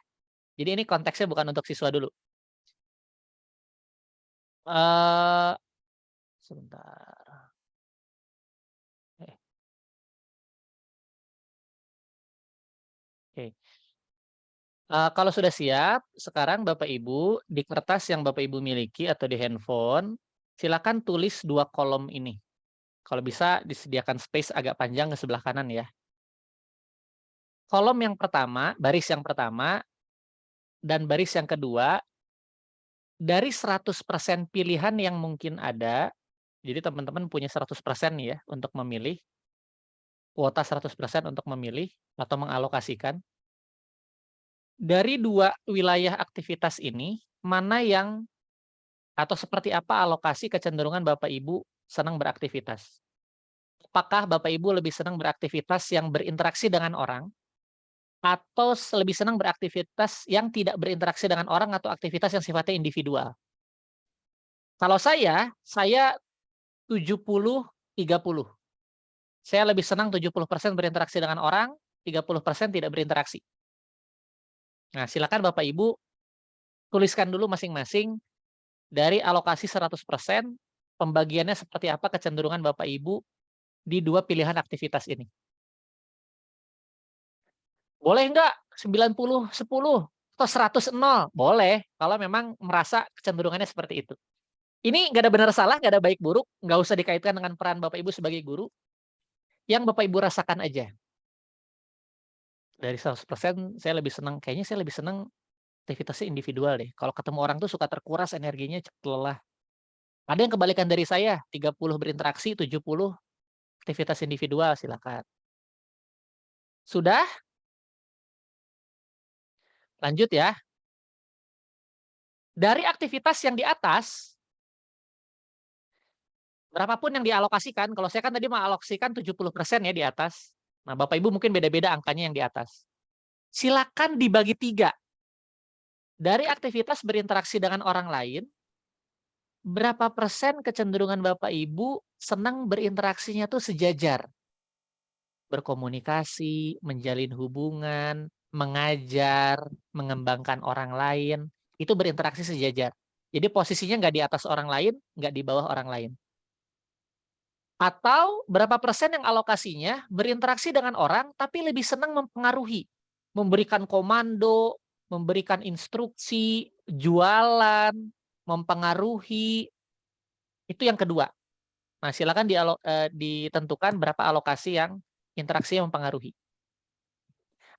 Jadi ini konteksnya bukan untuk siswa dulu. Sebentar. Oke. Kalau sudah siap, sekarang Bapak Ibu di kertas yang Bapak Ibu miliki atau di handphone, silakan tulis 2 kolom ini. Kalau bisa disediakan space agak panjang ke sebelah kanan ya. Kolom yang pertama, baris yang pertama, dan baris yang kedua, dari 100% pilihan yang mungkin ada, jadi teman-teman punya 100% nih ya untuk memilih, kuota 100% untuk memilih atau mengalokasikan. Dari 2 wilayah aktivitas ini, mana yang atau seperti apa alokasi kecenderungan Bapak Ibu senang beraktivitas? Apakah Bapak Ibu lebih senang beraktivitas yang berinteraksi dengan orang, atau lebih senang beraktivitas yang tidak berinteraksi dengan orang atau aktivitas yang sifatnya individual? Kalau saya 70-30. Saya lebih senang 70% berinteraksi dengan orang, 30% tidak berinteraksi. Nah, silakan Bapak Ibu tuliskan dulu masing-masing dari alokasi 100%, pembagiannya seperti apa kecenderungan Bapak Ibu di 2 pilihan aktivitas ini. Boleh nggak 90-10 atau 100-0? Boleh, kalau memang merasa kecenderungannya seperti itu. Ini nggak ada benar salah, nggak ada baik buruk, nggak usah dikaitkan dengan peran Bapak Ibu sebagai guru. Yang Bapak Ibu rasakan aja. Dari 100% saya lebih senang, kayaknya saya lebih senang aktivitasnya individual deh. Kalau ketemu orang tuh suka terkuras energinya, cepet lelah. Ada yang kebalikan dari saya, 30 berinteraksi, 70 aktivitas individual, silakan. Sudah? Lanjut ya. Dari aktivitas yang di atas, berapapun yang dialokasikan, kalau saya kan tadi mengalokasikan 70% ya di atas. Nah, Bapak Ibu mungkin beda-beda angkanya yang di atas. Silakan dibagi 3. Dari aktivitas berinteraksi dengan orang lain, berapa persen kecenderungan Bapak Ibu senang berinteraksinya tuh sejajar? Berkomunikasi, menjalin hubungan, mengajar, mengembangkan orang lain, itu berinteraksi sejajar. Jadi posisinya nggak di atas orang lain, nggak di bawah orang lain. Atau berapa persen yang alokasinya berinteraksi dengan orang, tapi lebih senang mempengaruhi, memberikan komando, memberikan instruksi, jualan, mempengaruhi, itu yang kedua. Nah, silakan ditentukan berapa alokasi yang interaksi yang mempengaruhi.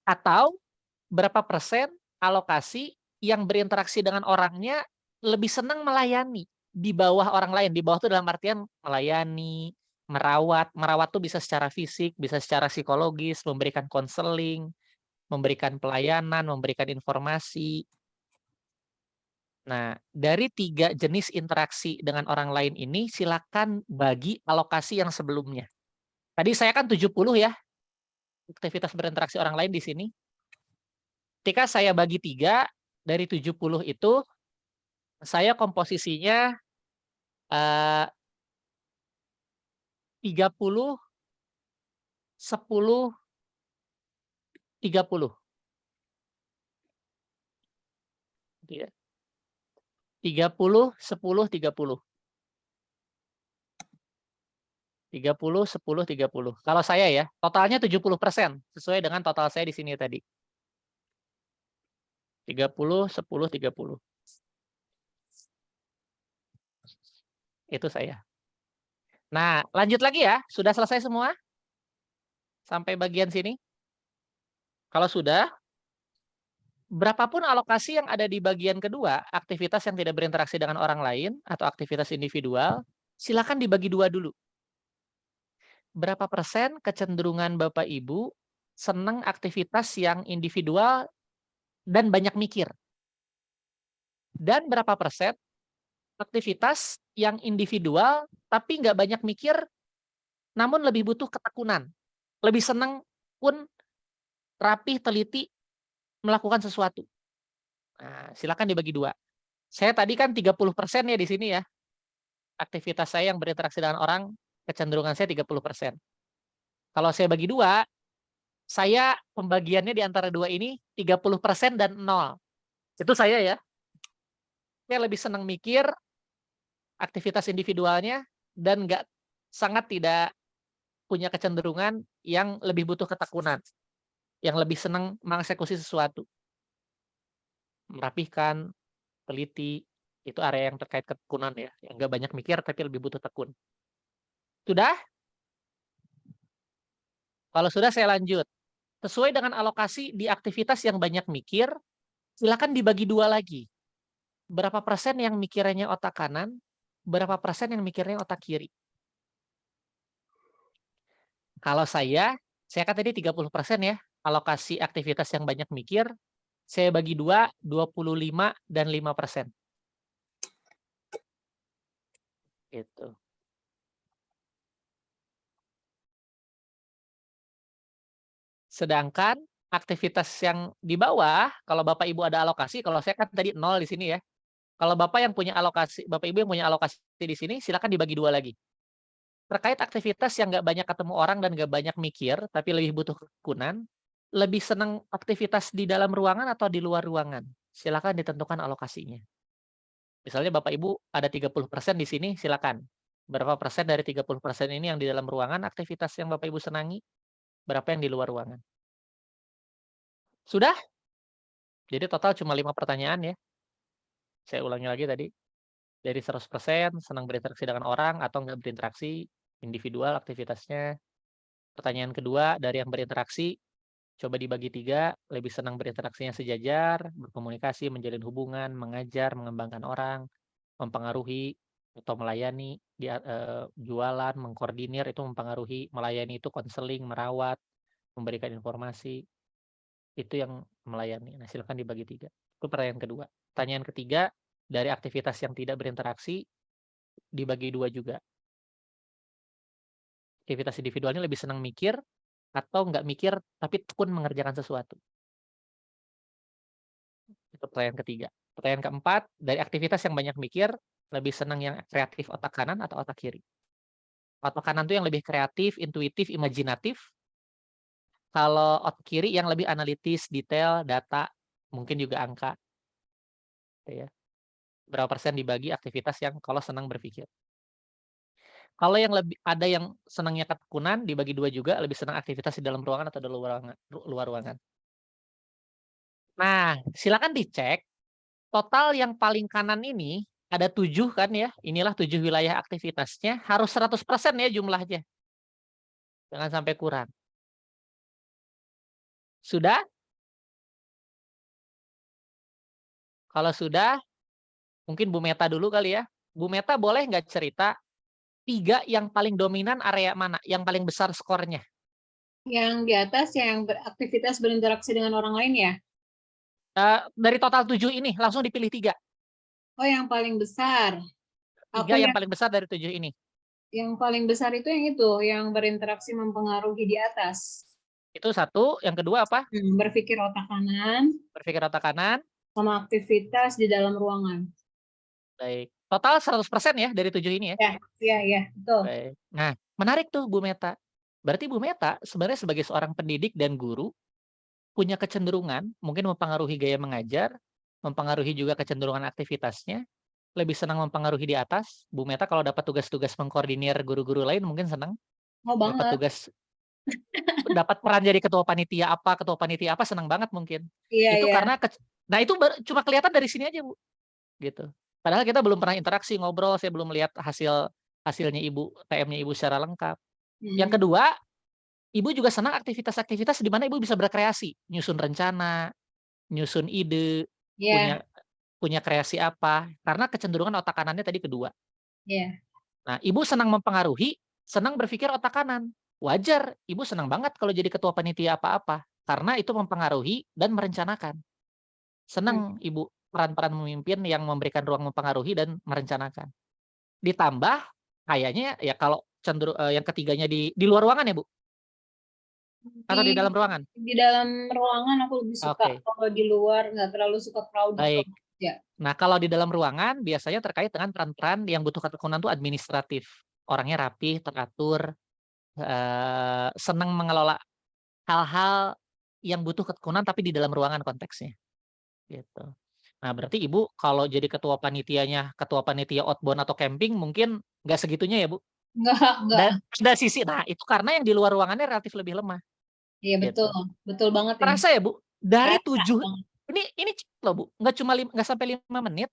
Atau berapa persen alokasi yang berinteraksi dengan orangnya lebih senang melayani di bawah orang lain. Di bawah itu dalam artian melayani, merawat. Merawat tuh bisa secara fisik, bisa secara psikologis, memberikan konseling, memberikan pelayanan, memberikan informasi. Nah, dari 3 jenis interaksi dengan orang lain ini, silakan bagi alokasi yang sebelumnya. Tadi saya kan 70 ya, aktivitas berinteraksi orang lain di sini. Ketika saya bagi 3, dari 70 itu, saya komposisinya 30, 10, 30. Gitu ya. 30, 10, 30. 30, 10, 30. Kalau saya ya, totalnya 70%, sesuai dengan total saya di sini tadi. 30, 10, 30. Itu saya. Nah, lanjut lagi ya. Sudah selesai semua? Sampai bagian sini? Kalau sudah, berapapun alokasi yang ada di bagian kedua, aktivitas yang tidak berinteraksi dengan orang lain, atau aktivitas individual, silakan dibagi 2 dulu. Berapa persen kecenderungan Bapak Ibu senang aktivitas yang individual dan banyak mikir? Dan berapa persen aktivitas yang individual tapi nggak banyak mikir, namun lebih butuh ketekunan. Lebih senang pun rapih, teliti, melakukan sesuatu. Nah, silakan dibagi 2. Saya tadi kan 30% ya di sini ya. Aktivitas saya yang berinteraksi dengan orang, kecenderungan saya 30%. Kalau saya bagi 2, saya pembagiannya di antara 2 ini 30% dan 0. Itu saya ya. Saya lebih senang mikir aktivitas individualnya dan sangat tidak punya kecenderungan yang lebih butuh ketekunan, yang lebih senang mengeksekusi sesuatu. Merapihkan, teliti, itu area yang terkait ketekunan ya, yang nggak banyak mikir tapi lebih butuh tekun. Sudah? Kalau sudah saya lanjut. Sesuai dengan alokasi di aktivitas yang banyak mikir, silakan dibagi 2 lagi. Berapa persen yang mikirnya otak kanan, berapa persen yang mikirnya otak kiri. Kalau saya kan tadi 30% ya, alokasi aktivitas yang banyak mikir, saya bagi 2, 25 dan 5%. Gitu. Sedangkan aktivitas yang di bawah, kalau Bapak Ibu ada alokasi, kalau saya kan tadi 0 di sini ya. Kalau Bapak Ibu yang punya alokasi di sini, silakan dibagi 2 lagi. Terkait aktivitas yang nggak banyak ketemu orang dan nggak banyak mikir, tapi lebih butuh ketekunan, lebih senang aktivitas di dalam ruangan atau di luar ruangan? Silakan ditentukan alokasinya. Misalnya Bapak Ibu ada 30% di sini, silakan. Berapa persen dari 30% ini yang di dalam ruangan aktivitas yang Bapak Ibu senangi, berapa yang di luar ruangan? Sudah? Jadi total cuma 5 pertanyaan ya. Saya ulangi lagi tadi. Dari 100% senang berinteraksi dengan orang atau nggak berinteraksi, individual aktivitasnya. Pertanyaan kedua, dari yang berinteraksi, coba dibagi 3, lebih senang berinteraksinya sejajar, berkomunikasi, menjalin hubungan, mengajar, mengembangkan orang, mempengaruhi, atau melayani. jualan, mengkoordinir itu mempengaruhi, melayani itu konseling, merawat, memberikan informasi, itu yang melayani. Nah, silakan dibagi 3. Itu pertanyaan kedua. Pertanyaan ketiga, dari aktivitas yang tidak berinteraksi dibagi 2 juga. Aktivitas individualnya lebih senang mikir atau nggak mikir tapi tekun mengerjakan sesuatu. Itu pertanyaan ketiga. Pertanyaan keempat, dari aktivitas yang banyak mikir, lebih senang yang kreatif otak kanan atau otak kiri? Otak kanan tuh yang lebih kreatif, intuitif, imajinatif. Kalau otak kiri yang lebih analitis, detail, data, mungkin juga angka. Gitu ya. Berapa persen dibagi aktivitas yang kalau senang berpikir. Kalau yang lebih ada yang senangnya ketekunan, dibagi 2 juga, lebih senang aktivitas di dalam ruangan atau di luar ruangan. Nah, silakan dicek total yang paling kanan ini ada 7 kan ya. Inilah 7 wilayah aktivitasnya, harus 100% ya jumlahnya. Jangan sampai kurang. Sudah? Kalau sudah, mungkin Bu Meta dulu kali ya. Bu Meta boleh nggak cerita 3 yang paling dominan area mana? Yang paling besar skornya? Yang di atas yang beraktivitas berinteraksi dengan orang lain ya? Dari total 7 ini, langsung dipilih 3. Oh, yang paling besar. 3 yang paling besar dari 7 ini. Yang paling besar itu yang berinteraksi mempengaruhi di atas. Itu 1. Yang kedua apa? Berpikir otak kanan. Berpikir otak kanan. Sama aktivitas di dalam ruangan. Baik. Total 100% ya dari 7 ini ya? Iya, betul. Baik. Nah, menarik tuh Bu Meta. Berarti Bu Meta sebenarnya sebagai seorang pendidik dan guru, punya kecenderungan mungkin mempengaruhi gaya mengajar, mempengaruhi juga kecenderungan aktivitasnya, lebih senang mempengaruhi di atas. Bu Meta kalau dapat tugas-tugas mengkoordinir guru-guru lain mungkin senang. Oh, dapat banget. tugas, dapat peran jadi ketua panitia apa senang banget mungkin. Iya, Itu iya. karena nah itu cuma kelihatan dari sini aja Bu. Gitu. Padahal kita belum pernah interaksi, ngobrol, saya belum melihat hasilnya Ibu, TM-nya Ibu secara lengkap. Yang kedua, Ibu juga senang aktivitas-aktivitas di mana Ibu bisa berkreasi, nyusun rencana, nyusun ide, Iya. punya kreasi apa, karena kecenderungan otak kanannya tadi kedua. Iya. Nah, Ibu senang mempengaruhi, senang berpikir otak kanan. Wajar, Ibu senang banget kalau jadi ketua panitia apa-apa, karena itu mempengaruhi dan merencanakan. Senang Ibu peran-peran memimpin yang memberikan ruang mempengaruhi dan merencanakan. Ditambah kayaknya ya kalau cenderung yang ketiganya di luar ruangan ya, Bu? Atau di dalam ruangan? Di dalam ruangan aku lebih suka. Kalau di luar nggak terlalu suka crowded. Baik. Ya. Nah, kalau di dalam ruangan biasanya terkait dengan peran-peran yang butuh ketekunan itu administratif. Orangnya rapi, teratur, senang mengelola hal-hal yang butuh ketekunan tapi di dalam ruangan konteksnya. Gitu. Nah, berarti Ibu kalau jadi ketua panitia outbound atau camping mungkin nggak segitunya ya, Bu? Enggak. Dan ada sisi, nah itu karena yang di luar ruangannya relatif lebih lemah. Iya, betul. Gitu. Betul banget ini. Terasa ya, Bu? Dari 7, ini cepet loh, Bu. Nggak sampai 5 menit.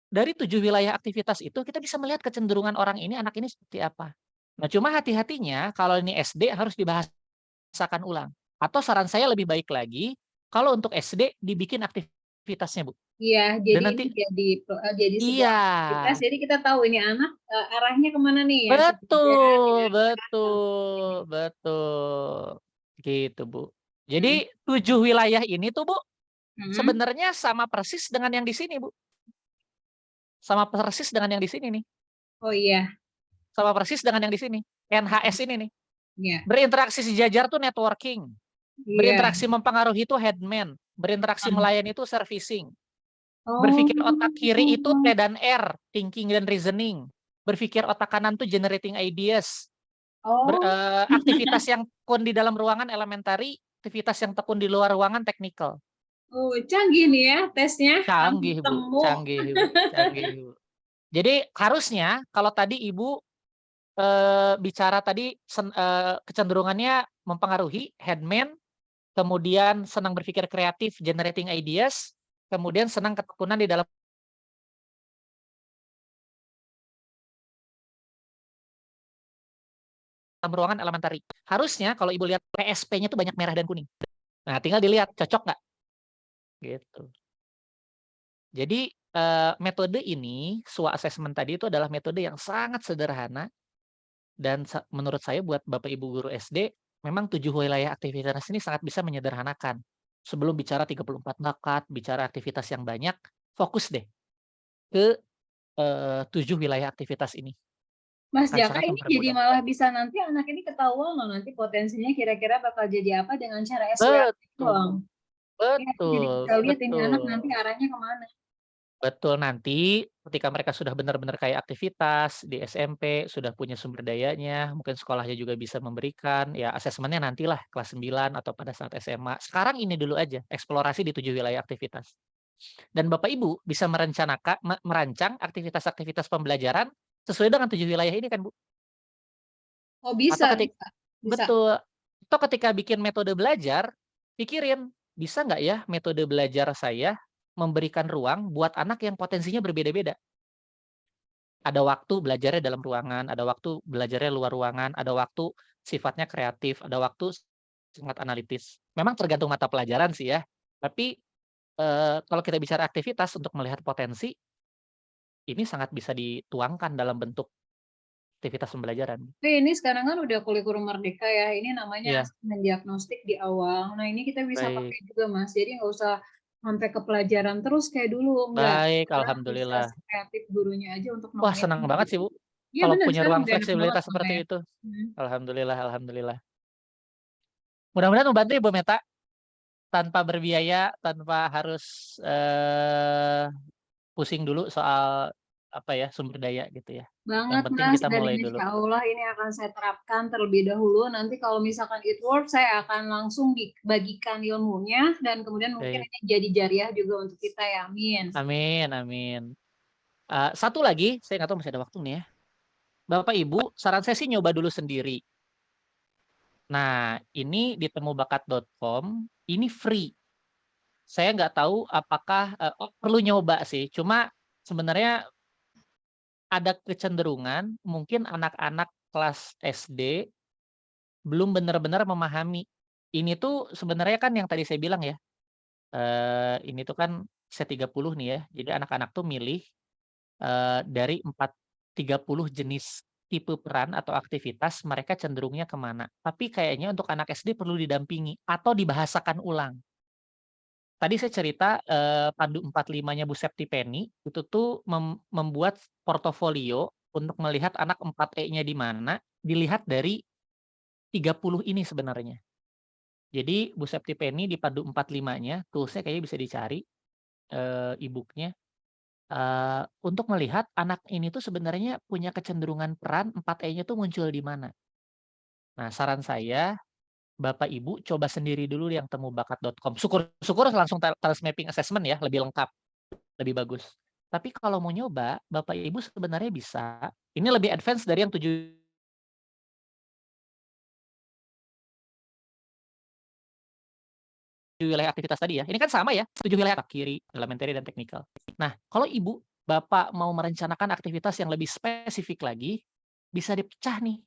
Dari 7 wilayah aktivitas itu kita bisa melihat kecenderungan orang ini, anak ini seperti apa. Nah, cuma hati-hatinya kalau ini SD harus dibahasakan ulang. Atau saran saya lebih baik lagi, kalau untuk SD dibikin aktivitasnya, Bu. Iya, jadi jadi sebuah aktivitas. Jadi kita tahu ini anak arahnya kemana nih ya? Betul. Gitu, Bu. Jadi 7 wilayah ini tuh, Bu, sebenarnya sama persis dengan yang di sini, Bu. Sama persis dengan yang di sini nih. Oh iya. Sama persis dengan yang di sini. NHS ini nih. Iya. Berinteraksi sejajar tuh networking. Berinteraksi mempengaruhi itu headman. Berinteraksi melayani itu servicing. Berpikir otak kiri itu T dan R, thinking dan reasoning. Berpikir otak kanan tuh generating ideas. Aktivitas yang tekun di dalam ruangan elementary, aktivitas yang tekun di luar ruangan technical. Oh, canggih nih ya tesnya. Canggih, Bu. Jadi harusnya kalau tadi Ibu bicara tadi kecenderungannya mempengaruhi headman, kemudian senang berpikir kreatif, generating ideas, kemudian senang ketekunan di dalam ruangan elementary. Harusnya kalau Ibu lihat PSP-nya itu banyak merah dan kuning. Nah, tinggal dilihat cocok nggak? Gitu. Jadi metode ini, SWA assessment tadi itu adalah metode yang sangat sederhana dan menurut saya buat Bapak Ibu guru SD, memang 7 wilayah aktivitas ini sangat bisa menyederhanakan. Sebelum bicara 34 bakat, bicara aktivitas yang banyak, fokus deh ke 7 wilayah aktivitas ini. Mas Akan Jaka, sangat ini jadi mempermudah. malah bisa nanti anak ini ketahuan loh nanti potensinya kira-kira bakal jadi apa dengan cara SWA doang. Betul, Ya, jadi betul, bisa lihat ini anak betul. nanti arahnya kemana. Betul, nanti ketika mereka sudah benar-benar kayak aktivitas di SMP, sudah punya sumber dayanya, mungkin sekolahnya juga bisa memberikan, ya asesmennya nantilah kelas 9 atau pada saat SMA. Sekarang ini dulu aja, eksplorasi di 7 wilayah aktivitas. Dan Bapak Ibu bisa merancang aktivitas-aktivitas pembelajaran sesuai dengan 7 wilayah ini kan, Bu? Oh Atau bisa, ketika bisa. betul, atau ketika bikin metode belajar, pikirin, bisa nggak ya metode belajar saya memberikan ruang buat anak yang potensinya berbeda-beda. Ada waktu belajarnya dalam ruangan, ada waktu belajarnya luar ruangan, ada waktu sifatnya kreatif, ada waktu sangat analitis. Memang tergantung mata pelajaran sih ya, tapi, kalau kita bicara aktivitas untuk melihat potensi, ini sangat bisa dituangkan dalam bentuk aktivitas pembelajaran. Tapi ini sekarang kan udah kurikulum merdeka ya, ini namanya Iya, asesmen diagnostik di awal. Nah ini kita bisa baik. pakai juga Mas, jadi nggak usah sampai ke pelajaran terus kayak dulu, enggak. Baik, Sekarang bisa alhamdulillah. kreatif gurunya aja untuk Wah, nemuin senang banget ini. sih, Bu, Iya kalau benar, punya sekarang ruang udah enak banget fleksibilitas malah seperti ya. itu. Hmm. Alhamdulillah, alhamdulillah. Mudah-mudahan membantu ya, Bu Meta, tanpa berbiaya, tanpa harus, pusing dulu soal, apa ya, sumber daya gitu ya. Yang Banget penting Mas, kita dan mulai dulu. insya Allah ini akan saya terapkan terlebih dahulu. Nanti kalau misalkan it works, saya akan langsung bagikan ilmunya dan kemudian mungkin Baik. ini jadi jariah juga untuk kita ya. Amin. Amin, amin. Satu lagi, saya nggak tahu masih ada waktu nih ya. Bapak Ibu, saran saya sih nyoba dulu sendiri. Nah, ini di temubakat.com, ini free. Saya nggak tahu apakah, perlu nyoba sih, cuma sebenarnya ada kecenderungan mungkin anak-anak kelas SD belum benar-benar memahami. Ini tuh sebenarnya kan yang tadi saya bilang ya, ini tuh kan C30 nih ya, jadi anak-anak tuh milih, dari 30 jenis tipe peran atau aktivitas mereka cenderungnya kemana. Tapi kayaknya untuk anak SD perlu didampingi atau dibahasakan ulang. Tadi saya cerita, Pandu 45-nya Bu Septipenny, itu tuh membuat portofolio untuk melihat anak 4E-nya di mana, dilihat dari 30 ini sebenarnya. Jadi Bu Septipenny di Pandu 45-nya, tools-nya kayaknya bisa dicari, e-book-nya, untuk melihat anak ini tuh sebenarnya punya kecenderungan peran 4E-nya tuh muncul di mana. Nah, saran saya Bapak Ibu coba sendiri dulu yang temubakat.com. Syukur-syukur langsung task mapping assessment ya, lebih lengkap, lebih bagus. Tapi kalau mau nyoba, Bapak Ibu sebenarnya bisa, ini lebih advance dari yang 7 wilayah aktivitas tadi ya. Ini kan sama ya, 7 wilayah kiri, elementary dan teknikal. Nah, kalau Ibu, Bapak mau merencanakan aktivitas yang lebih spesifik lagi, bisa dipecah nih.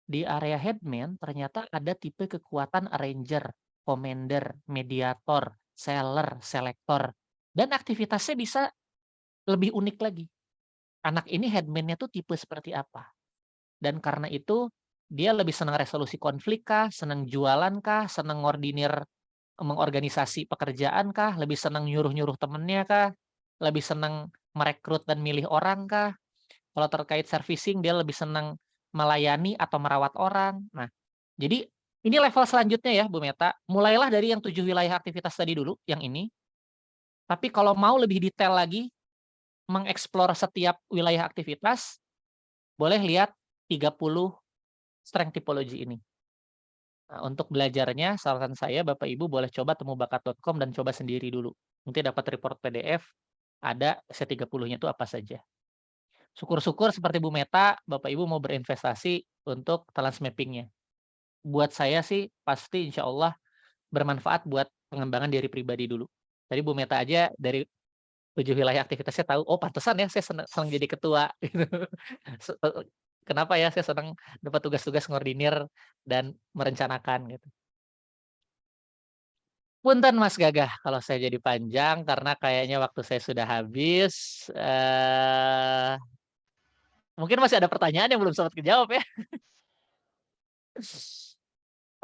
Di area headman ternyata ada tipe kekuatan arranger, commander, mediator, seller, selektor. Dan aktivitasnya bisa lebih unik lagi. Anak ini headman-nya tuh tipe seperti apa. Dan karena itu, dia lebih senang resolusi konflik kah, senang jualan kah, senang mengorganisasi pekerjaan kah, lebih senang nyuruh-nyuruh temennya kah, lebih senang merekrut dan milih orang kah. Kalau terkait servicing, dia lebih senang melayani atau merawat orang. Nah, jadi ini level selanjutnya ya Bu Meta, mulailah dari yang 7 wilayah aktivitas tadi dulu, yang ini. Tapi kalau mau lebih detail lagi, mengeksplor setiap wilayah aktivitas, boleh lihat 30 strength typology ini. Nah, untuk belajarnya, saran saya Bapak Ibu boleh coba temubakat.com dan coba sendiri dulu. Nanti dapat report PDF, ada C30-nya itu apa saja. Syukur-syukur seperti Bu Meta, Bapak Ibu mau berinvestasi untuk talent mapping-nya. Buat saya sih pasti insya Allah bermanfaat buat pengembangan diri pribadi dulu. Tadi Bu Meta aja dari 7 wilayah aktivitasnya tahu, oh pantesan ya saya senang jadi ketua. Gitu. Kenapa ya saya senang dapat tugas-tugas ngordinir dan merencanakan gitu. Punten Mas Gagah, kalau saya jadi panjang karena kayaknya waktu saya sudah habis. Mungkin masih ada pertanyaan yang belum sempat kejawab ya.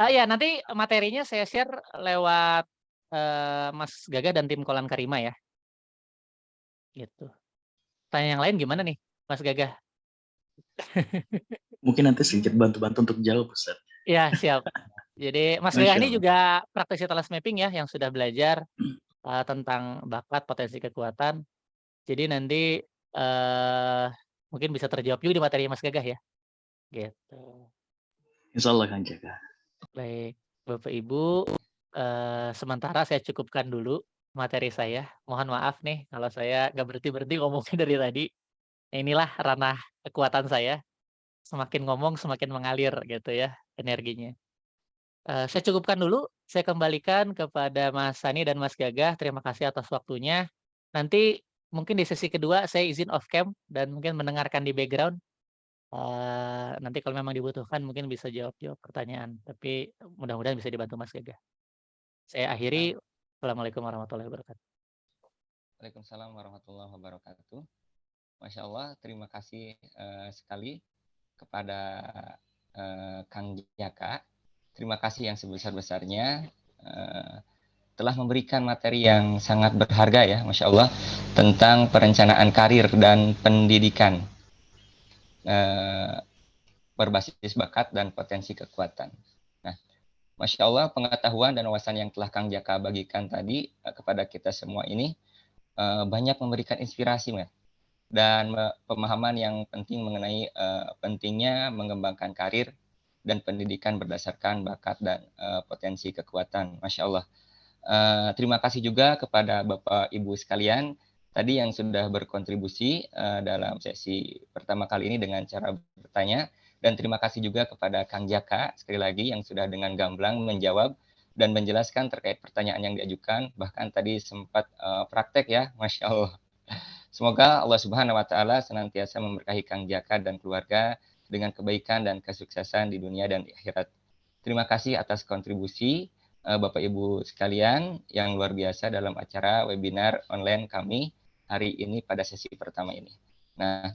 Ya nanti materinya saya share lewat Mas Gagah dan tim Kolan Karima ya. Gitu. Tanya yang lain gimana nih, Mas Gagah? Mungkin nanti sedikit bantu-bantu untuk jawab, Ustaz. Ya, siap. Jadi Mas Gagah ini juga praktisi talas mapping ya, yang sudah belajar tentang bakat, potensi, kekuatan. Jadi nanti mungkin bisa terjawab juga di materi Mas Gagah ya. Gitu. Insya Allah Kang Jaka. Baik, Bapak Ibu, sementara saya cukupkan dulu materi saya. Mohon maaf nih kalau saya nggak berhenti-berhenti ngomongnya dari tadi. Inilah ranah kekuatan saya. Semakin ngomong semakin mengalir gitu ya energinya. Saya cukupkan dulu, saya kembalikan kepada Mas Sani dan Mas Gagah. Terima kasih atas waktunya. Nanti mungkin di sesi kedua saya izin off cam dan mungkin mendengarkan di background. Nanti kalau memang dibutuhkan mungkin bisa jawab-jawab pertanyaan. Tapi mudah-mudahan bisa dibantu Mas Gagah. Saya akhiri. Assalamualaikum warahmatullahi wabarakatuh. Waalaikumsalam warahmatullahi wabarakatuh. Masya Allah, terima kasih sekali kepada Kang Jaka. Terima kasih yang sebesar-besarnya telah memberikan materi yang sangat berharga ya, Masya Allah, tentang perencanaan karir dan pendidikan berbasis bakat dan potensi kekuatan. Nah, Masya Allah, pengetahuan dan wawasan yang telah Kang Jaka bagikan tadi kepada kita semua ini banyak memberikan inspirasi, dan pemahaman yang penting mengenai pentingnya mengembangkan karir dan pendidikan berdasarkan bakat dan potensi kekuatan. Masya Allah. Terima kasih juga kepada Bapak Ibu sekalian tadi yang sudah berkontribusi dalam sesi pertama kali ini dengan cara bertanya. Dan terima kasih juga kepada Kang Jaka sekali lagi yang sudah dengan gamblang menjawab dan menjelaskan terkait pertanyaan yang diajukan. Bahkan tadi sempat praktek ya, Masya Allah. Semoga Allah Subhanahu wa Ta'ala senantiasa memberkahi Kang Jaka dan keluarga dengan kebaikan dan kesuksesan di dunia dan di akhirat. Terima kasih atas kontribusi Bapak Ibu sekalian yang luar biasa dalam acara webinar online kami hari ini pada sesi pertama ini. Nah,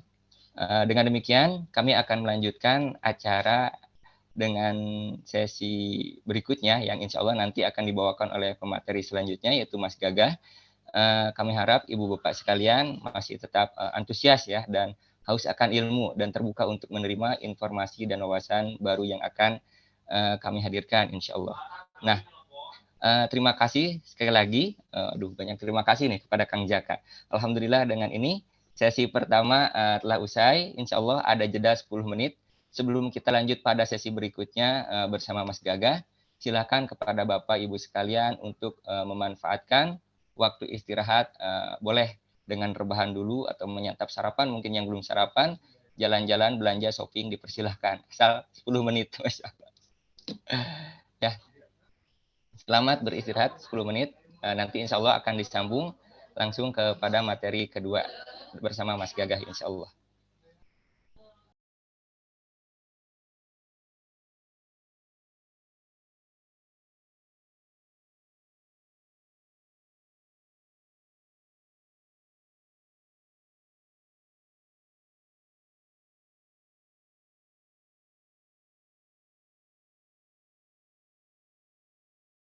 dengan demikian kami akan melanjutkan acara dengan sesi berikutnya yang insya Allah nanti akan dibawakan oleh pemateri selanjutnya yaitu Mas Gagah. Kami harap Ibu Bapak sekalian masih tetap antusias ya dan haus akan ilmu dan terbuka untuk menerima informasi dan wawasan baru yang akan kami hadirkan insya Allah. Nah, terima kasih sekali lagi. Banyak terima kasih nih kepada Kang Jaka. Alhamdulillah dengan ini sesi pertama telah usai. Insya Allah ada jeda 10 menit. Sebelum kita lanjut pada sesi berikutnya bersama Mas Gagah, silakan kepada Bapak Ibu sekalian untuk memanfaatkan waktu istirahat, boleh dengan rebahan dulu atau menyantap sarapan, mungkin yang belum sarapan, jalan-jalan, belanja, shopping, dipersilahkan. Asal 10 menit. Ya. Selamat beristirahat 10 menit. Nanti insya Allah akan disambung langsung kepada materi kedua bersama Mas Gagah insya Allah.